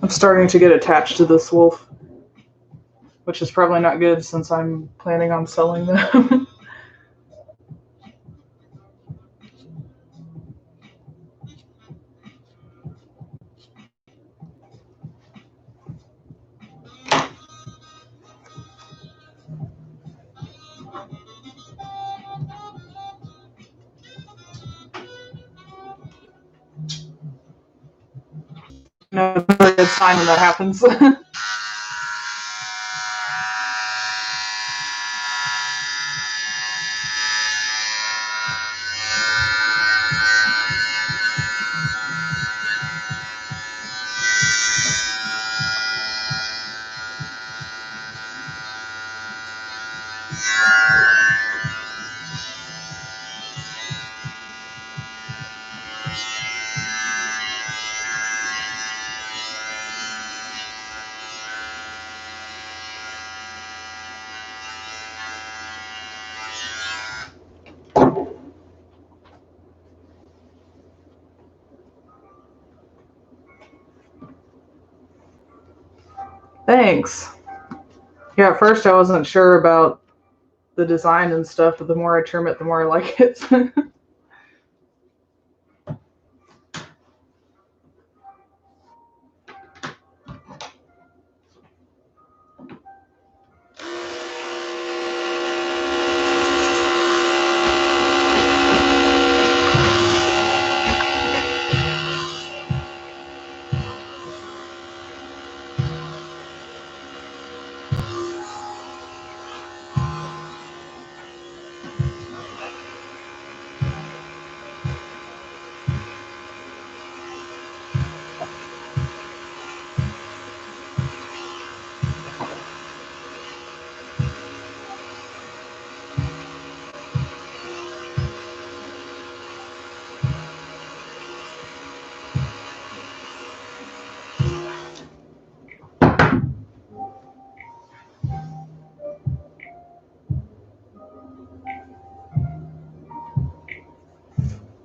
I'm starting to get attached to this wolf, which is probably not good since I'm planning on selling them. No, it's a very good sign when that happens. Thanks. Yeah, at first I wasn't sure about the design and stuff, but the more I trim it, the more I like it.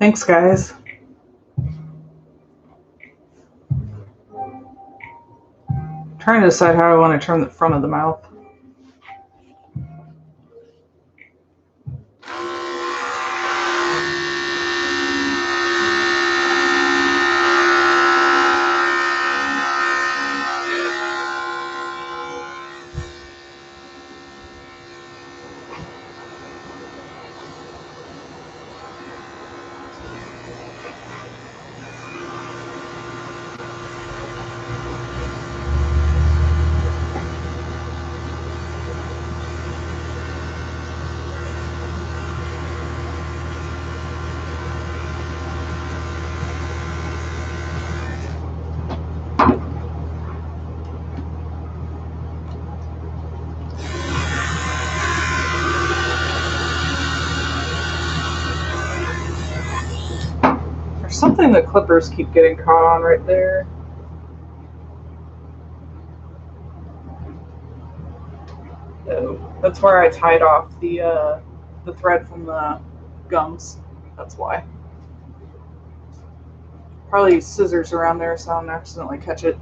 Thanks, guys. trying to decide how I want to trim the front of the mouth. There's something the clippers keep getting caught on right there. So that's where I tied off the thread from the gums. That's why. Probably use scissors around there so I don't accidentally catch it.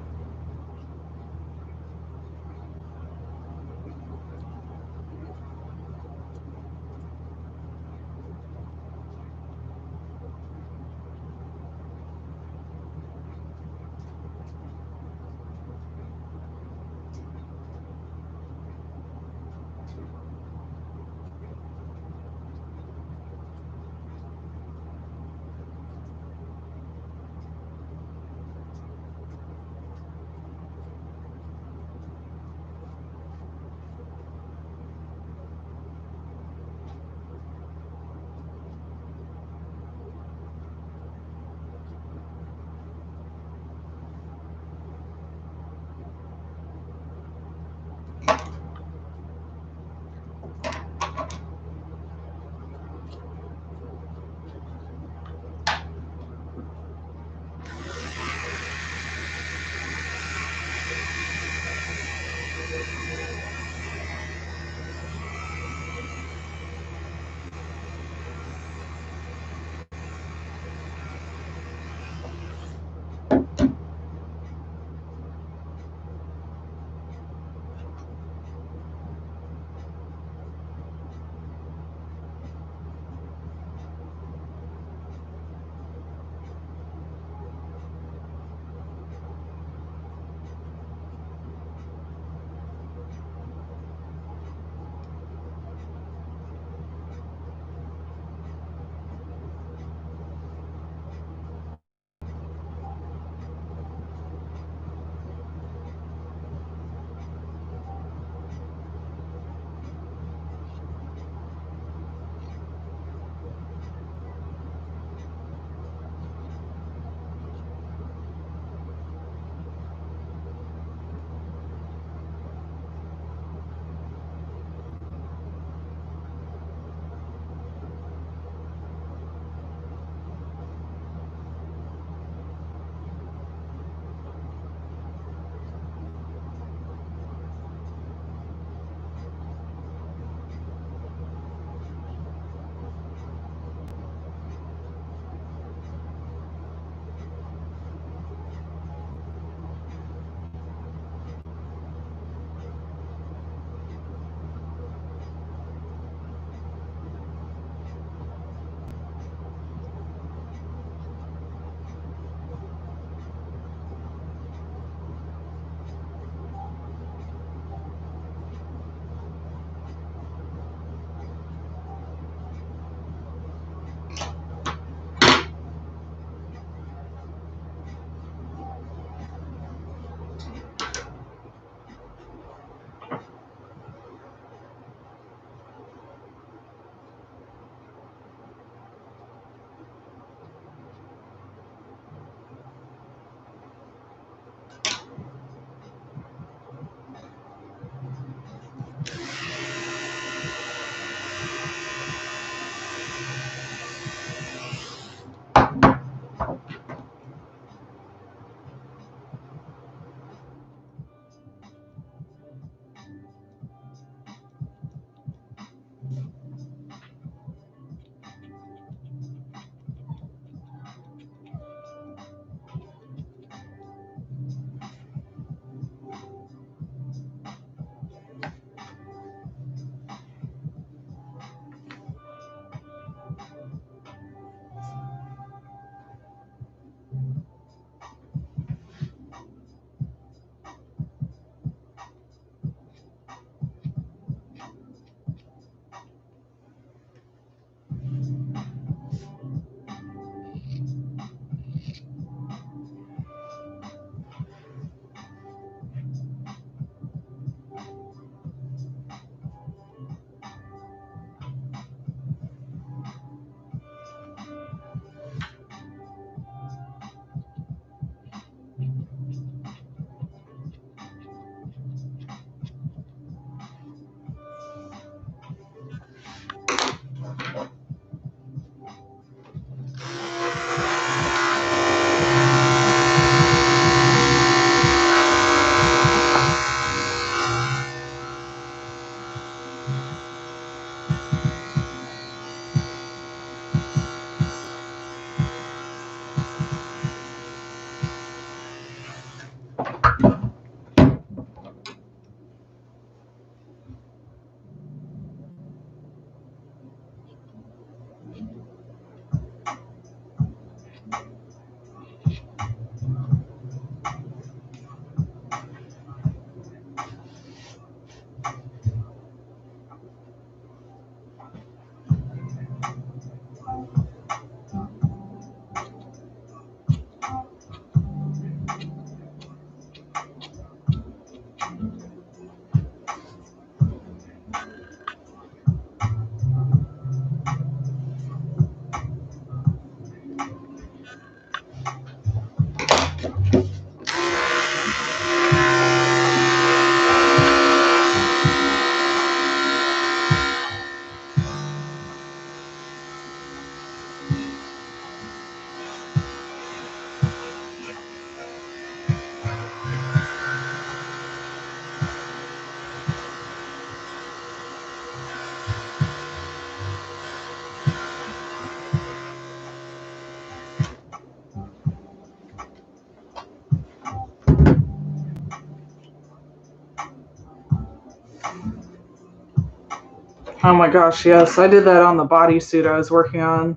Oh my gosh, yes. I did that on the bodysuit I was working on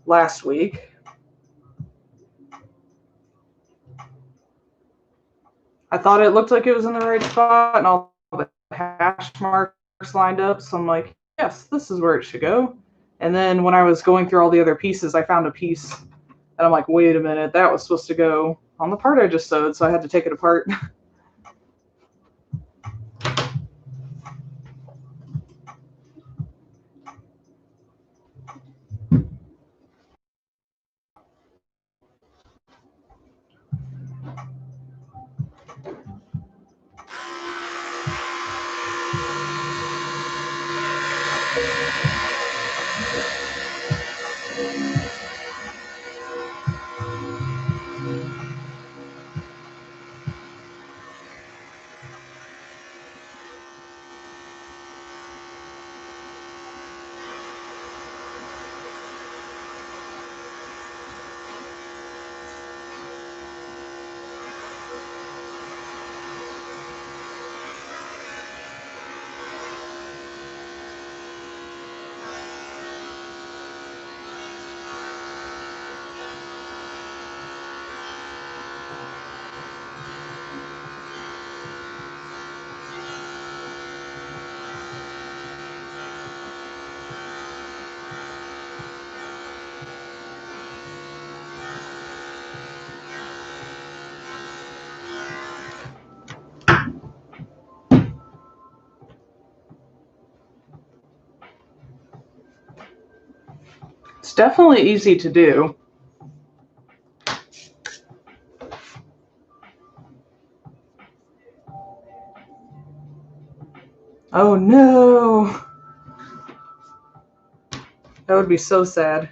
last week. I thought it looked like it was in the right spot and all the hash marks lined up. So I'm like, yes, this is where it should go. And then when I was going through all the other pieces, I found a piece and I'm like, wait a minute, that was supposed to go on the part I just sewed. So I had to take it apart. It's definitely easy to do. Oh no. That would be so sad.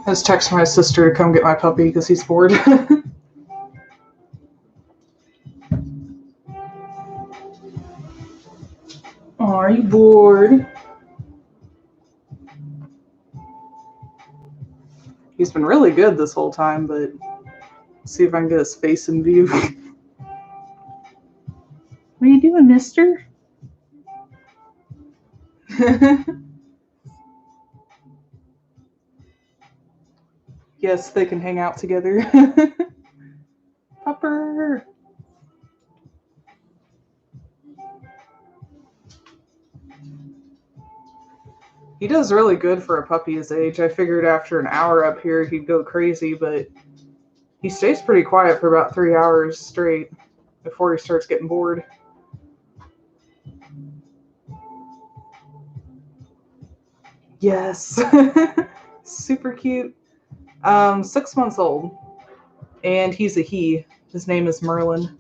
I was texting my sister to come get my puppy because he's bored. Oh, are you bored? He's been really good this whole time, but let's see if I can get his face in view. What are you doing, mister? Yes, they can hang out together. Pupper! He does really good for a puppy his age. I figured after an hour up here he'd go crazy, but he stays pretty quiet for about 3 hours straight before he starts getting bored. Yes. Super cute. 6 months old. And he's a he. His name is Merlin.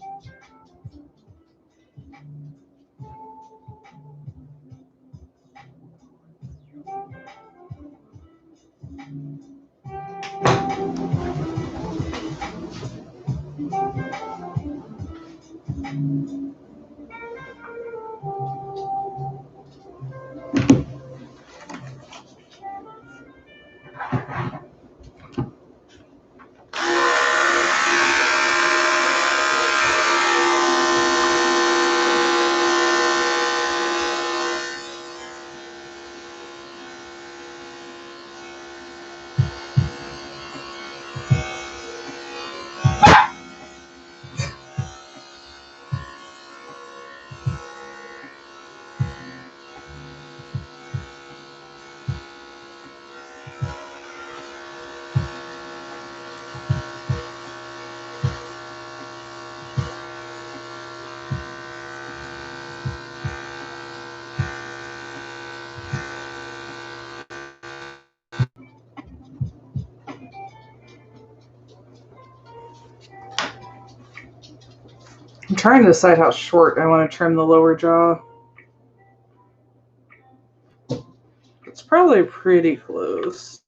I'm trying to decide how short I want to trim the lower jaw. It's probably pretty close.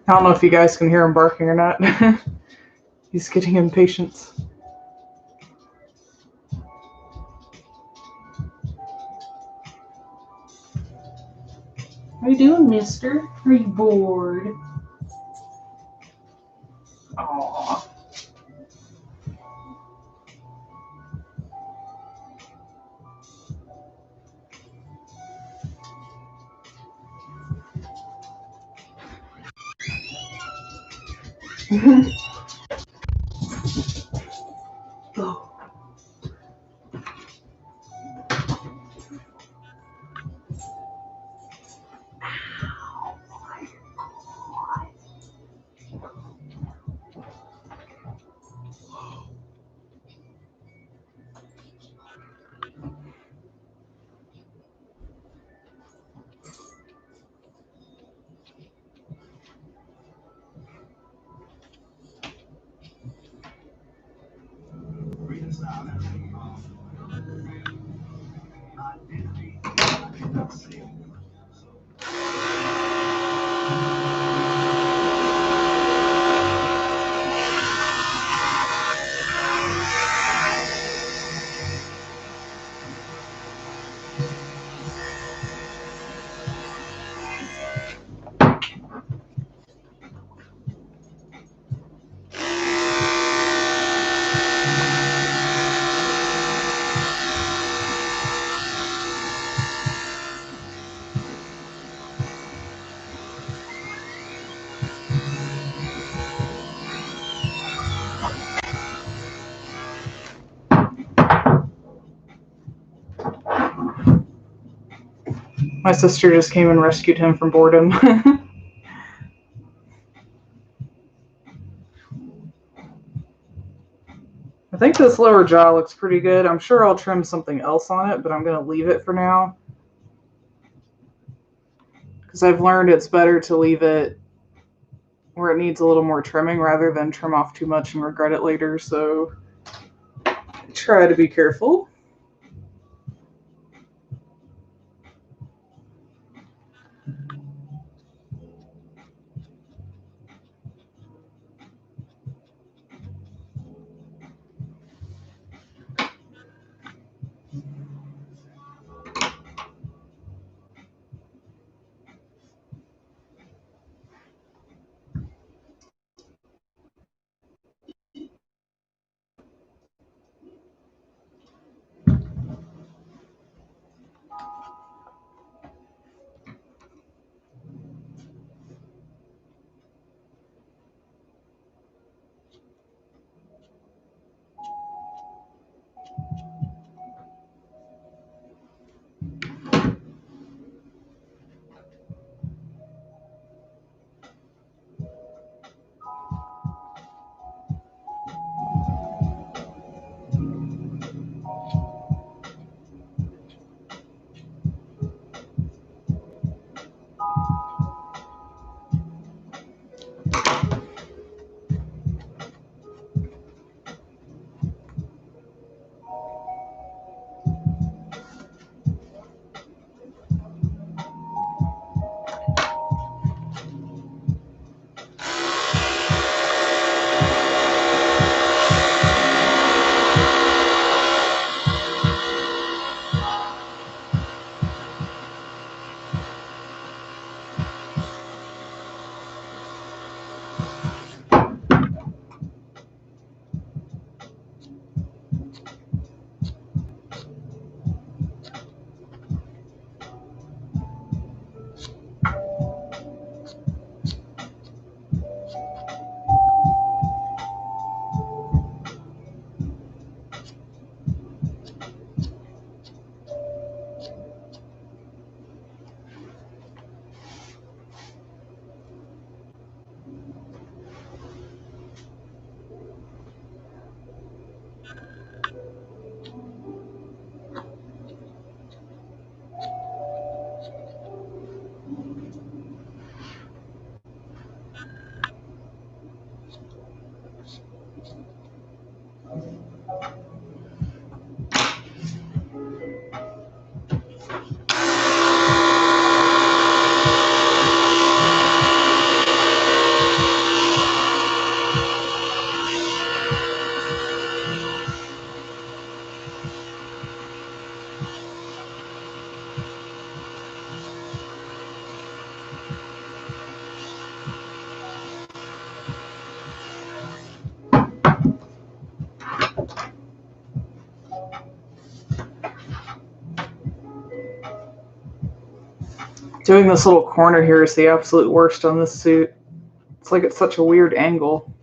I don't know if you guys can hear him barking or not. He's getting impatient. How you doing, mister? Are you bored? Aww. Oh. My sister just came and rescued him from boredom. I think this lower jaw looks pretty good. I'm sure I'll trim something else on it, but I'm going to leave it for now. Because I've learned it's better to leave it where it needs a little more trimming rather than trim off too much and regret it later. So try to be careful. Doing this little corner here is the absolute worst on this suit. It's like it's such a weird angle.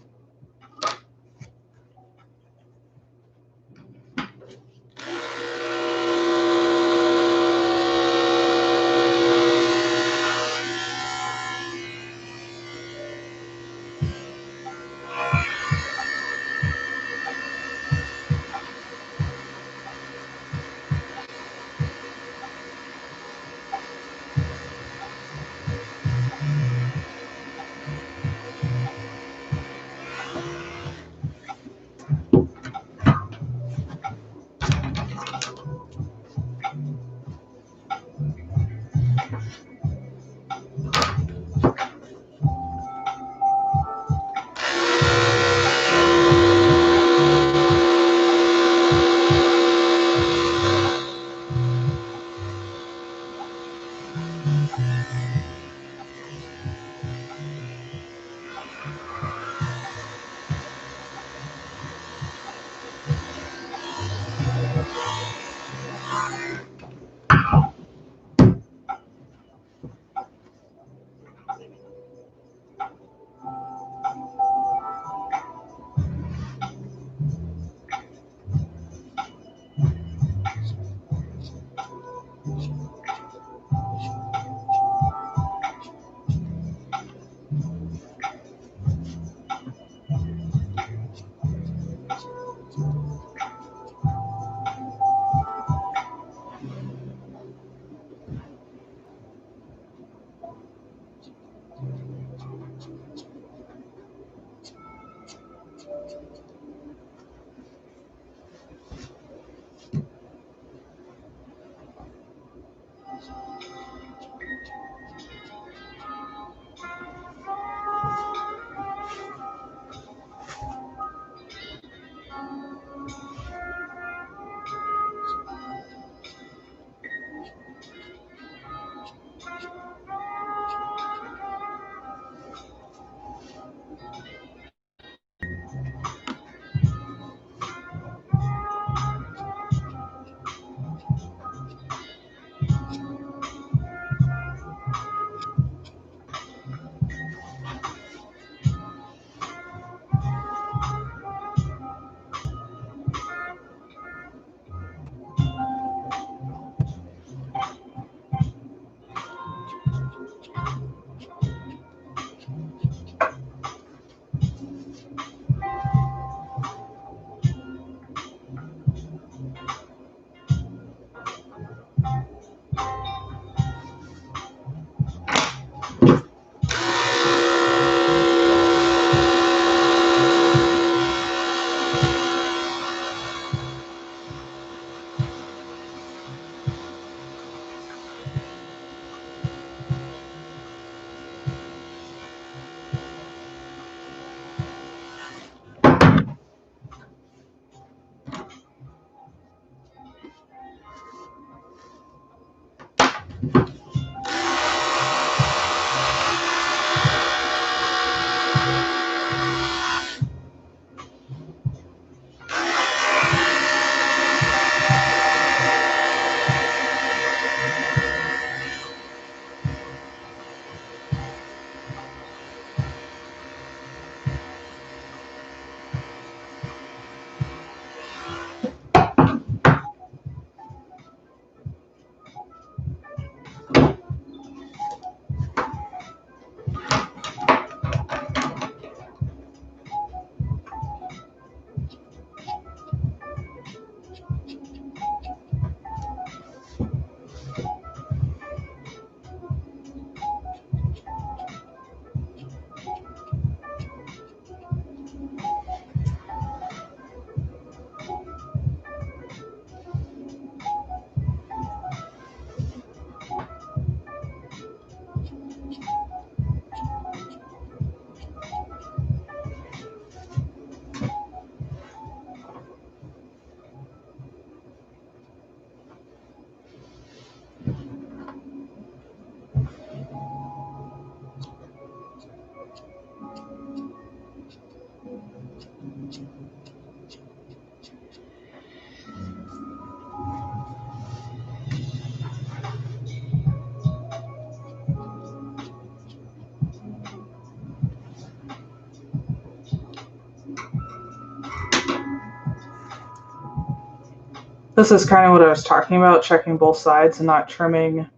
This is kind of what I was talking about, checking both sides and not trimming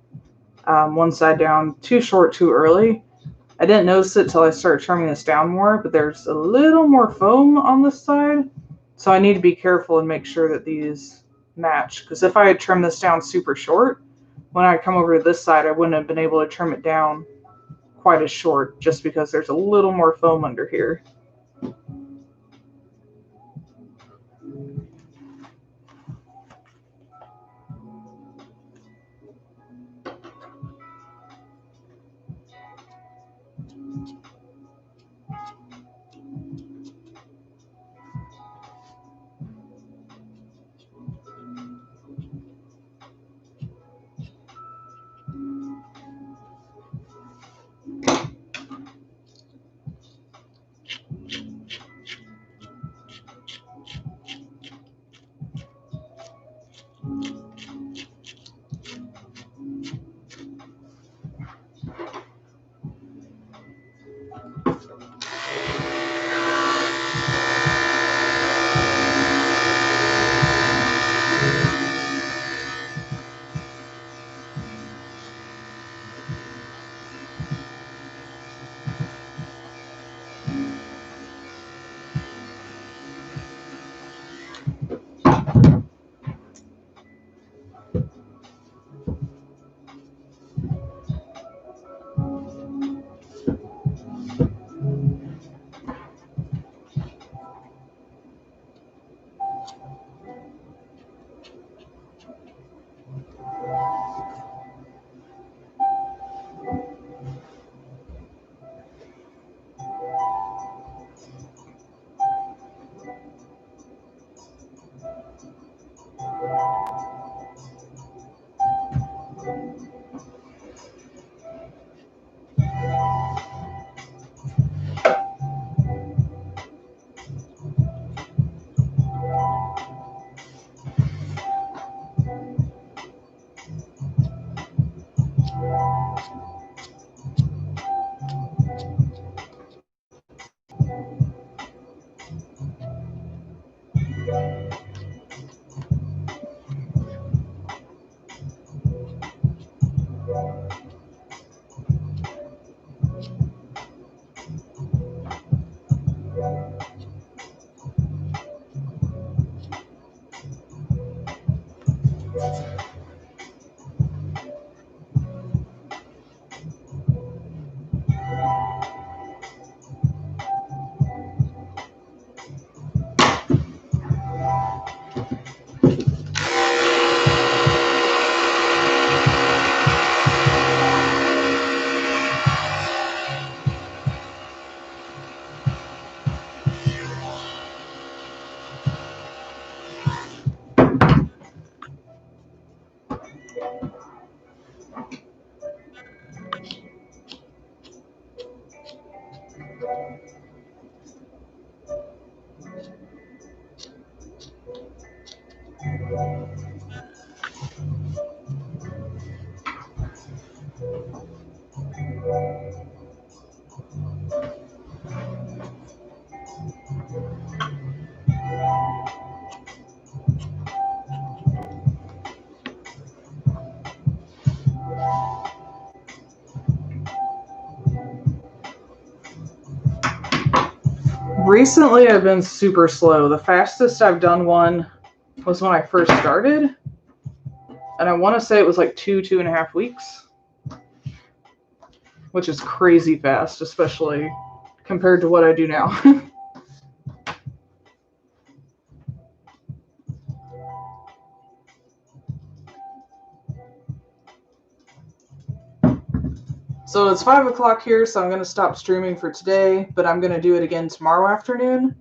one side down too short too early. I didn't notice it till I started trimming this down more, but there's a little more foam on this side. So I need to be careful and make sure that these match. Because if I had trimmed this down super short, when I come over to this side, I wouldn't have been able to trim it down quite as short just because there's a little more foam under here. Recently, I've been super slow. The fastest I've done one was when I first started, and I want to say it was like 2.5 weeks, which is crazy fast, especially compared to what I do now. So it's 5 o'clock here, so I'm going to stop streaming for today, but I'm going to do it again tomorrow afternoon.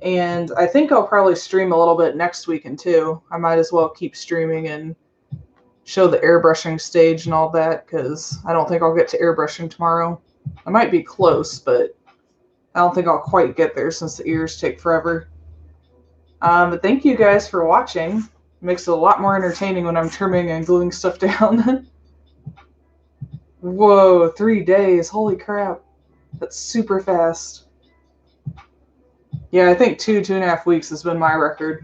And I think I'll probably stream a little bit next weekend too. I might as well keep streaming and show the airbrushing stage and all that, because I don't think I'll get to airbrushing tomorrow. I might be close, but I don't think I'll quite get there since the ears take forever. But thank you guys for watching. It makes it a lot more entertaining when I'm trimming and gluing stuff down. Whoa, 3 days. Holy crap. That's super fast. Yeah, I think 2.5 weeks has been my record.